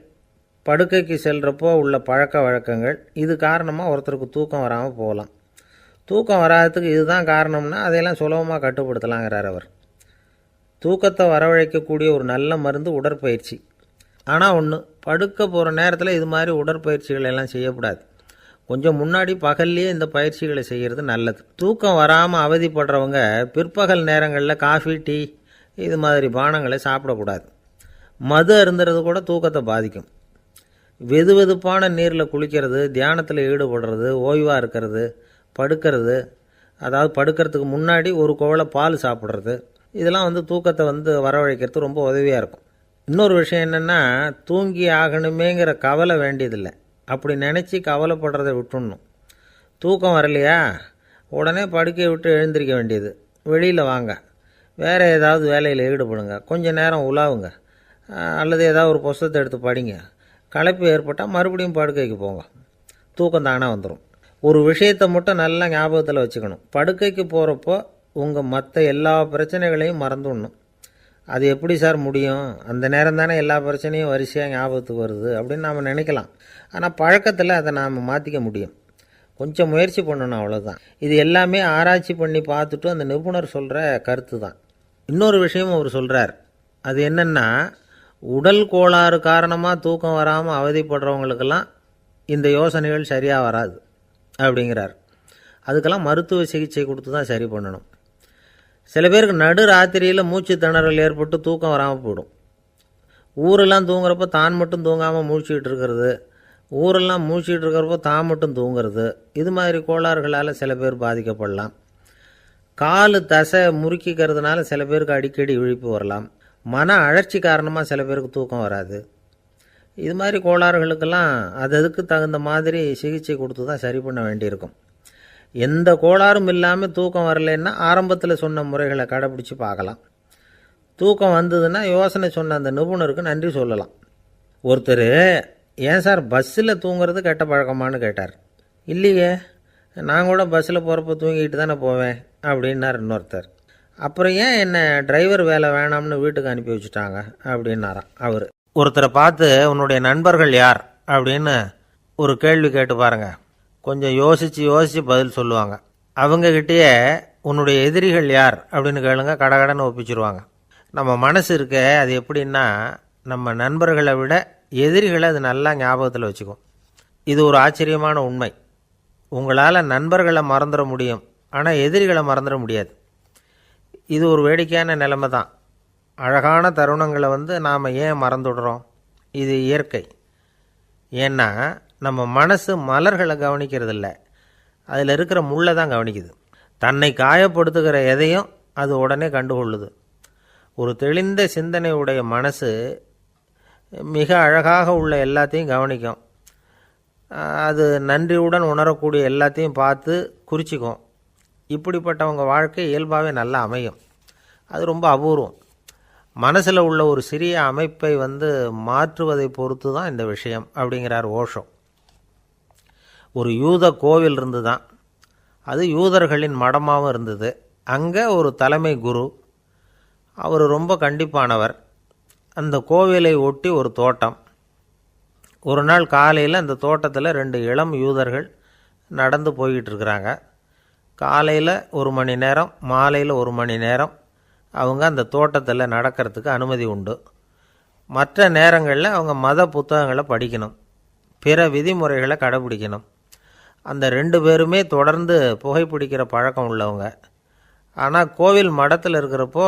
படுக்கைக்கு செல்கிறப்போ உள்ள பழக்க வழக்கங்கள், இது காரணமாக ஒருத்தருக்கு தூக்கம் வராமல் போகலாம். தூக்கம் வராததுக்கு இதுதான் காரணம்னா அதையெல்லாம் சுலபமாக கட்டுப்படுத்தலாங்கிறார் அவர். தூக்கத்தை வரவழைக்கக்கூடிய ஒரு நல்ல மருந்து உடற்பயிற்சி. ஆனால் ஒன்று, படுக்க போகிற நேரத்தில் இது மாதிரி உடற்பயிற்சிகள் எல்லாம் செய்யக்கூடாது. கொஞ்சம் முன்னாடி பகல்லையே இந்த பயிற்சிகளை செய்கிறது நல்லது. தூக்கம் வராமல் அவதிப்படுறவங்க பிற்பகல் நேரங்களில் காஃபி, டீ இது மாதிரி பானங்களை சாப்பிடக்கூடாது. மது அருந்துறது கூட தூக்கத்தை பாதிக்கும். வெது வெதுப்பான நீரில் குளிக்கிறது, தியானத்தில் ஈடுபடுறது, ஓய்வாக இருக்கிறது, படுக்கிறது, அதாவது படுக்கிறதுக்கு முன்னாடி ஒரு குவளை பால் சாப்பிட்றது, இதெல்லாம் தூக்கத்தை வரவழைக்கிறது ரொம்ப உதவியாக இருக்கும். இன்னொரு விஷயம் என்னென்னா, தூங்கி ஆகணுமேங்கிற கவலை வேண்டியதில்லை. அப்படி நினச்சி கவலைப்படுறதை விட்டுடணும். தூக்கம் வரலையா, உடனே படுக்கையை விட்டு எழுந்திரிக்க வேண்டியது. வெளியில் வாங்க, வேறு ஏதாவது வேலையில் ஈடுபடுங்க, கொஞ்சம் நேரம் உலாவுங்க, அல்லது ஏதாவது ஒரு புஸ்தகத்தை எடுத்து படிங்க. களைப்பு ஏற்பட்டால் மறுபடியும் படுக்கைக்கு போங்க, தூக்கம் தானாக வந்துடும். ஒரு விஷயத்தை மட்டும் நல்லா ஞாபகத்தில் வச்சுக்கணும். படுக்கைக்கு போகிறப்போ உங்கள் மற்ற எல்லா பிரச்சனைகளையும் மறந்துடணும். அது எப்படி சார் முடியும், அந்த நேரம் தானே எல்லா பிரச்சனையும் வரிசையாக ஞாபகத்துக்கு வருது அப்படின்னு நாம் நினைக்கலாம். ஆனால் பழக்கத்தில் அதை நாம் மாற்றிக்க முடியும். கொஞ்சம் முயற்சி பண்ணணும், அவ்வளோதான். இது எல்லாமே ஆராய்ச்சி பண்ணி பார்த்துட்டு அந்த நிபுணர் சொல்கிற கருத்து தான். இன்னொரு விஷயமும் அவர் சொல்கிறார். அது என்னென்னா, உடல் கோளாறு காரணமாக தூக்கம் வராமல் அவதிப்படுறவங்களுக்கெல்லாம் இந்த யோசனைகள் சரியாக வராது அப்படிங்கிறார். அதுக்கெல்லாம் மருத்துவ சிகிச்சை கொடுத்து தான் சரி பண்ணணும். சில பேருக்கு நடு ராத்திரியில் மூச்சு திணறல் ஏற்பட்டு தூக்கம் வராமல் போயிடும். ஊரெல்லாம் தூங்குறப்போ தான் மட்டும் தூங்காமல் மூழ்கிட்டு இருக்கிறது, ஊரெல்லாம் மூழ்கிட்டு இருக்கிறப்போ தான் மட்டும் தூங்குறது, இது மாதிரி கோளாறுகளால் சில பேர் பாதிக்கப்படலாம். காலு தசை முறுக்கிக்கிறதுனால சில பேருக்கு அடிக்கடி விழிப்பு வரலாம். மன அழற்சி காரணமாக சில பேருக்கு தூக்கம் வராது. இது மாதிரி கோளாறுகளுக்கெல்லாம் அதுக்கு தகுந்த மாதிரி சிகிச்சை கொடுத்து தான் சரி பண்ண வேண்டியிருக்கும். எந்த கோளாறும் இல்லாமல் தூக்கம் வரலைன்னா ஆரம்பத்தில் சொன்ன முறைகளை கடைப்பிடிச்சி பார்க்கலாம். தூக்கம் வந்ததுன்னா யோசனை சொன்ன அந்த நிபுணருக்கு நன்றி சொல்லலாம். ஒருத்தர் ஏன் சார் பஸ்ஸில் தூங்குறது கெட்ட பழக்கமானு கேட்டார். இல்லையே, நான் கூட பஸ்ஸில் போகிறப்ப தூங்கிட்டு தானே போவேன் அப்படின்னார் இன்னொருத்தர். அப்புறம் ஏன் என்ன டிரைவர் வேலை வேணாம்னு வீட்டுக்கு அனுப்பி வச்சுட்டாங்க அப்படின்னாராம் அவர். ஒருத்தரை பார்த்து உன்னுடைய நண்பர்கள் யார் அப்படின்னு ஒரு கேள்வி கேட்டு பாருங்க, கொஞ்சம் யோசித்து பதில் சொல்லுவாங்க. அவங்கக்கிட்டேயே உன்னுடைய எதிரிகள் யார் அப்படின்னு கேளுங்க, கடகடன்னு ஒப்பிச்சிருவாங்க. நம்ம மனசு இருக்க அது எப்படின்னா, நம்ம நண்பர்களை விட எதிரிகளை அது நல்லா ஞாபகத்தில் வச்சுக்கும். இது ஒரு ஆச்சரியமான உண்மை. உங்களால் நண்பர்களை மறந்துட முடியும், ஆனால் எதிரிகளை மறந்துட முடியாது. இது ஒரு வேடிக்கையான நிலைமை தான். அழகான தருணங்களை நாம் ஏன் மறந்துடுறோம்? இது இயற்கை. ஏன்னா நம்ம மனசு மலர்களை கவனிக்கிறதில்ல, அதில் இருக்கிற முள்ளை தான் கவனிக்குது. தன்னை காயப்படுத்துகிற எதையும் அது உடனே கண்டுகொள்ளுது. ஒரு தெளிந்த சிந்தனை உடைய மனசு மிக அழகாக உள்ள எல்லாத்தையும் கவனிக்கும். அது நன்றியுடன் உணரக்கூடிய எல்லாத்தையும் பார்த்து குறிச்சிக்கும். இப்படிப்பட்டவங்க வாழ்க்கை இயல்பாகவே நல்லா அமையும். அது ரொம்ப அபூர்வம். மனசில் உள்ள ஒரு சிறிய அமைப்பை மாற்றுவதை பொறுத்து தான் இந்த விஷயம் அப்படிங்கிறார் ஓஷோ. ஒரு யூத கோவில் இருந்து தான், அது யூதர்களின் மடமாகவும் இருந்தது. அங்கே ஒரு தலைமை குரு, அவர் ரொம்ப கண்டிப்பானவர். அந்த கோவிலை ஒட்டி ஒரு தோட்டம். ஒரு நாள் காலையில் அந்த தோட்டத்தில் 2 இளம் யூதர்கள் நடந்து போய்கிட்டு இருக்கிறாங்க. காலையில் 1 மணி நேரம், மாலையில் 1 மணி நேரம் அவங்க அந்த தோட்டத்தில் நடக்கிறதுக்கு அனுமதி உண்டு. மற்ற நேரங்களில் அவங்க மத புத்தகங்களை படிக்கணும், பிற விதிமுறைகளை கடைபிடிக்கணும். அந்த 2 பேருமே தொடர்ந்து புகைப்பிடிக்கிற பழக்கம் உள்ளவங்க. ஆனால் கோவில் மடத்தில் இருக்கிறப்போ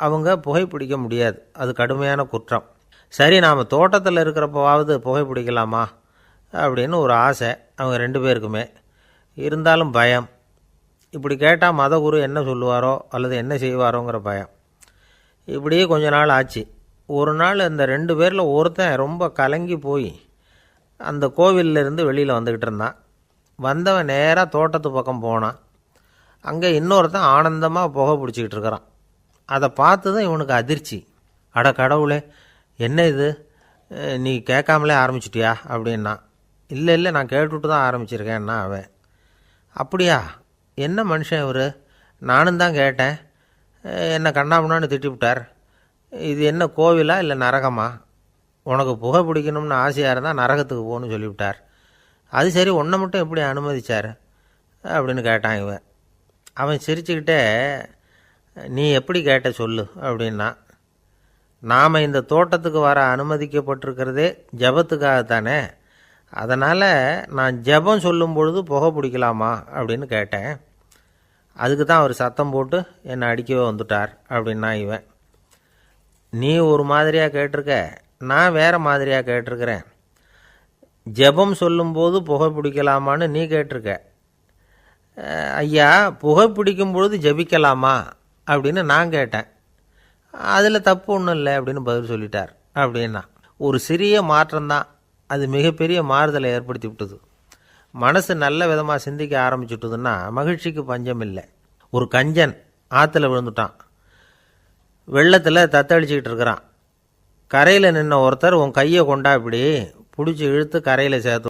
அவங்க புகைப்பிடிக்க முடியாது, அது கடுமையான குற்றம். சரி, நாம் தோட்டத்தில் இருக்கிறப்போவாவது புகைப்பிடிக்கலாமா அப்படின்னு ஒரு ஆசை அவங்க 2 பேருக்குமே. இருந்தாலும் பயம். இப்படி கேட்டால் மதகுரு என்ன சொல்லுவாரோ அல்லது என்ன செய்வாரோங்கிற பயம். இப்படியே கொஞ்ச நாள் ஆச்சு. ஒரு நாள் இந்த 2 பேரில் ஒருத்தன் ரொம்ப கலங்கி போய் அந்த கோவிலிருந்து வெளியில் வந்துக்கிட்டு இருந்தான். வந்தவன் நேராக தோட்டத்து பக்கம் போனான். அங்கே இன்னொருத்தன் ஆனந்தமாக புகை பிடிச்சிக்கிட்டு இருக்கிறான். அதை பார்த்து தான் இவனுக்கு அதிர்ச்சி. அட கடவுளே, என்ன இது, நீ கேட்காமலே ஆரம்பிச்சிட்டியா அப்படின்னா. இல்லை இல்லை, நான் கேட்டுவிட்டு தான் ஆரம்பிச்சிருக்கேன்னா அவன். அப்படியா, என்ன மனுஷன் இவர், நானும் தான் கேட்டேன், என்னை கண்ணாமுன்னான்னு திட்டிவிட்டார். இது என்ன கோவிலா இல்லை நரகமா? உனக்கு புகை பிடிக்கணும்னு ஆசையாக இருந்தால் நரகத்துக்கு போகணும்னு சொல்லிவிட்டார். அது சரி, உன்னை மட்டும் எப்படி அனுமதிச்சார் அப்படின்னு கேட்டான் இவன். அவன் சிரிச்சுக்கிட்டே, நீ எப்படி கேட்ட சொல்லு அப்படின்னா. நாம் இந்த தோட்டத்துக்கு வர அனுமதிக்கப்பட்டிருக்கிறதே ஜபத்துக்காகத்தானே, அதனால் நான் ஜபம் சொல்லும் பொழுது புகை பிடிக்கலாமா அப்படின்னு கேட்டேன். அதுக்கு தான் அவர் சத்தம் போட்டு என்னை அடிக்கவே வந்துட்டார் அப்படின்னா இவன். நீ ஒரு மாதிரியாக கேட்டிருக்க, நான் வேறு மாதிரியாக கேட்டிருக்கிறேன். ஜபம் சொல்லும்போது புகை பிடிக்கலாமான்னு நீ கேட்டிருக்க. ஐயா, புகை பிடிக்கும் பொழுது ஜபிக்கலாமா அப்படின்னு நான் கேட்டேன். அதில் தப்பு ஒன்றும் இல்லை அப்படின்னு பதில் சொல்லிட்டார் அப்படின்னா. ஒரு சிறிய மாற்றம்தான் அது மிகப்பெரிய மாறுதலை ஏற்படுத்தி விட்டது. மனசு நல்ல விதமாக சிந்திக்க ஆரம்பிச்சுட்டுதுன்னா மகிழ்ச்சிக்கு பஞ்சம் இல்லை. ஒரு கஞ்சன் ஆற்றுல விழுந்துட்டான், வெள்ளத்தில் தத்தளிச்சிக்கிட்டு இருக்கிறான். கரையில் நின்ன ஒருத்தர் உன் கையை கொண்டா இப்படி பிடிச்சி இழுத்து கரையில் சேர்த்து